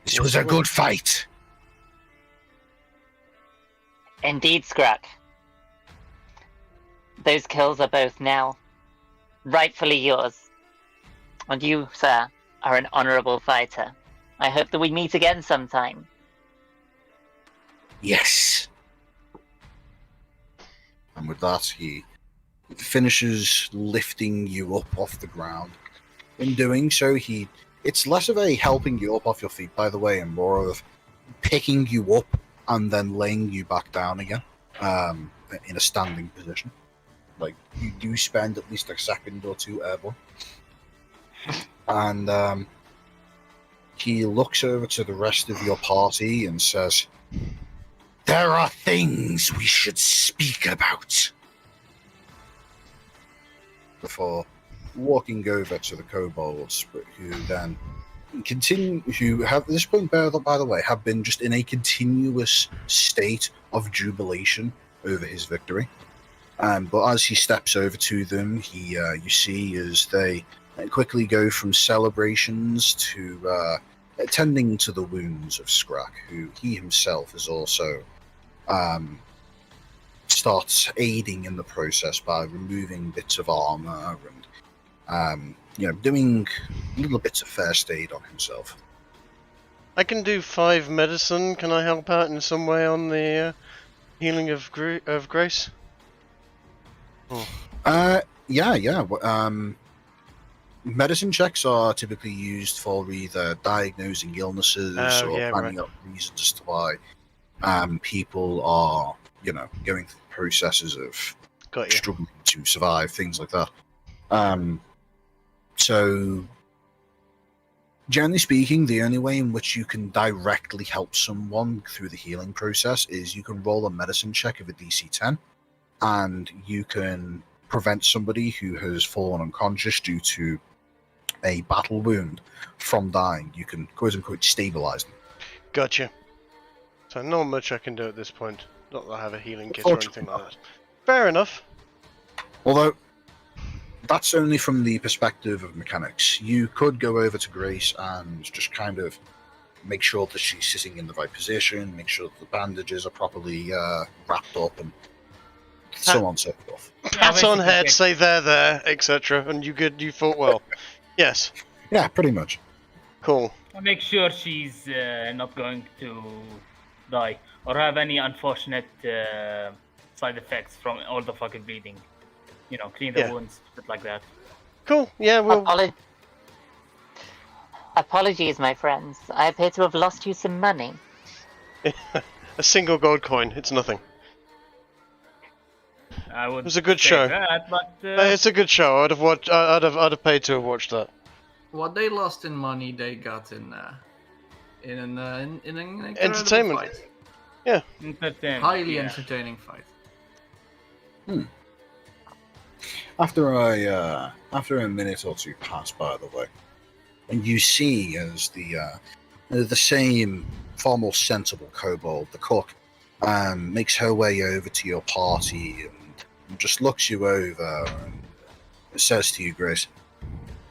This was a good fight." Indeed, Skrak. Those kills are both now rightfully yours. And you, sir, are an honourable fighter. I hope that we meet again sometime. Yes. And with that, he finishes lifting you up off the ground. In doing so, it's less of a helping you up off your feet, by the way, and more of picking you up and then laying you back down again, in a standing position. Like, you do spend at least a second or two airborne. And he looks over to the rest of your party and says, There are things we should speak about. Before walking over to the kobolds, who then continue, who have at this point, by the way, have been just in a continuous state of jubilation over his victory. But as he steps over to them, you see as they quickly go from celebrations to attending to the wounds of Scrack, who he himself is also starts aiding in the process by removing bits of armor and doing little bits of first aid on himself. I can do 5 medicine. Can I help out in some way on the healing of Grace? Medicine checks are typically used for either diagnosing illnesses or finding out reasons as to why people are, going through processes of struggling to survive, things like that. So, generally speaking, the only way in which you can directly help someone through the healing process is you can roll a medicine check of a DC 10, and you can prevent somebody who has fallen unconscious due to a battle wound from dying. You can, quote-unquote, stabilize them. Gotcha. So not much I can do at this point. Not that I have a healing kit or anything like that. Fair enough. Although, that's only from the perspective of mechanics. You could go over to Grace and just kind of make sure that she's sitting in the right position, make sure that the bandages are properly wrapped up, and so on and so forth. Pat on head, say there, etc. And you fought well. Yes. Yeah, pretty much. Cool. I'll make sure she's not going to die or have any unfortunate side effects from all the fucking bleeding. Clean the wounds, shit like that. Cool. Yeah, well. Apologies, my friends. I appear to have lost you some money. A single gold coin. It's nothing. It was a good show. That, but, it's a good show. I'd have paid to have watched that. What they lost in money, they got in an Entertainment. Fight. Yeah. Entertainment. Highly entertaining fight. After a minute or two pass, by the way, and you see as the same far more sensible kobold, the cook, makes her way over to your party and just looks you over and says to you, Grace,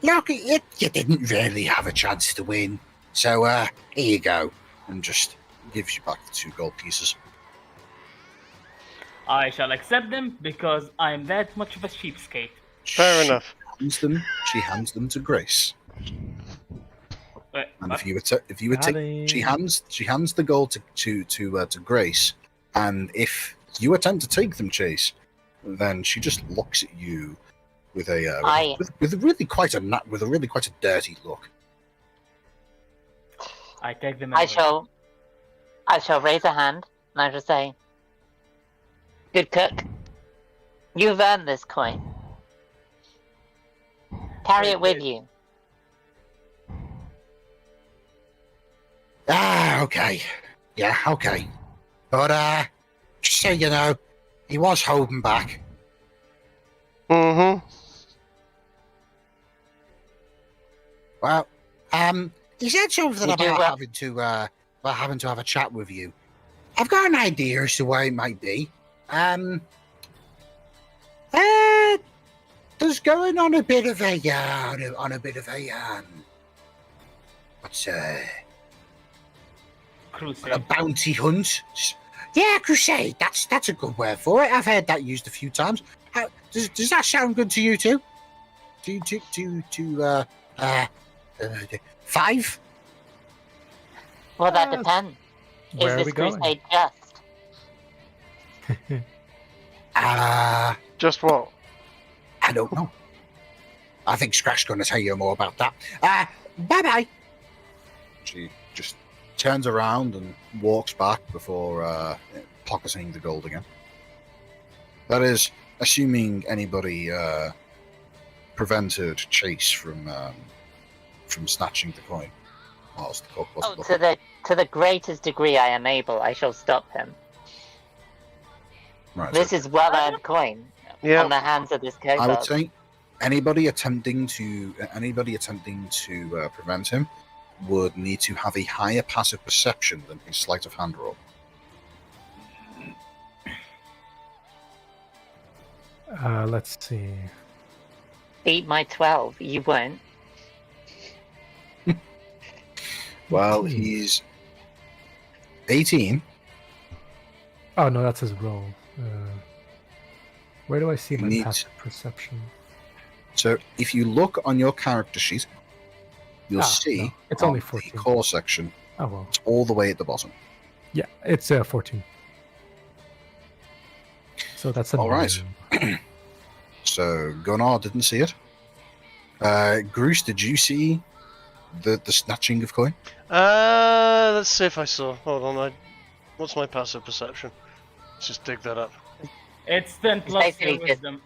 Look, you didn't really have a chance to win, so here you go. And just gives you back the 2 gold pieces. I shall accept them because I'm that much of a cheapskate. Fair enough. She hands them to Grace. Wait, and if you would take, she hands the gold to Grace, and if you attempt to take them, Chase, then she just looks at you with a with a really quite a dirty look. I take them. I shall raise a hand and I shall say, "Good cook, you've earned this coin. Carry it with you." Okay. Yeah, okay. But, just so you know, he was holding back. Mm-hmm. Well, he said something about having to have a chat with you. I've got an idea as to why it might be. There's going on a bit of a crusade. A bounty hunt. Yeah, crusade. That's a good word for it. I've heard that used a few times. Does that sound good to you too? To 5? Well, that depends. Where Is are this we going? crusade just? Just what? I don't know. I think Scratch's going to tell you more about that. Bye-bye. She just turns around and walks back before pocketing the gold again. That is, assuming anybody prevented Chase from snatching the coin whilst the cook wasn't looking. To the greatest degree I am able, I shall stop him. Right, This so is well-earned coin on the hands of this kobold. I would say anybody attempting to prevent him would need to have a higher passive perception than his sleight of hand roll. Let's see. Beat my 12. You won't. Well, he's 18. Oh no, that's his roll. Where do I see my Neat. passive perception? So if you look on your character sheet, you'll see no, it's on only the 14. core section, Oh well. it's all the way at the bottom. Yeah, it's 14. So that's a All right. 9. So Gunnar didn't see it. Groose, did you see the snatching of coin? Let's see if I saw. Hold on. What's my passive perception? Let's just dig that up. It's 10 plus basically your wisdom.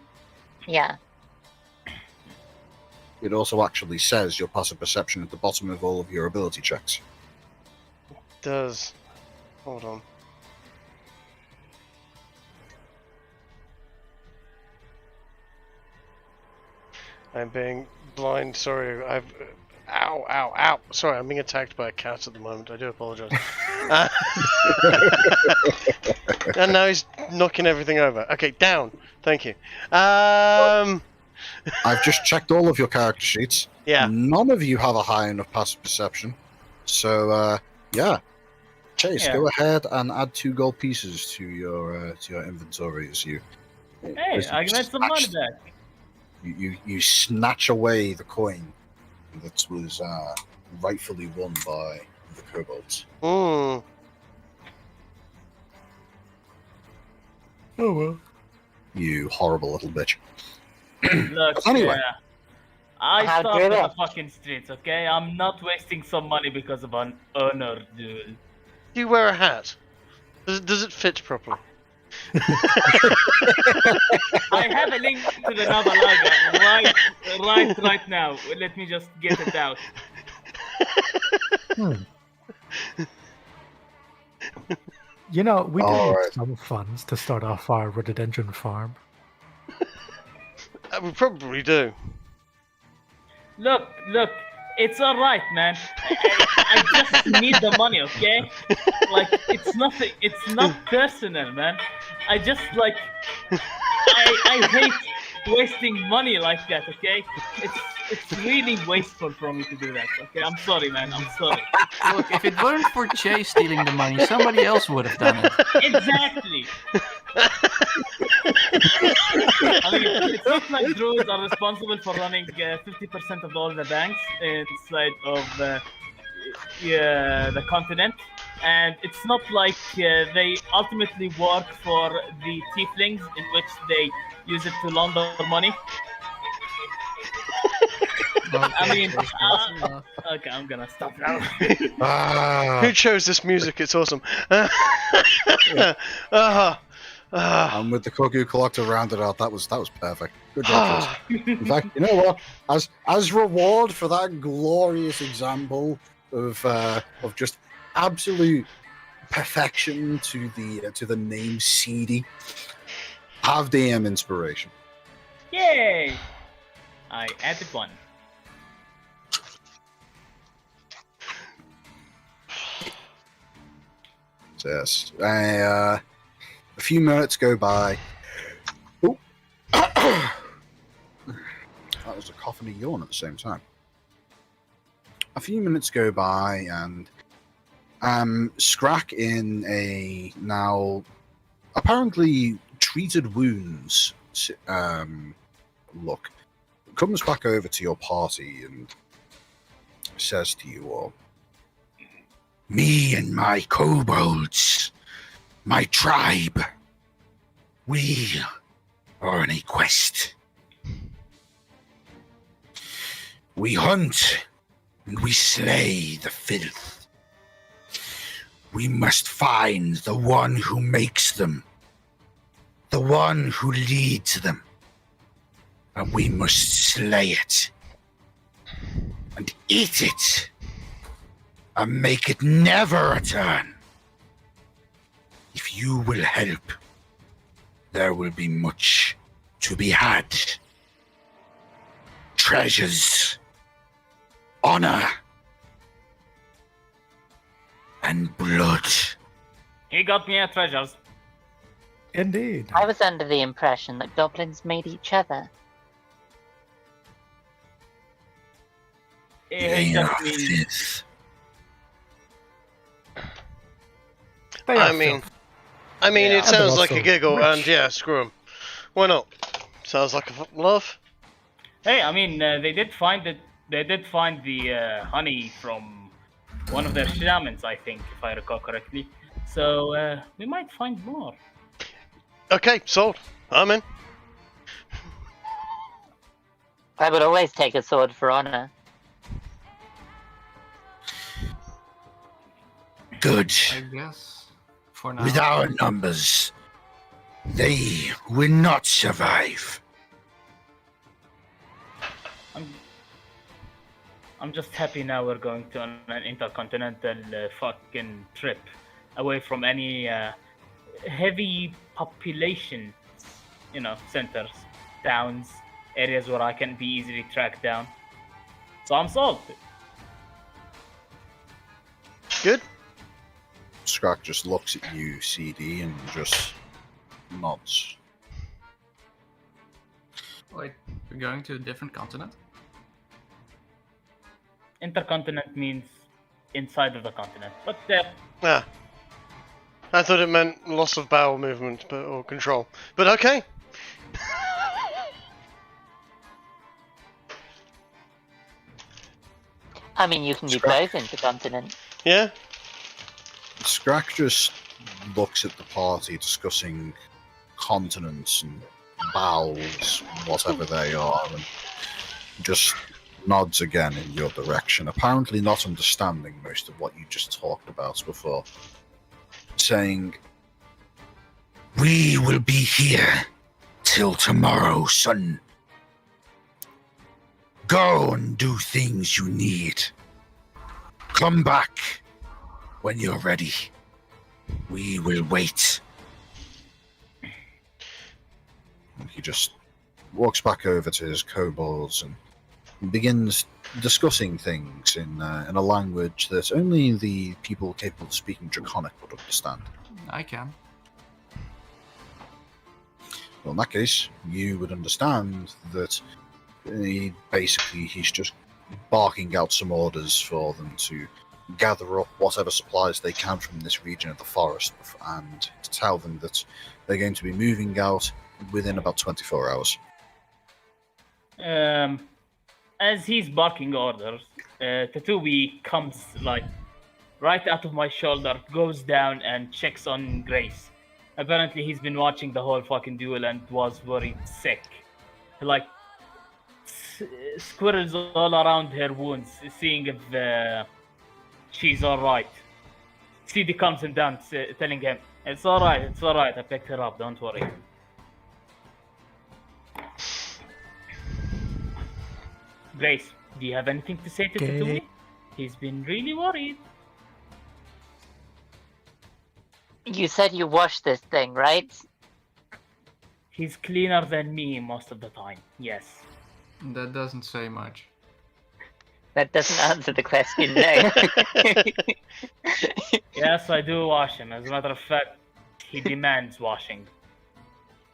Yeah. It also actually says your passive perception at the bottom of all of your ability checks. It does. Hold on. I'm being blind. Sorry, Ow, ow, ow. Sorry, I'm being attacked by a cat at the moment. I do apologise. And now he's knocking everything over. Okay, down. Thank you. I've just checked all of your character sheets. Yeah. None of you have a high enough passive perception. So, yeah. Chase, Yeah. go ahead and add 2 gold pieces to your inventory as you. Hey, as you I made some money snatch- back. You snatch away the coin that was rightfully won by the kobolds. Mm. Oh well. You horrible little bitch. Look, Anyway. I How started did the it? fucking streets, okay? I'm not wasting some money because of an honor duel. Do you wear a hat? Does it fit properly? I have a link to the Navalaga right now. Let me just get it out. You know, we do All need right. some funds to start off our rhododendron farm. We probably do. Look, it's alright, man. I just need the money, okay? Like, it's nothing, it's not personal, man. I just, like, I hate wasting money like that, okay? It's really wasteful for me to do that, okay? I'm sorry, man, I'm sorry. Look, if it weren't for Chase stealing the money, somebody else would have done it. Exactly! I mean, it's not like druids are responsible for running 50% of all the banks inside of the continent. And it's not like they ultimately work for the tieflings in which they use it to launder money. I mean, okay, I'm gonna stop now. Who chose this music? It's awesome. And with the Kogu Collector rounded out, that was perfect. Good job, Chase. In fact, you know what? As reward for that glorious example of just absolute perfection to the name Seedy, have DM inspiration. Yay! I added one. So yes, a few minutes go by. Oh. That was a cough and a yawn at the same time. A few minutes go by, and Scrack, in a now apparently treated wounds look, comes back over to your party and says to you all, "Me and my kobolds, my tribe, We are on a quest. We hunt and we slay the filth. We must find the one who makes them, the one who leads them, and we must slay it and eat it and make it never return. If you will help, there will be much to be had. Treasures, honor, and blood. He got me treasures. Indeed. I was under the impression that goblins made each other. They Just are means filth. They I are mean, filth. I mean, Yeah. it sounds And like a also giggle, rich. and yeah, screw him. Why not? Sounds like a love. Hey, I mean, they did find it. They did find the honey from one of their shamans, I think, if I recall correctly. So we might find more. Okay, sold. I'm in. I would always take a sword for honor. Good. I guess. For now. With our numbers, they will not survive. I'm just happy now we're going to an intercontinental fucking trip, away from any heavy population, centers, towns, areas where I can be easily tracked down. So I'm sold. Good. Scrack just looks at you, CD, and just nods. Wait, we're going to a different continent? Intercontinent means inside of the continent, but Ah. I thought it meant loss of bowel movement or control. But okay. I mean, you can do Scrap. both intercontinent. Yeah. Scrack just looks at the party discussing continents and bowels, whatever they are, and just nods again in your direction, apparently not understanding most of what you just talked about before, saying, We will be here till tomorrow, son. Go and do things you need. Come back when you're ready. We will wait. and he just walks back over to his kobolds and begins discussing things in a language that only the people capable of speaking Draconic would understand. I can. Well, in that case, you would understand that he's just barking out some orders for them to gather up whatever supplies they can from this region of the forest and to tell them that they're going to be moving out within about 24 hours. As he's barking orders, Tatooine comes like right out of my shoulder, goes down and checks on Grace. Apparently he's been watching the whole fucking duel and was worried sick. Like squirrels all around her wounds, seeing if she's alright. CD comes him down, telling him, it's alright, I picked her up, don't worry. Grace, do you have anything to say to Okay. Tatooine? He's been really worried. You said you washed this thing, right? He's cleaner than me most of the time, yes. That doesn't say much. That doesn't answer the question, no. Yes, I do wash him. As a matter of fact, he demands washing.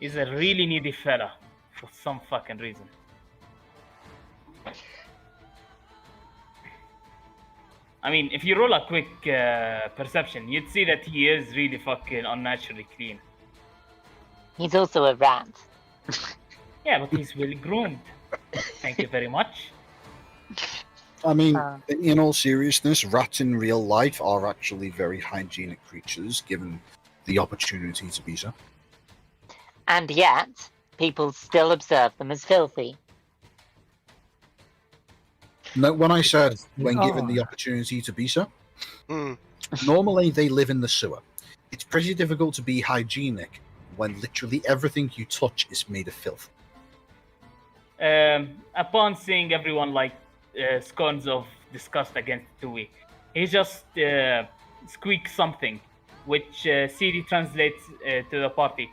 He's a really needy fella, for some fucking reason. I mean, if you roll a quick perception, you'd see that he is really fucking unnaturally clean. He's also a rat. Yeah, but he's well groomed. Thank you very much. I mean, Uh. in all seriousness, rats in real life are actually very hygienic creatures, given the opportunity to be so. And yet, people still observe them as filthy. No, when I said Because when they given the are. opportunity to be so, Hmm. normally they live in the sewer. It's pretty difficult to be hygienic when literally everything you touch is made of filth. Upon seeing everyone like scorns of disgust against Dewey, he just squeaks something, which CD translates to the party.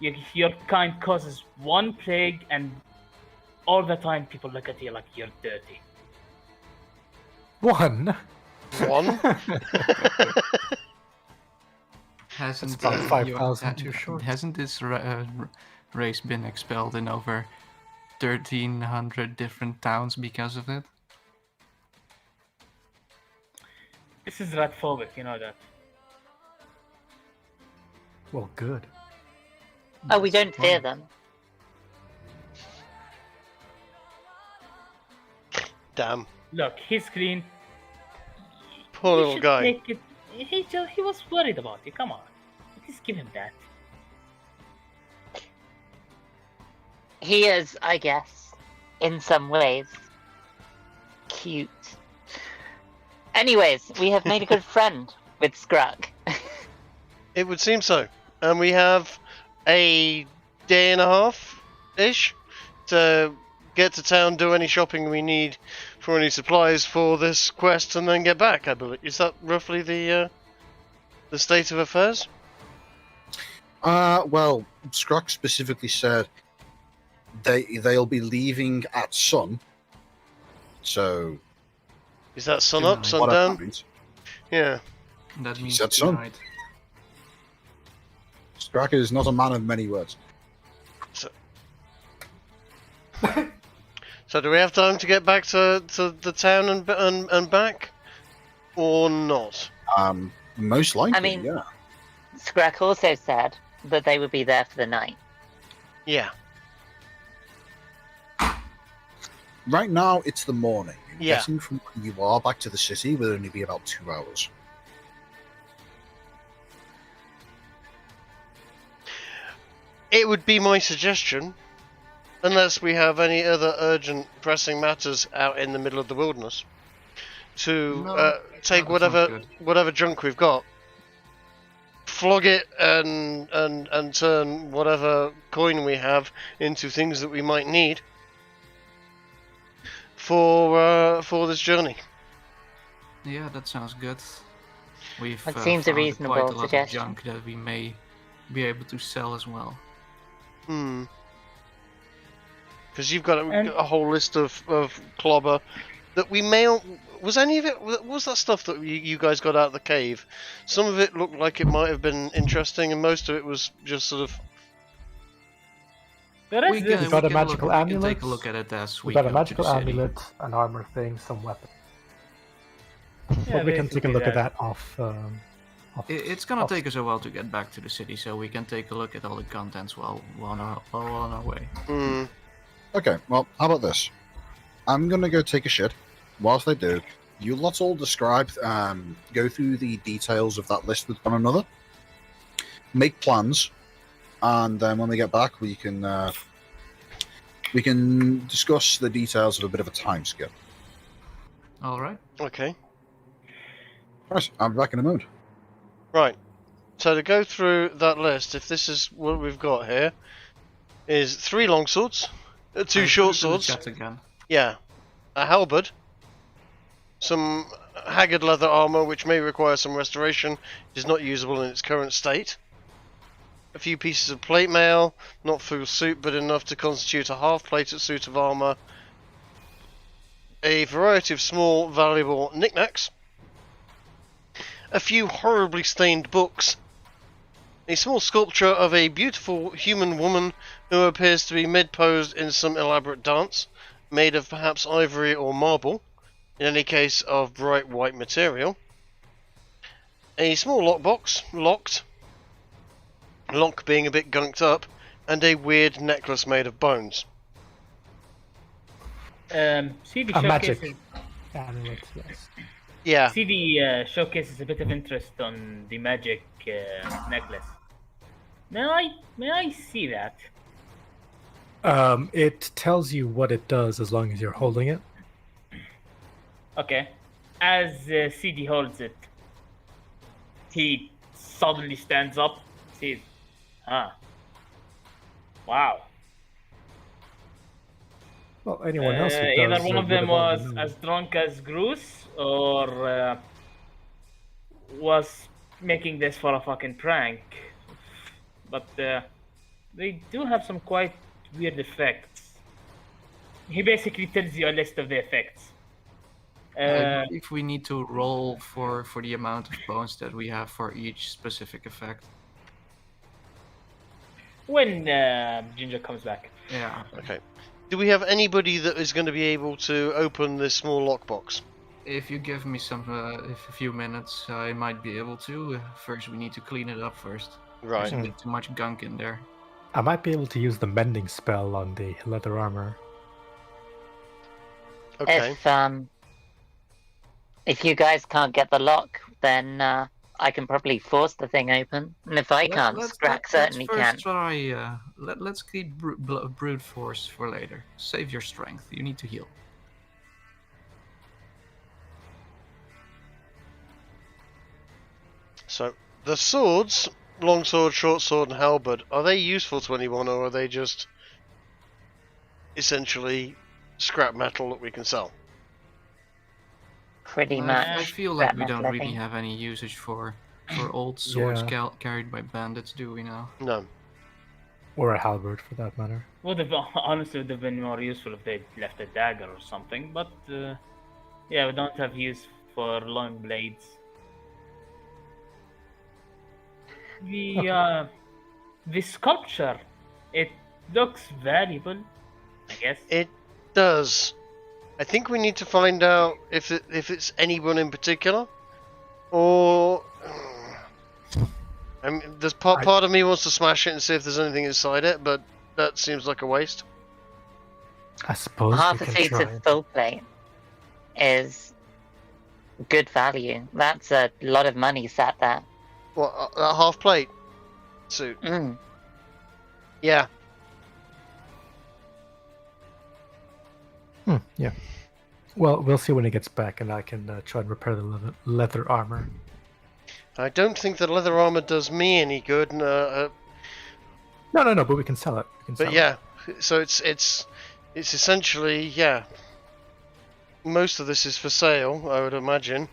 Your kind causes one plague, and all the time people look at you like you're dirty. One. One? Hasn't about uh, 5,000 you- too short. Hasn't this race been expelled in over 1,300 different towns because of it? This is rat-phobic, you know that. Well, good. Oh, we That's don't the fear point. them. Damn. Look, he's clean. Poor You little should guy. take it. He was worried about you. Come on, just give him that. He is, I guess, in some ways, cute. Anyways, we have made a good friend with Scrug. It would seem so. And we have a day and a half-ish to get to town, do any shopping we need for any supplies for this quest, and then get back, I believe. Is that roughly the state of affairs? Well, Scrock specifically said they'll be leaving at sun. So Is that sun up, Tonight. sun whatever down? that means. Yeah. That means said so. tonight. Scrock is not a man of many words. So do we have time to get back to the town and back? Or not? Most likely, I mean- yeah. Scrug also said that they would be there for the night. Yeah. Right now, it's the morning. Yeah. Getting from where you are back to the city will only be about 2 hours. It would be my suggestion, unless we have any other urgent pressing matters out in the middle of the wilderness, to No, take that sounds good. whatever junk we've got, flog it, and turn whatever coin we have into things that we might need for this journey. Yeah, that sounds good. We've That seems a found reasonable quite a lot suggestion. of junk that we may be able to sell as well. Because you've got And- a whole list of clobber that we may. Was any of it? Was that stuff that you guys got out of the cave? Some of it looked like it might have been interesting, and most of it was just sort of. The rest We is can, We got a we can magical look, we can amulet. take a look at it as We we got go a magical to the city. amulet, an armor thing, some weapon. yeah, But we can take a basically look at that off. It's gonna off- take us a while to get back to the city, so we can take a look at all the contents while on our way. Okay, well, how about this? I'm gonna go take a shit. Whilst I do, you lots all describe, go through the details of that list with one another, make plans, and then when we get back, we can discuss the details of a bit of a time skip. All right. Okay. Right, I'll be back in a moment. Right. So to go through that list, if this is what we've got here, is 3 long swords, 2 I short put it in the swords. chat again. Yeah. A halberd. Some haggard leather armor, which may require some restoration. It is not usable in its current state. A few pieces of plate mail, not full suit, but enough to constitute a half-plated suit of armor. A variety of small, valuable knickknacks. A few horribly stained books. A small sculpture of a beautiful human woman who appears to be mid-posed in some elaborate dance, made of perhaps ivory or marble, in any case of bright white material. A small lockbox, locked, lock being a bit gunked up, and a weird necklace made of bones. see the A magic showcase. amulet, yes. Yeah, See the showcases a bit of interest on the magic necklace. May I see that? It tells you what it does as long as you're holding it. Okay. As CD holds it, he suddenly stands up, says, wow. Well, anyone else who does, Either one of would them have already was known. as drunk as Bruce, or was making this for a fucking prank. But they do have some quite weird effects. He basically tells you a list of the effects. I believe we need to roll for the amount of bones that we have for each specific effect. When Ginger comes back. Yeah. Okay. Do we have anybody that is going to be able to open this small lockbox? If you give me a few minutes, I might be able to. First, we need to clean it up first. Right. There's a bit too much gunk in there. I might be able to use the mending spell on the leather armor. Okay. If you guys can't get the lock, then I can probably force the thing open. And if I can't, Scrack certainly can. Let's keep brute force for later. Save your strength. You need to heal. So, the swords, long sword, short sword, and halberd, are they useful to anyone, or are they just essentially scrap metal that we can sell? Pretty much. I feel like we scrap don't metal, I really think. have any usage for old swords Yeah. carried by bandits, do we now? No. Or a halberd, for that matter. Honestly, would have been more useful if they'd left a dagger or something. But yeah, we don't have use for long blades. The sculpture, it looks valuable, I guess. It does. I think we need to find out if it's anyone in particular, or I mean, there's part of me wants to smash it and see if there's anything inside it, but that seems like a waste. I suppose Half we a can suit try. of full plate is good value. That's a lot of money sat there. What, that half plate suit? Mm. Yeah. Yeah. Well, we'll see when he gets back, and I can try and repair the leather armor. I don't think the leather armor does me any good. No, but we can sell it. But yeah, so it's essentially, yeah. Most of this is for sale, I would imagine.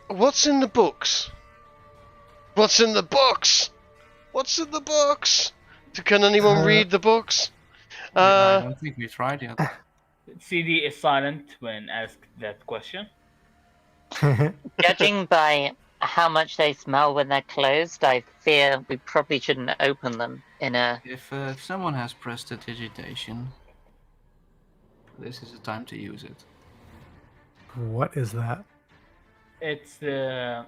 What's in the books? What's in the books? What's in the books? Can anyone read the books? I don't think we tried yet. CD is silent when asked that question. Judging by how much they smell when they're closed, I fear we probably shouldn't open them in a... If someone has prestidigitation, this is the time to use it. What is that? It's let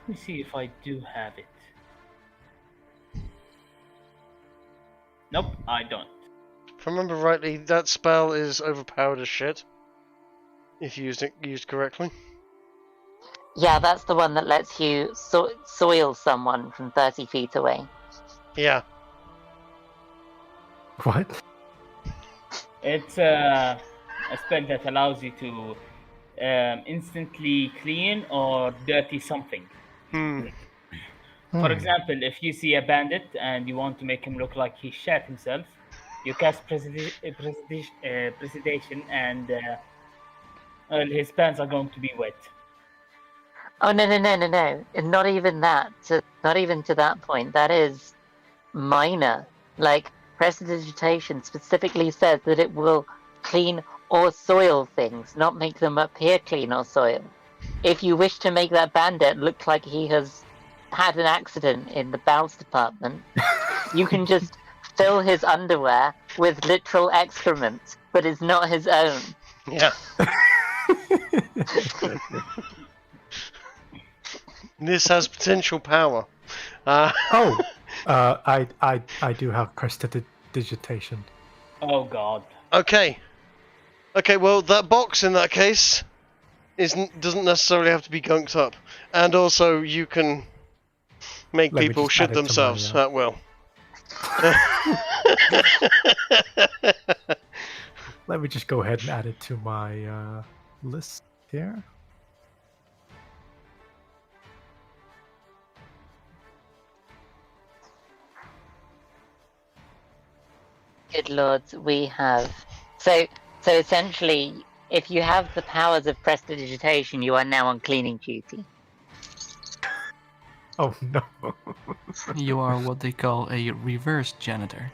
me see if I do have it. Nope, I don't. If I remember rightly, that spell is overpowered as shit. If used correctly. Yeah, that's the one that lets you soil someone from 30 feet away. Yeah. What? It's a spell that allows you to instantly clean or dirty something. For example, if you see a bandit and you want to make him look like he shat himself, you cast Prestidigitation, and his pants are going to be wet. Oh, no. Not even that. Not even to that point. That is minor. Like, Prestidigitation specifically says that it will clean or soil things, not make them appear clean or soil. If you wish to make that bandit look like he has had an accident in the bowels department, you can just fill his underwear with literal excrement, but it's not his own. Yeah. This has potential power. I do have prestidigitation. Oh god. Okay. Okay, well, that box in that case doesn't necessarily have to be gunked up. And also, you can Make Let me people just shit add it to my, themselves at will. Let me just go ahead and add it to my list here. Good lords, we have. So essentially, if you have the powers of prestidigitation, you are now on cleaning duty. Oh no. You are what they call a reverse janitor.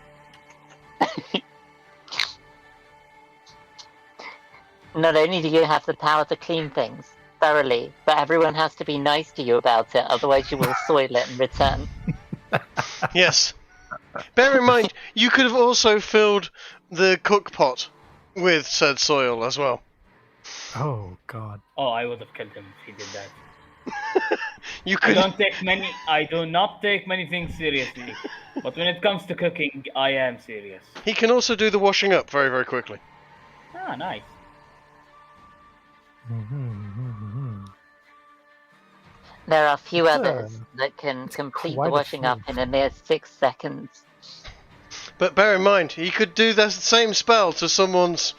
Not only do you have the power to clean things thoroughly, but everyone has to be nice to you about it, otherwise you will soil it in return. Yes. Bear in mind, you could have also filled the cook pot with said soil as well. Oh god. Oh, I would have killed him if he did that. You I could. do not take many things seriously. But when it comes to cooking, I am serious. He can also do the washing up very, very quickly. Ah, nice. There are few It's, others that can complete the quite a washing up few. in a mere 6 seconds. But bear in mind, he could do the same spell to someone's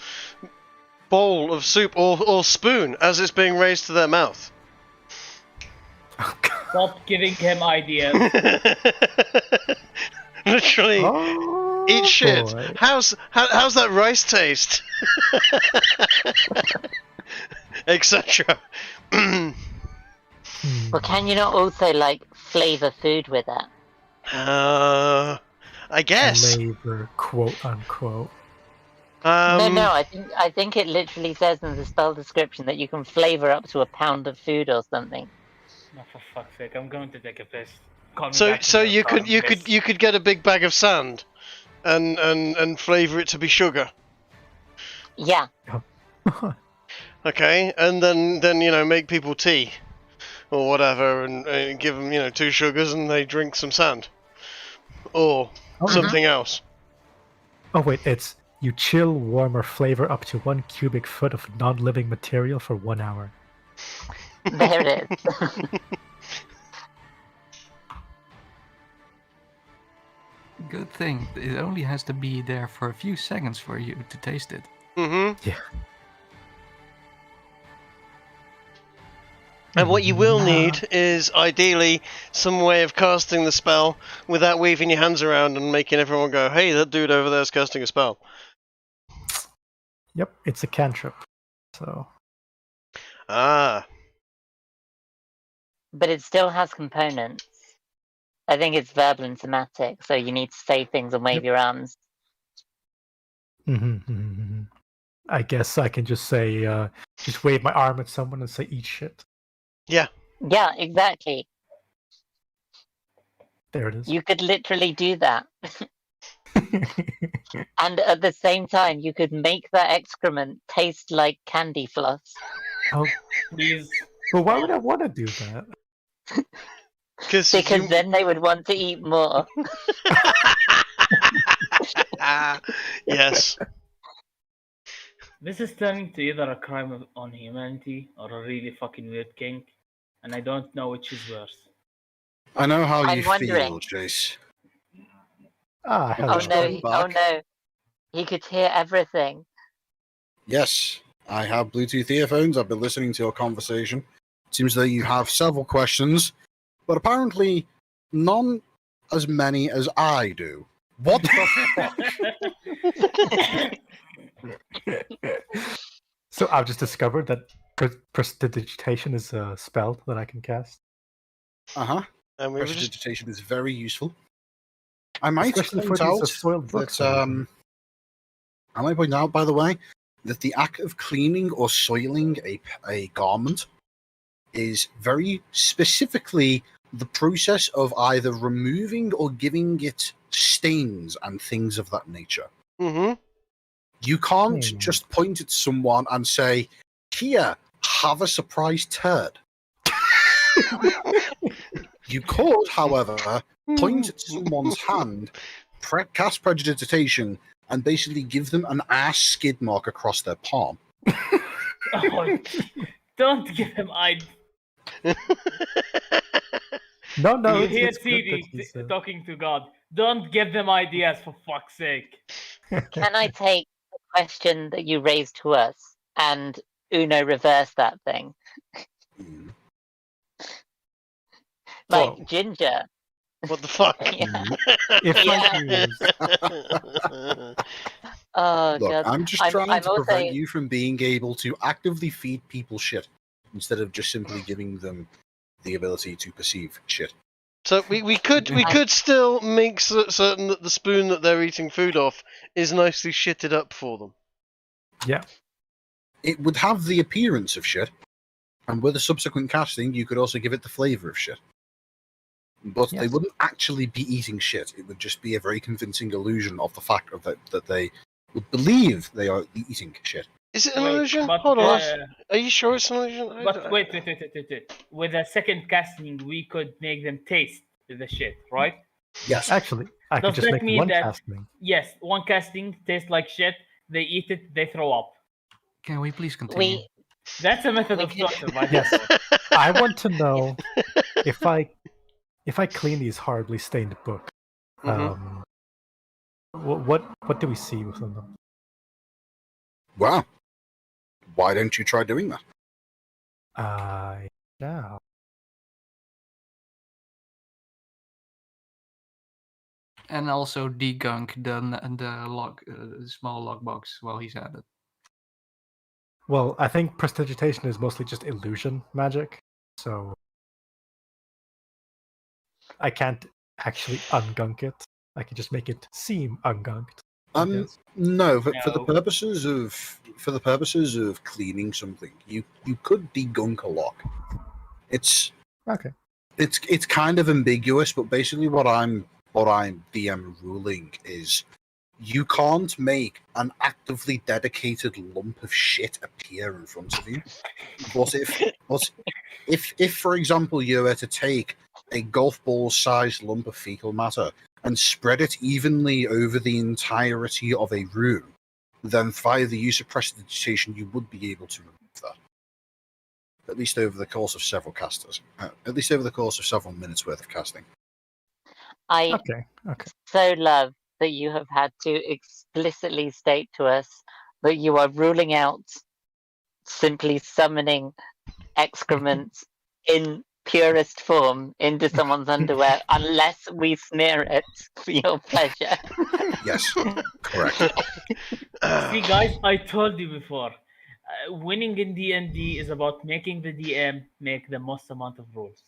bowl of soup or spoon as it's being raised to their mouth. Stop giving him ideas. Literally, Oh, eat shit. boy. How's that rice taste? Etc. Well, can you not also, like, flavour food with it? I guess. Flavor, quote unquote. No, I think it literally says in the spell description that you can flavour up to a pound of food or something. Oh, for fuck's sake, I'm going to take a piss. Call me So back when you you're could you pissed. could you could get a big bag of sand, and flavour it to be sugar. Yeah, Okay, and then make people tea, or whatever, and give them 2 sugars and they drink some sand, or something else. Oh wait, it's you chill, warm, or flavor up to 1 cubic foot of non-living material for 1 hour. there it is. Good thing. It only has to be there for a few seconds for you to taste it. Mm-hmm. Yeah. And what you will need is ideally some way of casting the spell without waving your hands around and making everyone go, "Hey, that dude over there is casting a spell." Yep, it's a cantrip. So Ah. But it still has components. I think it's verbal and somatic, so you need to say things and wave your arms. I guess I can just say, just wave my arm at someone and say, "Eat shit." Yeah. Yeah, exactly. There it is. You could literally do that. And at the same time, you could make that excrement taste like candy floss. Oh, Please. but why would I want to do that? Because Then they would want to eat more. Yes. This is turning to either a crime on humanity or a really fucking weird kink, and I don't know which is worse. I know how I'm you wondering. feel, Jace. Ah, Oh hello. no, oh no. He could hear everything. Yes, I have Bluetooth earphones. I've been listening to your conversation. It seems that you have several questions, but apparently none as many as I do. What the fuck? So I've just discovered that prestidigitation is a spell that I can cast. Uh-huh. And we were just Prestidigitation is very useful. I might Especially point for these out soiled books. that, I might point out, by the way, that the act of cleaning or soiling a garment is very specifically the process of either removing or giving it stains and things of that nature. Mm-hmm. You can't just point at someone and say, "Here, have a surprise turd." You could, however, point at someone's hand, cast prestidigitation, and basically give them an ass skid mark across their palm. Oh, don't give him No, You it's, hear it's good that CD he's, talking to God. Don't give them ideas, for fuck's sake. Can I take the question that you raised to us and Uno reverse that thing? Mm. Like Whoa. Ginger. What the fuck? Yeah. If Yeah. I use... Oh Look, god. I'm just I'm trying to also prevent you from being able to actively feed people shit instead of just simply giving them the ability to perceive shit. So we could still make certain that the spoon that they're eating food off is nicely shitted up for them. Yeah. It would have the appearance of shit, and with a subsequent casting, you could also give it the flavor of shit. But they Yes. wouldn't actually be eating shit. It would just be a very convincing illusion of the fact of that they would believe they are eating shit. Is it an Wait, illusion? but, Hold on. Are you sure it's an illusion? But wait. With a second casting, we could make them taste the shit, right? Yes. Actually, I could Does just that make mean one that- casting. Yes, one casting tastes like shit. They eat it, they throw up. Can we please continue? That's a method We of could- torture, by the Yes. way. I want to know if I clean these horribly stained books. Mhm. What do we see within them? Wow. Why don't you try doing that? Yeah. And also degunk the small log box while he's at it. Well, I think prestidigitation is mostly just illusion magic, so I can't actually ungunk it. I can just make it seem ungunked. I guess. No. For the No. purposes of cleaning something, you could degunk a lock. It's Okay. it's kind of ambiguous, but basically what I'm DM ruling is you can't make an actively dedicated lump of shit appear in front of you. But if for example you were to take a golf ball sized lump of fecal matter and spread it evenly over the entirety of a room, then via the use of prestidigitation you would be able to remove that. At least over the course of several casters. At least over the course of several minutes worth of casting. I Okay. so love that you have had to explicitly state to us that you are ruling out simply summoning excrement in purest form into someone's underwear unless we smear it for your pleasure. Yes, correct. See, guys, I told you before. Winning in D&D is about making the DM make the most amount of rules.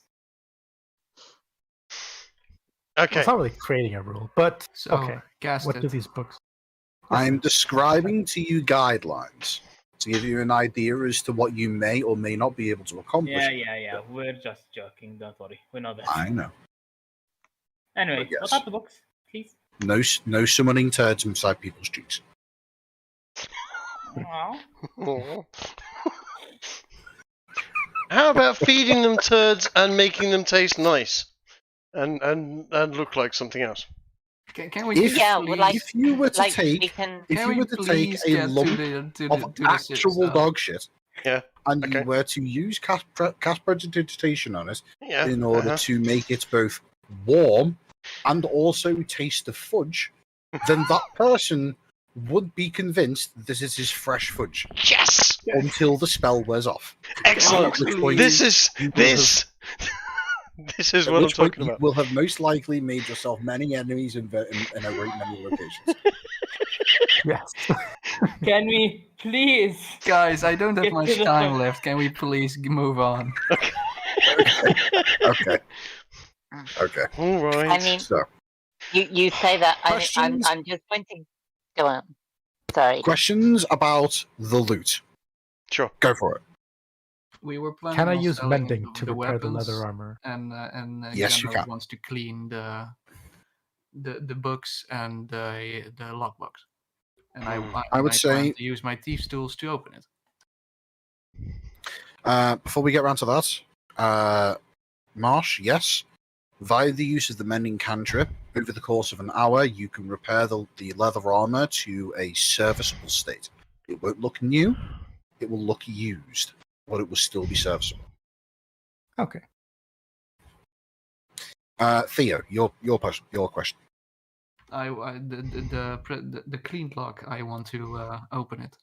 Okay. It's not really creating a rule, but So, okay. cast What it. do these books? I'm describing to you guidelines to give you an idea as to what you may or may not be able to accomplish. Yeah. We're just joking. Don't worry. We know that. I know. Anyway, But yes. what are the books, please? No summoning turds inside people's cheeks. Aw. How about feeding them turds and making them taste nice, and look like something else? Can we If, just Yeah, well, please, like- if you were to Like we take can if can you we were to take please a get lump to of the actual dog shit, Yeah, and okay. you were to use cast prestidigitation on it Yeah. in order to make it both warm and also taste of fudge, then that person would be convinced this is his fresh fudge Yes. until the spell wears off. Excellent. At which point This is you will this. This is At what I'm which point talking you about. will have most likely made yourself many enemies in a great many locations. Yes. Can we please? Guys, I don't have Get much to the time point. left. Can we please move on? Okay. All right. I mean, So, you say that. I'm Questions? just going to go on. Sorry. questions about the loot. Sure. Go for it. We were planning Can I on use selling mending to the repair the weapons, leather armor? and Yes, you Gandalf can. wants to clean the books and the lockbox. And I would plan say- to use my thieves' tools to open it. Before we get around to that, Marsh, yes. Via the use of the mending cantrip, over the course of an hour, you can repair the leather armor to a serviceable state. It won't look new, it will look used, but it will still be serviceable. Okay. Theo, your question. The cleaned lock. I want to open it.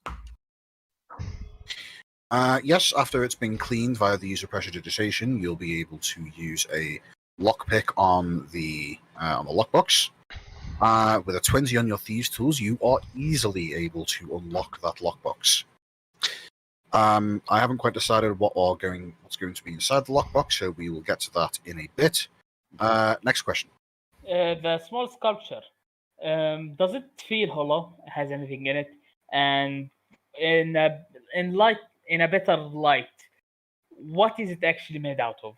Yes, after it's been cleaned via the user prestidigitation, you'll be able to use a lockpick on the lockbox. With a 20 on your thieves' tools, you are easily able to unlock that lockbox. I haven't quite decided what's going to be inside the lockbox, so we will get to that in a bit. Next question. The small sculpture, does it feel hollow? Has anything in it? And in a better light, what is it actually made out of?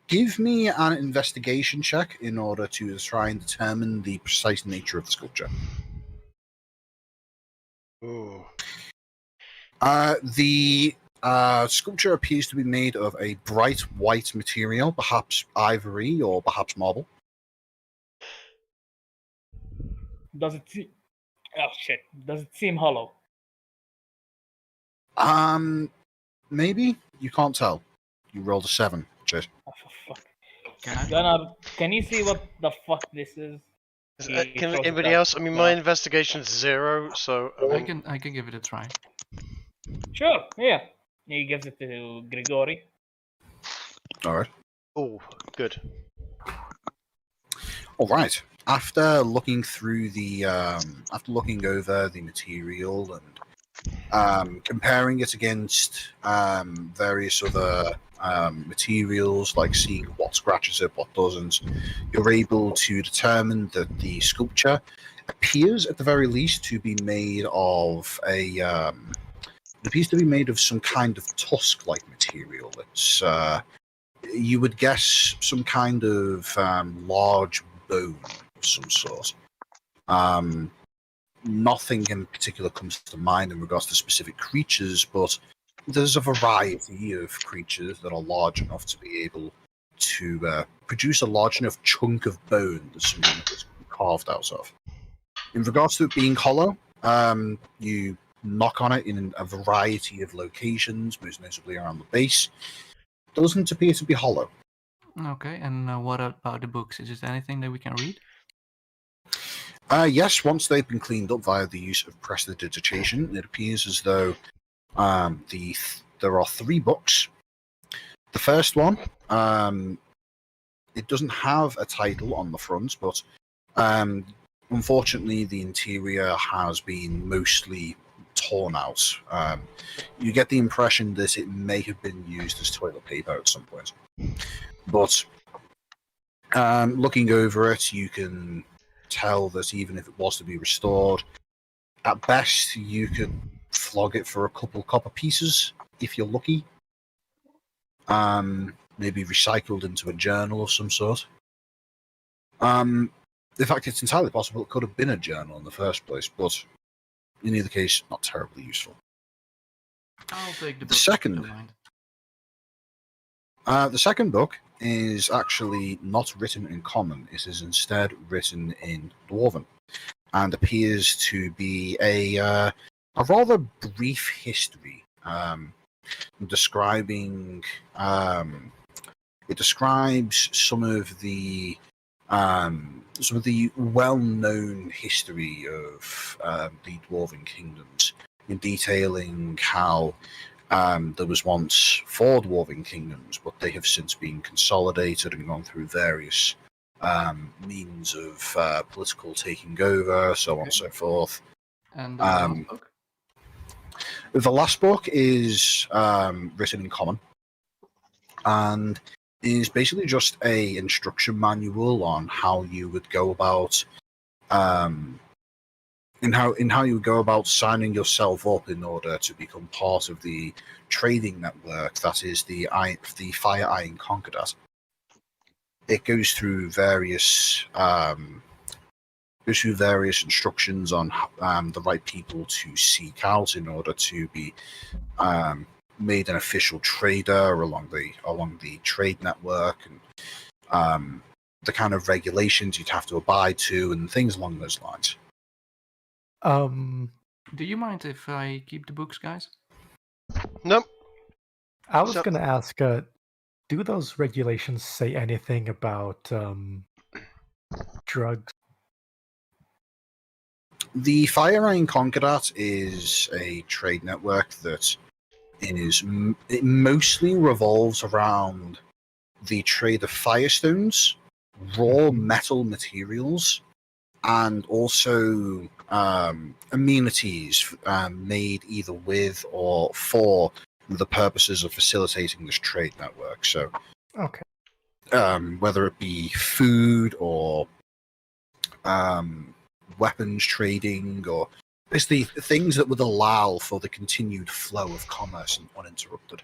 Give me an investigation check in order to try and determine the precise nature of the sculpture. Ooh. The sculpture appears to be made of a bright white material, perhaps ivory or perhaps marble. Does it seem hollow? Maybe? You can't tell. You rolled a 7. Cheers. Oh, for fuck. Gunnar, can you see what the fuck this is? Can anybody else? I mean, my investigation's 0, so I can give it a try. Sure, yeah. He gives it to Grigori. Alright. Oh, good. Alright. After looking through after looking over the material and comparing it against various other materials, like seeing what scratches it, what doesn't, you're able to determine that the sculpture appears, at the very least, to be made of it appears to be made of some kind of tusk-like material. It's you would guess some kind of large bone of some sort. Nothing in particular comes to mind in regards to specific creatures, but there's a variety of creatures that are large enough to be able to produce a large enough chunk of bone that something is carved out of. In regards to it being hollow, you knock on it in a variety of locations, most notably around the base. Doesn't appear to be hollow. Okay, and what about the books? Is there anything that we can read? Yes, once they've been cleaned up via the use of prestidigitation, it appears as though there are 3 books. The first one, it doesn't have a title on the front, but unfortunately the interior has been mostly torn out. You get the impression that it may have been used as toilet paper at some point. But looking over it, you can tell that even if it was to be restored, at best you could flog it for a couple copper pieces if you're lucky. Maybe recycled into a journal of some sort. In fact, it's entirely possible it could have been a journal in the first place, but in either case, not terribly useful. I'll take the book. The second book is actually not written in Common. It is instead written in Dwarven, and appears to be a rather brief history describing. It describes some of the well-known history of the Dwarven kingdoms, in detailing how there was once 4 Dwarven kingdoms, but they have since been consolidated and gone through various means of political taking over, so on and so forth. And the last book? The last book is written in Common, and is basically just a instruction manual on how you would go about in how you would go about signing yourself up in order to become part of the trading network that is the Fire Iron Concordat. It goes through various instructions on the right people to seek out in order to be made an official trader along the trade network, and the kind of regulations you'd have to abide to and things along those lines. Do you mind if I keep the books, guys? Nope. I was going to ask, Do those regulations say anything about drugs? The Fire Iron Concordat is a trade network that it mostly revolves around the trade of firestones, raw metal materials, and also amenities made either with or for the purposes of facilitating this trade network. So, Okay. whether it be food or weapons trading, or basically things that would allow for the continued flow of commerce uninterrupted.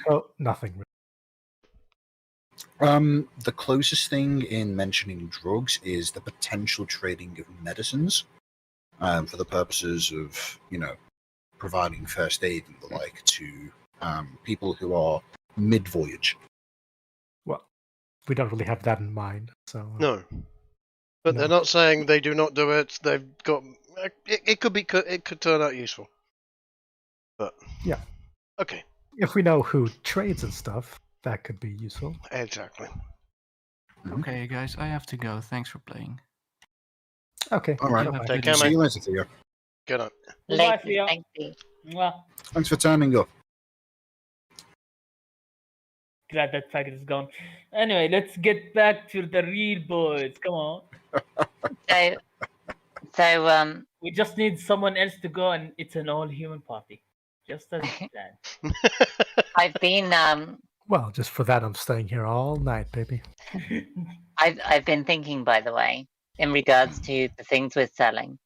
Oh, nothing. The closest thing in mentioning drugs is the potential trading of medicines for the purposes of, providing first aid and the like to people who are mid-voyage. Well, we don't really have that in mind, so... No. But No. they're not saying they do not do it. They've got... It could turn out useful. But... Yeah. Okay. If we know who trades and stuff, that could be useful. Exactly. Okay, guys, I have to go. Thanks for playing. Okay. All right. You have a Take good care, See mate. you later, Theo. Good night. Goodbye, Later, Theo. thank you. Mwah. Thanks for turning up. Glad that faggot is gone. Anyway, let's get back to the real boys. Come on. So, We just need someone else to go, and it's an all-human party. Just as planned. I've been Well, just for that, I'm staying here all night, baby. I've been thinking, by the way, in regards to the things we're selling.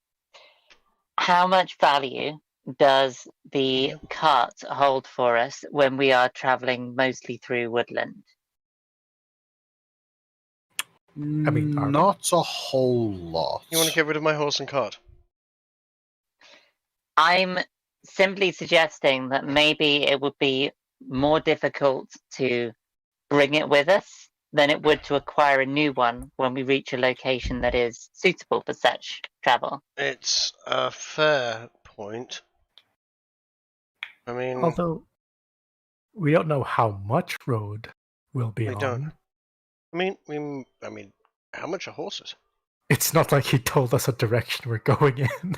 How much value does the cart hold for us when we are traveling mostly through woodland? mean, are we? Not a whole lot. You want to get rid of my horse and cart? I'm simply suggesting that maybe it would be more difficult to bring it with us than it would to acquire a new one when we reach a location that is suitable for such travel. It's a fair point. I mean, Although, we don't know how much road we'll be We on. don't. I mean, how much are horses? It's not like he told us a direction we're going in.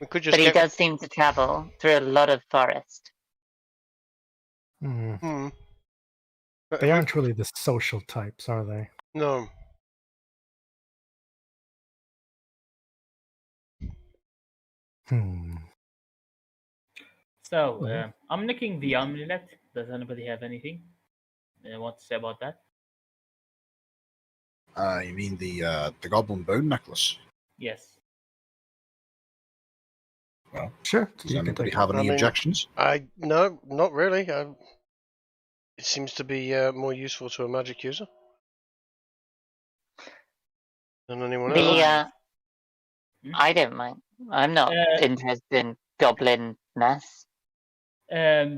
We could just But he get. does seem to travel through a lot of forest. Hmm. Hmm. But They we- aren't really the social types, are they? No. Hmm. So, Mhm. I'm nicking the amulet. Does anybody have anything they want to say about that? You mean the goblin bone necklace? Yes. Well, Sure. does You can anybody take have I any mean- objections? No, not really. It seems to be more useful to a magic user than anyone else. The Hmm? I don't mind. I'm not interested in goblin mess.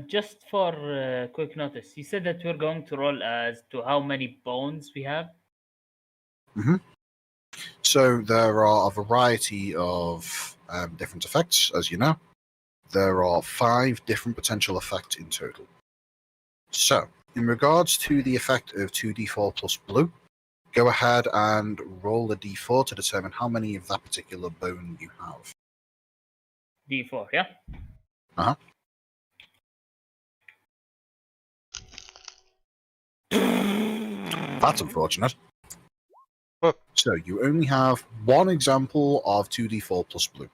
Just for quick notice, you said that we're going to roll as to how many bones we have. So there are a variety of different effects, as you know. There are 5 different potential effects in total. So, in regards to the effect of 2d4 plus blue, go ahead and roll a d4 to determine how many of that particular bone you have. D4, yeah? Uh-huh. That's unfortunate. Huh. So you only have one example of 2d4 plus blue.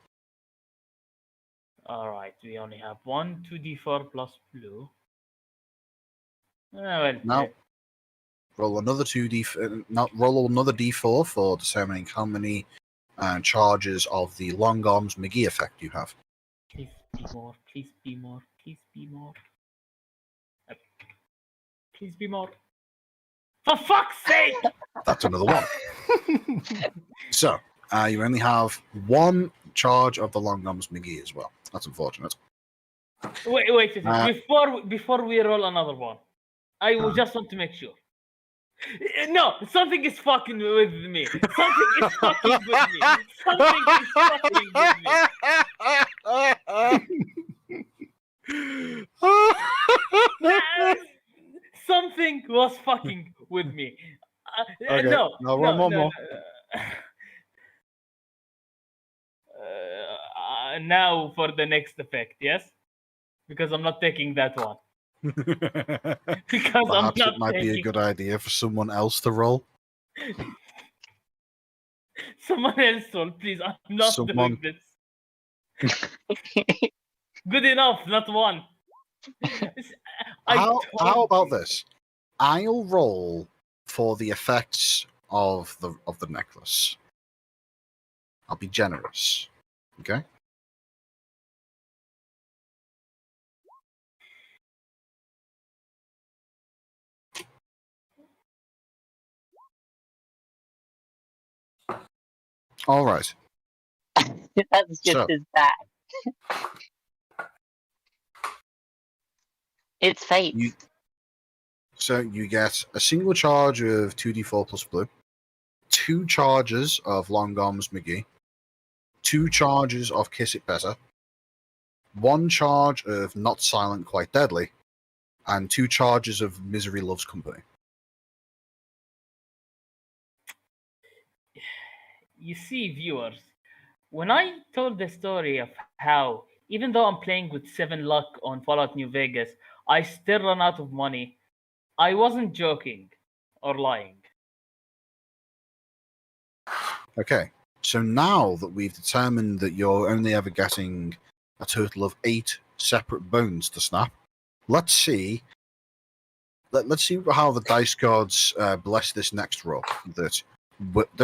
Alright, we only have 1 2d4 plus blue. Well, Now, roll another roll another d4 for determining how many charges of the long arms McGee effect you have. please be more, please be more, please be more. Please be more. For fuck's sake! That's another one. So you only have one charge of the long arms McGee as well. That's unfortunate. Wait a second. Before we roll another one, I just want to make sure. No, something is fucking with me. Something is fucking with me. Something is fucking with me. Something was fucking with me. Okay, No, no, no, one no, more. now for the next effect, yes? Because I'm not taking that one. Because I'm Perhaps not it might be a taking good idea for someone else to roll. someone else roll, please. I'm not Someone- doing this. Good enough, not one. How told about you. this? I'll roll for the effects of the necklace. I'll be generous. Okay? All right. That's just So- as bad. It's fate. So you get a single charge of 2d4 plus blue, 2 charges of Long Arms McGee, 2 charges of Kiss It Better, 1 charge of Not Silent Quite Deadly, and 2 charges of Misery Loves Company. You see, viewers, when I told the story of how, even though I'm playing with 7 luck on Fallout New Vegas, I still run out of money, I wasn't joking or lying. Okay, so now that we've determined that you're only ever getting a total of 8 separate bones to snap, let's see. Let's see how the dice gods bless this next roll. That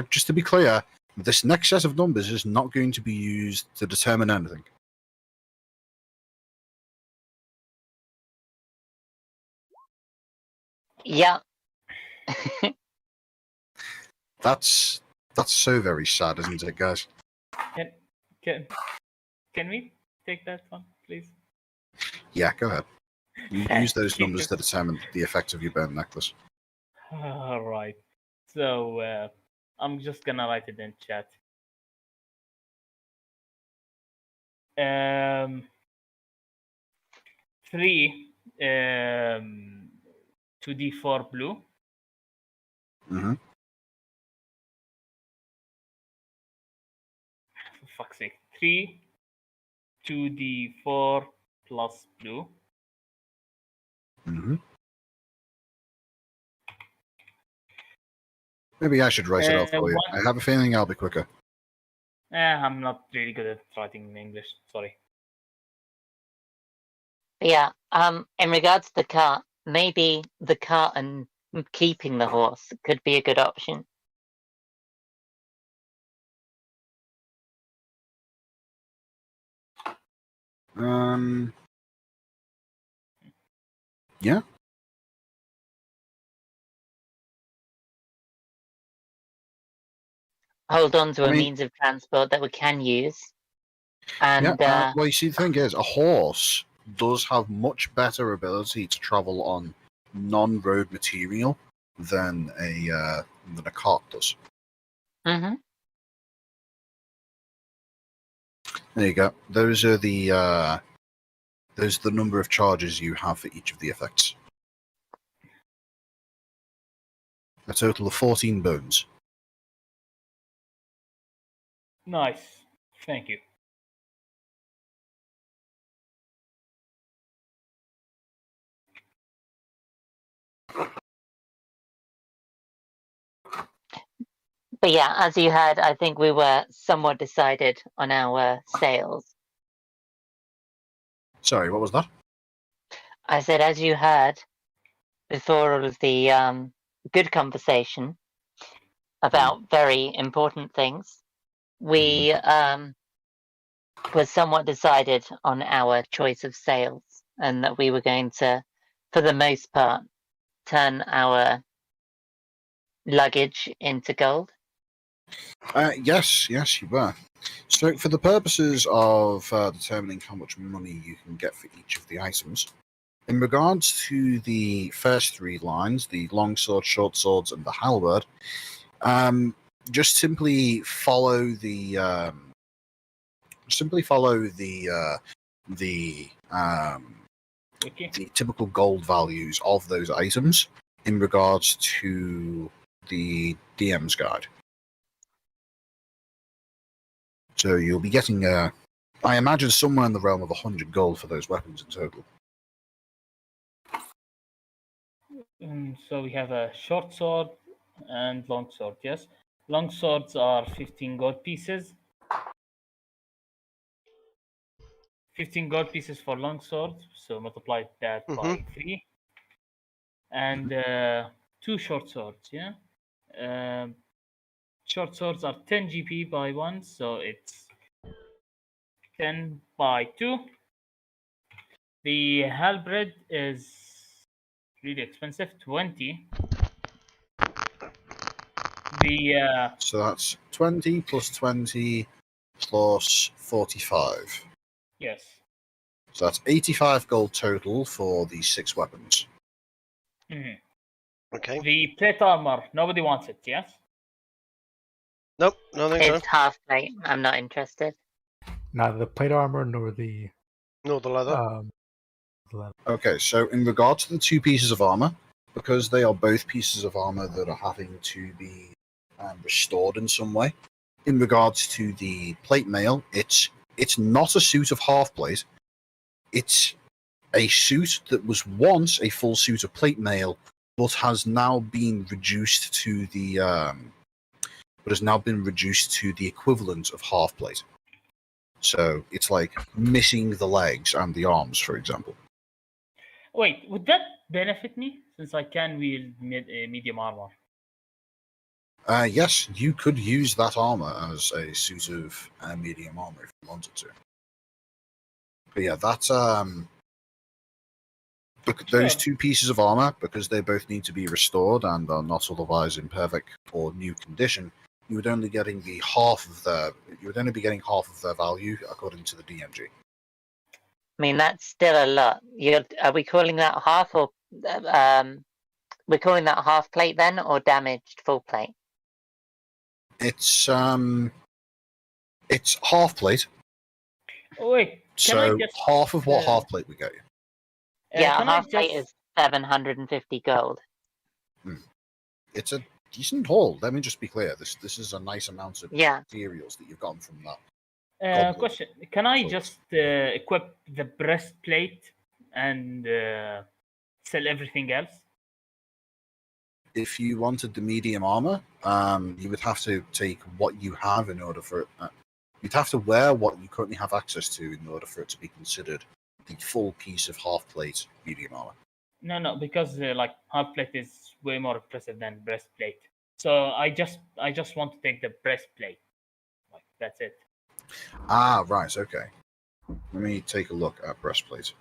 just to be clear, this next set of numbers is not going to be used to determine anything. Yeah. That's so very sad, isn't it, guys? Can we take that one, please? Yeah, go ahead. You use those Thank numbers you. to determine the effect of your bone necklace. All right. So I'm just gonna write it in chat. 3 2d4 blue. Mm-hmm. For fuck's sake. 3 2d4 plus blue. Mm-hmm. Maybe I should write it out for you. I have a feeling I'll be quicker. I'm not really good at writing in English. Sorry. Yeah. In regards to the cart, maybe the cart and keeping the horse could be a good option. Yeah. Hold on to I a mean- means of transport that we can use. And Yeah. Well, you see, the thing is, a horse does have much better ability to travel on non-road material than a cart does. mhm. There you go. Those are the number of charges you have for each of the effects. A total of 14 bones. Nice. Thank you. But yeah, as you heard, I think we were somewhat decided on our sales. Sorry, what was that? I said, as you heard before all of the good conversation about very important things, we were somewhat decided on our choice of sales, and that we were going to, for the most part, turn our luggage into gold. Yes, you were. So, for the purposes of determining how much money you can get for each of the items, in regards to the first 3 lines, the longsword, short swords, and the halberd, just simply follow the the Okay. the typical gold values of those items in regards to the DM's guide. So you'll be getting, I imagine, somewhere in the realm of 100 gold for those weapons in total. So we have a short sword and long sword. Yes, long swords are 15 gold pieces. 15 gold pieces for long sword, so multiply that by 3. And 2 short swords, yeah? Short swords are 10 GP by 1, so it's 10 by 2. The halberd is really expensive, 20. So that's 20 plus 20 plus 45. Yes. So that's 85 gold total for the 6 weapons. Okay. The plate armor, nobody wants it, yes? Nope, no think so. It's half plate. I'm not interested. Neither the plate armor nor the Nor the leather. leather. Okay, so in regard to the 2 pieces of armor, because they are both pieces of armor that are having to be restored in some way, in regards to the plate mail, it's not a suit of half plate. It's a suit that was once a full suit of plate mail, but has now been reduced to the equivalent of half plate. So it's like missing the legs and the arms, for example. Wait, would that benefit me since I can wield medium armor? Yes, you could use that armor as a suit of medium armor if you wanted to. But yeah, that's those 2 pieces of armor, because they both need to be restored and are not otherwise in perfect or new condition. You would only be getting half of their value according to the DMG. I mean, that's still a lot. Are we calling that half, or we're calling that half plate then, or damaged full plate? It's half plate. Oh, wait, So half of what half plate we get you. Yeah, half plate is 750 gold. It's a decent haul. Let me just be clear. This is a nice amount of materials that you've gotten from that. Question: can I just equip the breastplate and sell everything else? If you wanted the medium armor, you would have to take what you have in order for it. You'd have to wear what you currently have access to in order for it to be considered the full piece of half plate medium armor. No, because like half plate is way more impressive than breastplate. So I just want to take the breastplate. Like that's it. Ah, right. Okay. Let me take a look at breastplate.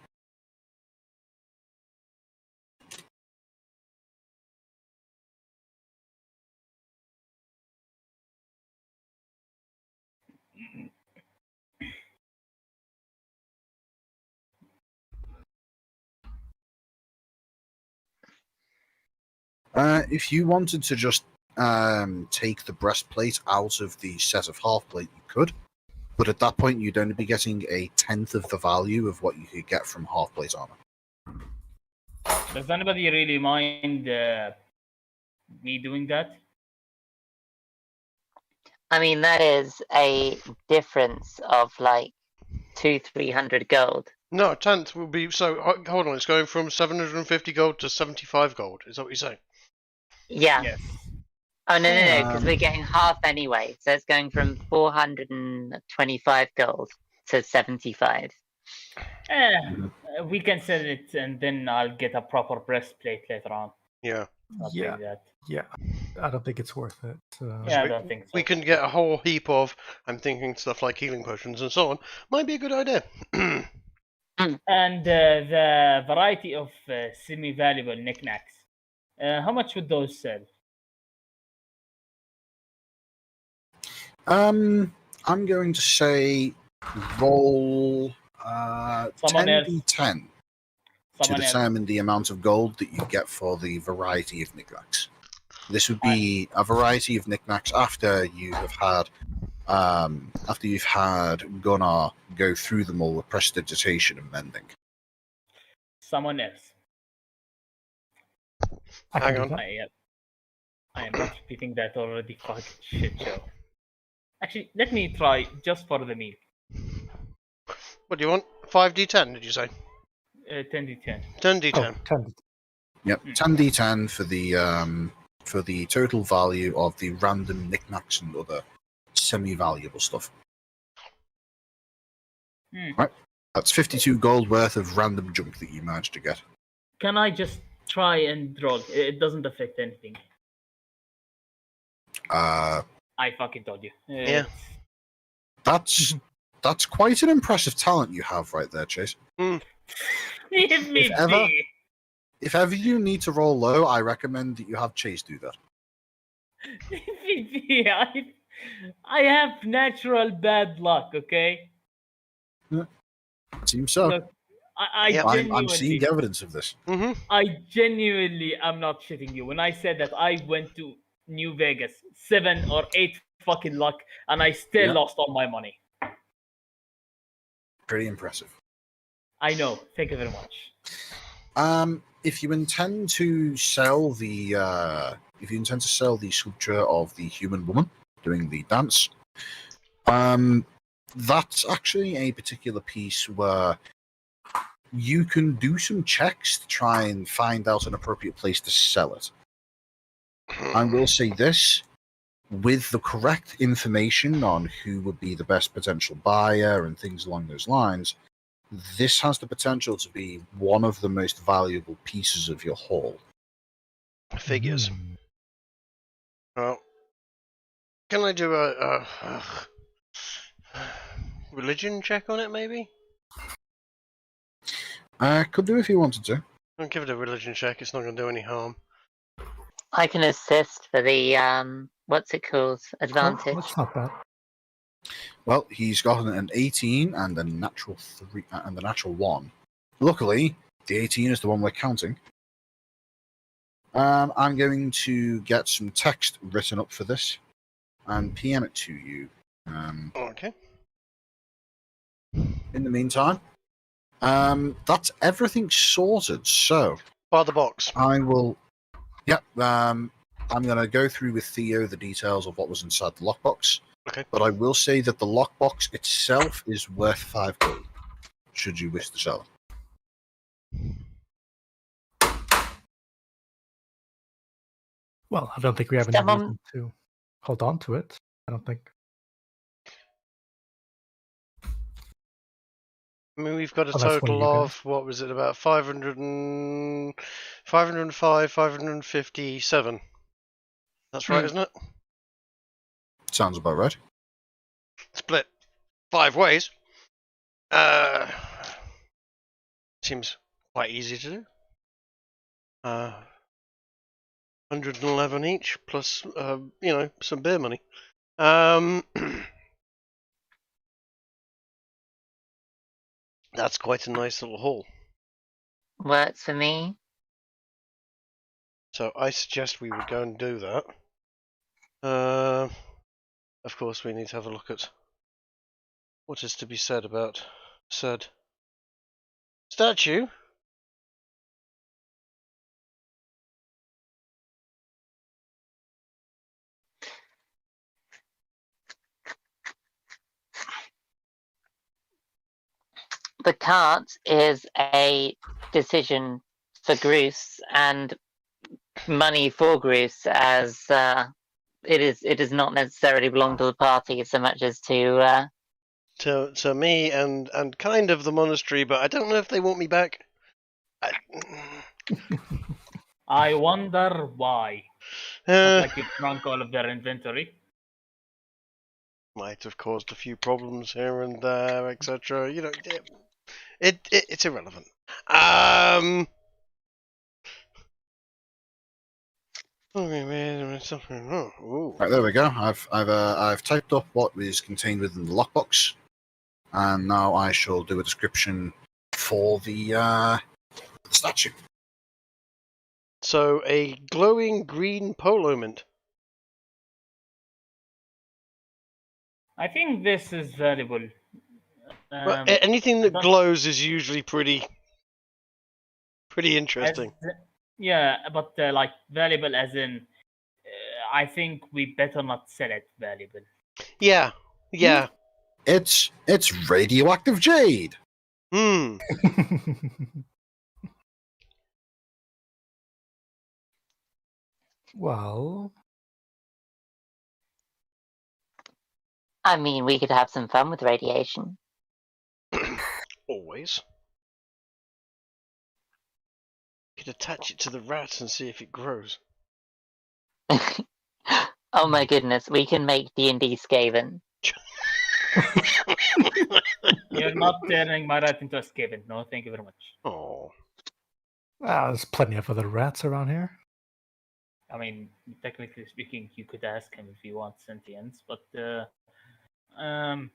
If you wanted to just take the breastplate out of the set of half plate, you could, but at that point you'd only be getting a 10th of the value of what you could get from half plate armor. Does anybody really mind me doing that? I mean, that is a difference of like 200-300 gold. No, 10th will be... So, hold on, it's going from 750 gold to 75 gold. Is that what you're saying? Yeah. Yes. Oh, no, because we're getting half anyway. So it's going from 425 gold to 75. We can sell it and then I'll get a proper breastplate later on. Yeah. Yeah. I don't think it's worth it. Yeah, I don't think so. We can get a whole heap of, I'm thinking stuff like healing potions and so on. Might be a good idea. And the variety of semi-valuable knickknacks. How much would those sell? I'm going to say roll 10d10 to determine the amount of gold that you get for the variety of knickknacks. This would be a variety of knickknacks after you have had after you've had Gunnar go through them all with prestidigitation and mending. Someone else. I can Hang do on. that. I am not repeating that already fucking shit show. Actually, let me try just for the meal. What do you want? 5d10, did you say? 10d10. 10d10. Oh, 10. Yep, 10d10 for the total value of the random knickknacks and other semi-valuable stuff. Right, that's 52 gold worth of random junk that you managed to get. Can I just try and roll? It doesn't affect anything. I fucking told you. Yeah. That's quite an impressive talent you have right there, Chase. If ever you need to roll low, I recommend that you have Chase do that. I have natural bad luck, okay? Seems so. Look, I Yep. genuinely, I'm seeing evidence of this. Mm-hmm. I genuinely am not shitting you. When I said that I went to New Vegas, 7 or 8 fucking luck, and I still lost all my money. Pretty impressive. I know. Thank you very much. If you intend to sell the sculpture of the human woman doing the dance, that's actually a particular piece where you can do some checks to try and find out an appropriate place to sell it. I will say this, with the correct information on who would be the best potential buyer and things along those lines, this has the potential to be one of the most valuable pieces of your haul. Figures. Well, can I do a religion check on it, maybe? Could do if you wanted to. I'll give it a religion check. It's not going to do any harm. I can assist for the what's it called? Advantage. Oh, that's not bad. Well, he's got an 18 and a natural 3 and a natural 1. Luckily, the 18 is the one we're counting. I'm going to get some text written up for this and PM it to you. Okay. In the meantime, that's everything sorted. So, Bar the box. I will. Yep. I'm going to go through with Theo the details of what was inside the lockbox. Okay. But I will say that the lockbox itself is worth 5 gold, should you wish to sell it. Well, I don't think we have any reason to hold on to it. I don't think. I mean, we've got a Oh, that's one of total you of, what was it, about 505, 557. That's right, isn't it? Sounds about right. Split 5 ways. Seems quite easy to do. 111 each, plus, some beer money. That's quite a nice little haul. Works for me. So I suggest we would go and do that. Of course, we need to have a look at what is to be said about said statue. The cart is a decision for Groose and money for Groose, as it does not necessarily belong to the party so much as to me and kind of the monastery, but I don't know if they want me back. I wonder why. Not like you drunk all of their inventory. Might have caused a few problems here and there, etc. You know, it's irrelevant. Right, there we go. I've typed up what is contained within the lockbox, and now I shall do a description for the statue. So, a glowing green polo mint. I think this is valuable. Well, anything that glows is usually pretty interesting. But like valuable as in, I think we better not sell it valuable. Yeah. It's radioactive jade. Well, I mean, we could have some fun with radiation. Always. You could attach it to the rat and see if it grows. Oh my goodness, we can make D&D Skaven. You're not turning my rat into a Skaven. No, thank you very much. Oh. there's plenty of other rats around here. I mean, technically speaking, you could ask him if he wants sentience, but I'm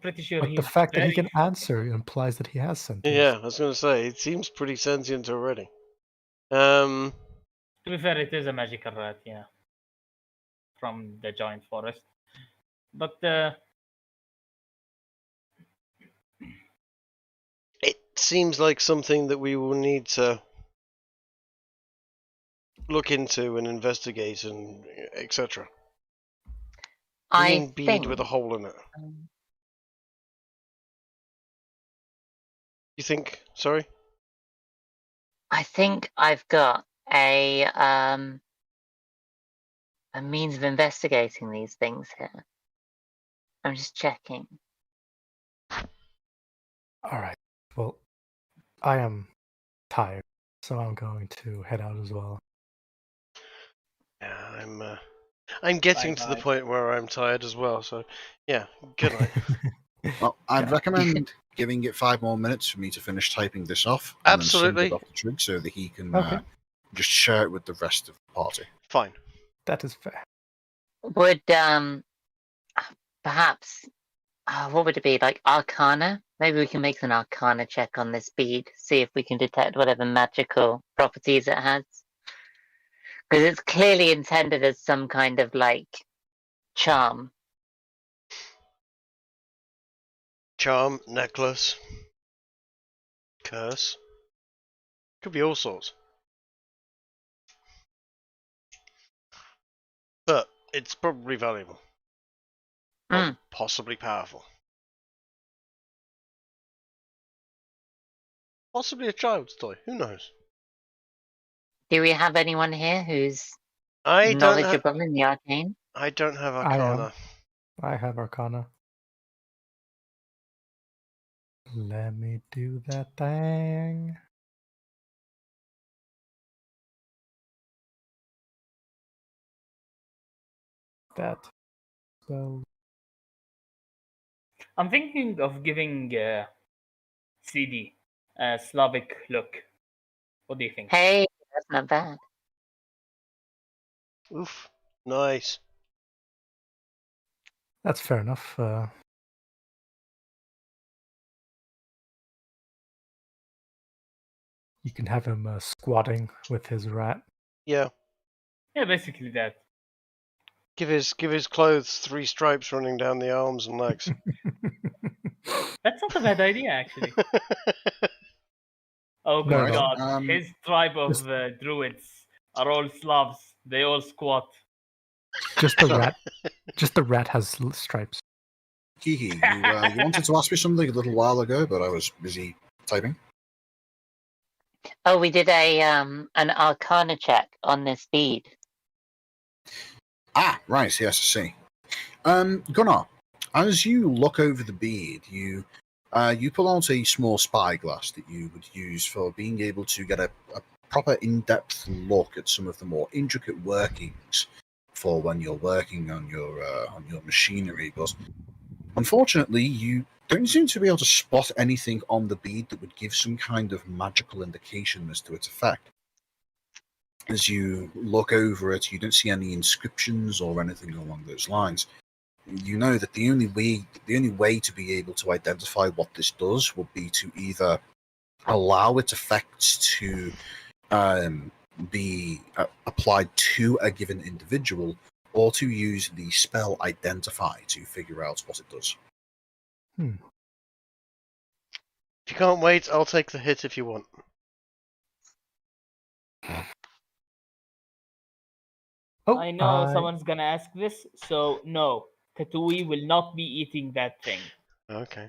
pretty sure But the fact that he can answer implies that he has sentience. Yeah, I was going to say, it seems pretty sentient already. To be fair, it is a magical rat, yeah. From the giant forest. But it seems like something that we will need to look into and investigate and etc. I bead think with a hole in it. You think? Sorry? I think I've got a means of investigating these things here. I'm just checking. All right. Well, I am tired, so I'm going to head out as well. Yeah, I'm getting to the Bye-bye. point where I'm tired as well. So, yeah, good night. Well, I'd recommend giving it 5 more minutes for me to finish typing this off. And Absolutely. Then send it off to Trig so that he can Okay. just share it with the rest of the party. Fine. That is fair. Would perhaps what would it be, like Arcana? Maybe we can make an Arcana check on this bead, see if we can detect whatever magical properties it has. Because it's clearly intended as some kind of like charm. Charm, necklace, curse. Could be all sorts. But it's probably valuable. Or possibly powerful. Possibly a child's toy. Who knows? Do we have anyone here who's I knowledgeable in the arcane? I don't have I am. Arcana. I have Arcana. Let me do that thing. That spell. I'm thinking of giving CD a Slavic look. What do you think? Hey, that's not bad. Oof. Nice. That's fair enough. You can have him squatting with his rat. Yeah. Yeah, basically that. Give his clothes 3 stripes running down the arms and legs. That's not a bad idea, actually. Oh No, my no. god, his tribe of druids are all Slavs. They all squat. Just the rat. Just the rat has stripes. Kiki, you wanted to ask me something a little while ago, but I was busy typing. Oh, we did an Arcana check on this bead. Ah, right, yes, I see. Gunnar, as you look over the bead, you pull out a small spyglass that you would use for being able to get a proper in-depth look at some of the more intricate workings for when you're working on your machinery. But unfortunately, you don't seem to be able to spot anything on the bead that would give some kind of magical indication as to its effect. As you look over it, you don't see any inscriptions or anything along those lines. You know that the only way to be able to identify what this does would be to either allow its effects to be applied to a given individual, or to use the spell Identify to figure out what it does. If you can't wait, I'll take the hit if you want. Oh, I know someone's gonna ask this, so no, Tatooine will not be eating that thing. Okay.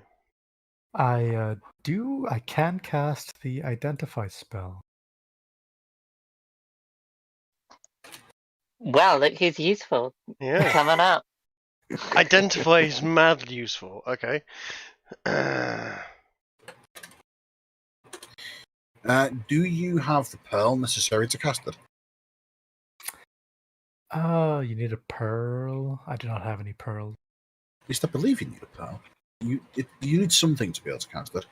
I can cast the Identify spell. Well, look who's useful. Yeah. Coming up. Identify is madly useful. Okay. Do you have the pearl necessary to cast it? You need a pearl. I do not have any pearls. At least I believe you need a pearl. You need something to be able to cast it.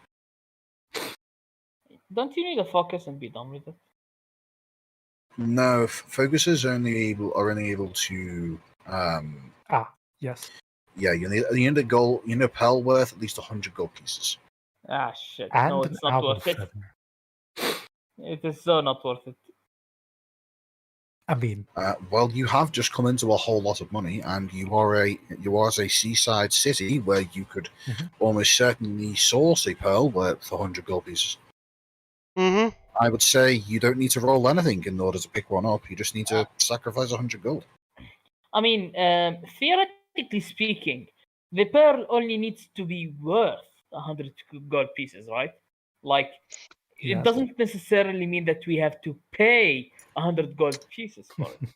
Don't you need a focus and be done with it? No, focuses are only able to. Yes. Yeah, you need a gold. You need a pearl worth at least 100 gold pieces. Ah, shit. And No, an it's not owl worth it. feather. It is so not worth it. I mean, Well, you have just come into a whole lot of money, and you are a seaside city where you could almost certainly source a pearl worth 100 gold pieces. Mm-hmm. I would say you don't need to roll anything in order to pick one up. You just need to sacrifice 100 gold. I mean, theoretically speaking, the pearl only needs to be worth 100 gold pieces, right? Like, it Yes. doesn't necessarily mean that we have to pay 100 gold pieces for it.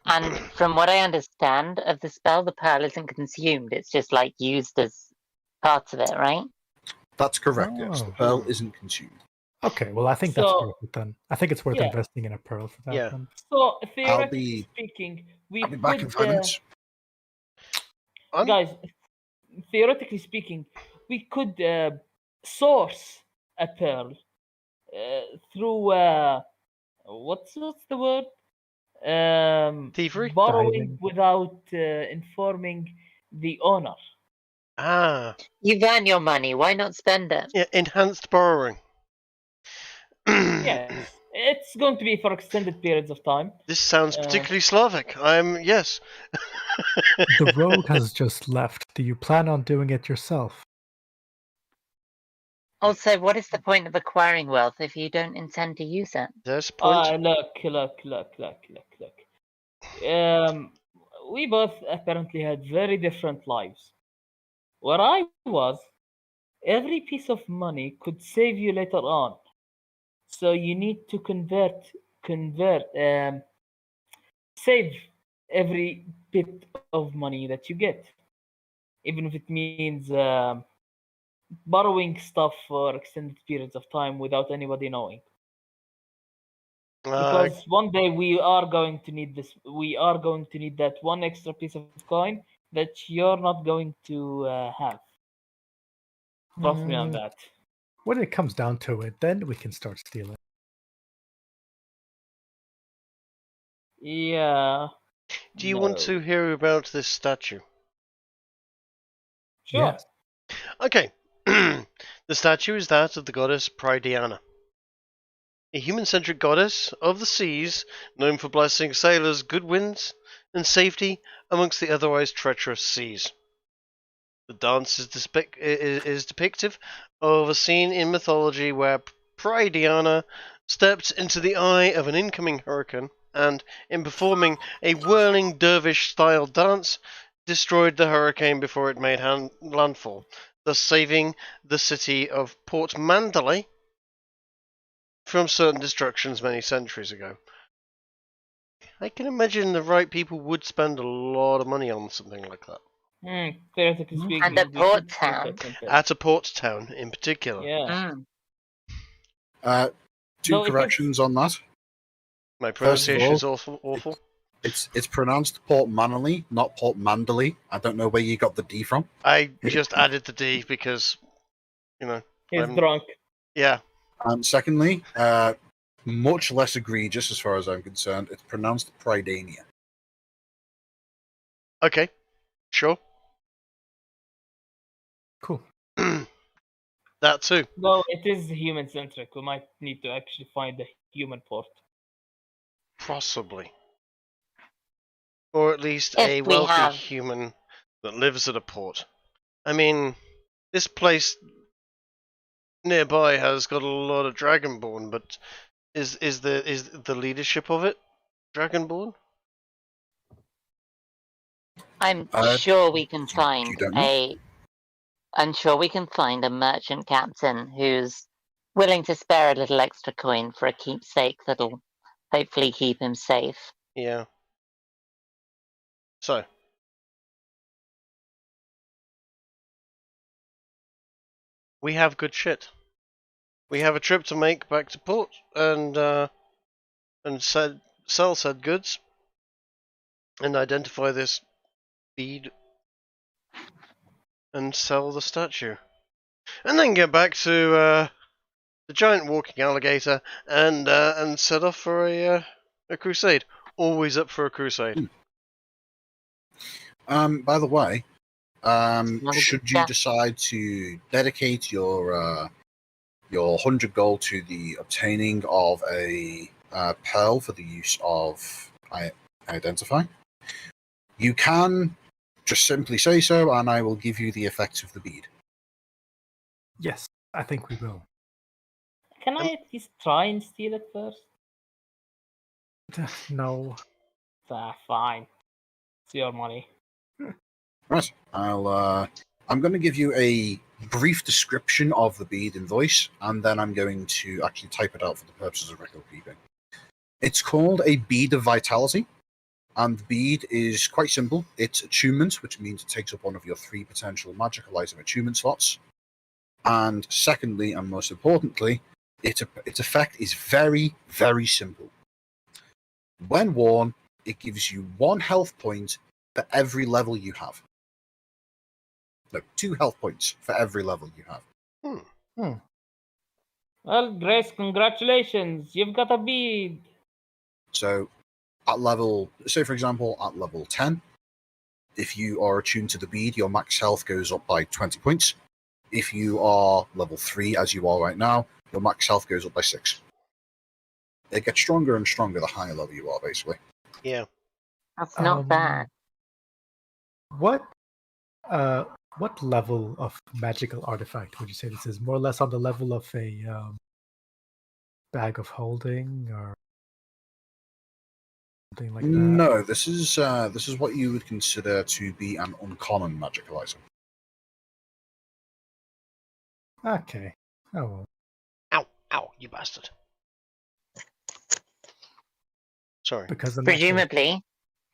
And from what I understand of the spell, the pearl isn't consumed. It's just like used as parts of it, right? That's correct, yes. The Oh. pearl isn't consumed. Okay, well, I think that's So- worth it then. I think it's worth Yeah. investing in a pearl for that Yeah. then. So, theoretically be- speaking, we I'll be back in could... 5 minutes. guys, theoretically speaking, we could source a pearl through what's the word? Thievery? Borrowing Diving. without informing the owner. Ah. You've earned your money. Why not spend it? Yeah, enhanced borrowing. Yes, it's going to be for extended periods of time. This sounds particularly Slavic. Yes. The road has just left. Do you plan on doing it yourself? Also, what is the point of acquiring wealth if you don't intend to use it? There's a point. Look. We both apparently had very different lives. Where I was, every piece of money could save you later on. So you need to save every bit of money that you get, even if it means borrowing stuff for extended periods of time without anybody knowing. Because one day we are going to need this. We are going to need that one extra piece of coin that you're not going to have. Trust me on that. When it comes down to it, then we can start stealing. Yeah. Do you want to hear about this statue? Sure. Yes. Okay. The statue is that of the goddess Prydiana, a human-centric goddess of the seas, known for blessing sailors' good winds and safety amongst the otherwise treacherous seas. The dance is depictive of a scene in mythology where Prydiana stepped into the eye of an incoming hurricane and, in performing a whirling dervish-style dance, destroyed the hurricane before it made landfall, thus saving the city of Port Mandalay from certain destructions many centuries ago. I can imagine the right people would spend a lot of money on something like that. Theoretically speaking, And a we port could do town. that instead. At a port town in particular. Yeah. Two No, it is- corrections on that. My First of pronunciation is all, awful. It's pronounced Port Manly, not Port Mandalay. I don't know where you got the D from. I just added the D because, He's I'm- drunk. yeah. And secondly, much less egregious as far as I'm concerned, it's pronounced Pridania. Okay. Sure. Cool. That too. No, it is human centric. We might need to actually find a human port. Possibly. Or at least If a we wealthy have- human that lives at a port. I mean, this place nearby has got a lot of Dragonborn, but is the leadership of it Dragonborn? I'm Uh, sure we can you find don't know? I'm sure we can find a merchant captain who's willing to spare a little extra coin for a keepsake that'll hopefully keep him safe. Yeah. So. We have good shit. We have a trip to make back to port and sell said goods and identify this bead and sell the statue. And then get back to the giant walking alligator and set off for a crusade. Always up for a crusade. By the way, Not a should good you guess. decide to dedicate your 100 gold to the obtaining of a pearl for the use of identify, you can just simply say so, and I will give you the effects of the bead. Yes, I think we will. Can I at least try and steal it first? No. Fine. It's your money. Right. I'm going to give you a brief description of the bead in voice, and then I'm going to actually type it out for the purposes of record keeping. It's called a bead of vitality, and the bead is quite simple. It's attunement, which means it takes up one of your 3 potential magical item attunement slots. And secondly, and most importantly, its effect is very, very simple. When worn, it gives you 1 health point for every level you have. No, 2 health points for every level you have. Well, Grace, congratulations. You've got a bead. So, at level, say for example, at level 10, if you are attuned to the bead, your max health goes up by 20 points. If you are level 3, as you are right now, your max health goes up by 6. It gets stronger and stronger the higher level you are, basically. Yeah. That's not bad. What level of magical artifact would you say this is? More or less on the level of a bag of holding or something like that? No, this is what you would consider to be an uncommon magical item. Okay. Oh well. Ow, you bastard. Sorry. Because in that case, Presumably,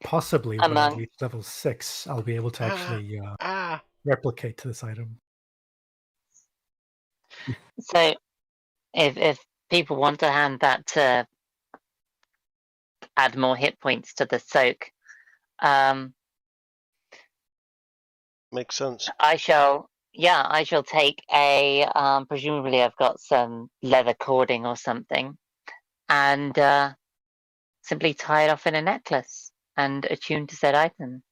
possibly when I among- reach level 6, I'll be able to actually Ah. replicate this item. so if people want to hand that to add more hit points to the soak, Makes sense. I shall take a presumably I've got some leather cording or something, and simply tie it off in a necklace and attune to said item.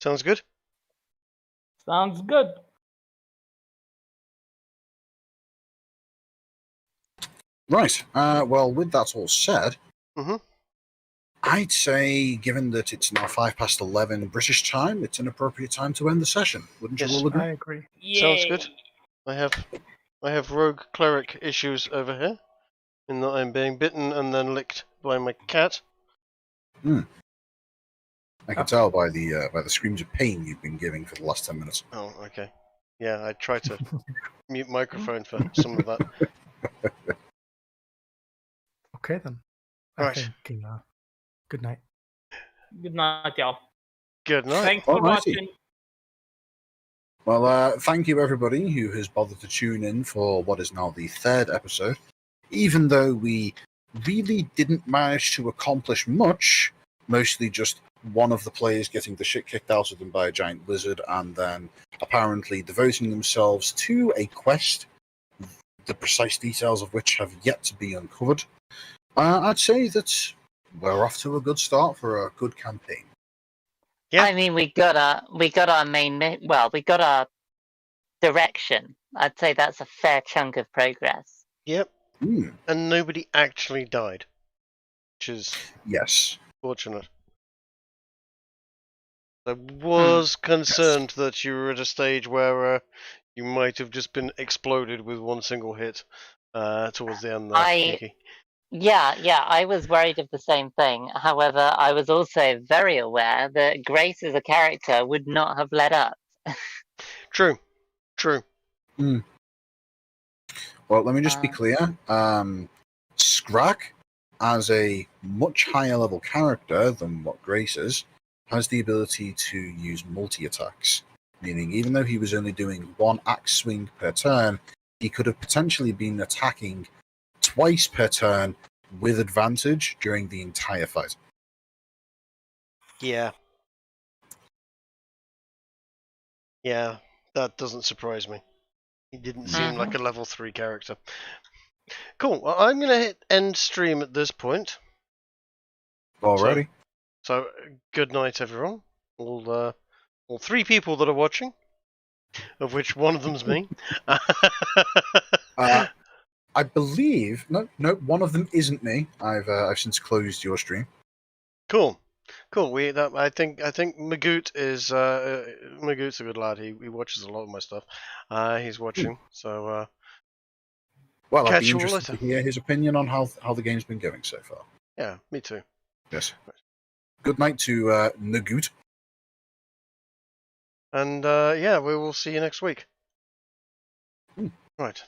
Sounds good. Sounds good. Right. Well, with that all said, Mhm. I'd say, given that it's now 11 British time, it's an appropriate time to end the session. Wouldn't Yes. you all agree? I agree. Sounds Yay. good. I have rogue cleric issues over here, in that I'm being bitten and then licked by my cat. I can tell by the screams of pain you've been giving for the last 10 minutes. Oh, okay. Yeah, I tried to mute microphone for some of that. Okay then. Right. I think good night. Good night, y'all. Good night. Thanks for Alrighty. watching. Well, thank you everybody who has bothered to tune in for what is now the 3rd episode. Even though we really didn't manage to accomplish much, mostly just one of the players getting the shit kicked out of them by a giant lizard and then apparently devoting themselves to a quest, the precise details of which have yet to be uncovered. I'd say that we're off to a good start for a good campaign. Yeah. I mean, we got our we got our direction. I'd say that's a fair chunk of progress. Yep. and nobody actually died, which is Yes. fortunate. I was concerned that you were at a stage where you might have just been exploded with one single hit towards the end there, Kiki. Yeah, I was worried of the same thing. However, I was also very aware that Grace as a character would not have let up. True. Well, let me just be clear. Scrack, as a much higher level character than what Grace is, has the ability to use multi-attacks. Meaning, even though he was only doing one axe swing per turn, he could have potentially been attacking twice per turn with advantage during the entire fight. Yeah. Yeah, that doesn't surprise me. He didn't seem like a level 3 character. Cool. Well, I'm going to hit end stream at this point. Alrighty. So good night, everyone. All 3 people that are watching, of which one of them's me. I believe no, one of them isn't me. I've since closed your stream. Cool. I think Magoot is Magoot's a good lad. He watches a lot of my stuff. He's watching, so well, I'd catch be you all interested later. to hear his opinion on how the game's been going so far. Yeah, me too. Yes. Good night to Nagoot. And yeah, we will see you next week. Right.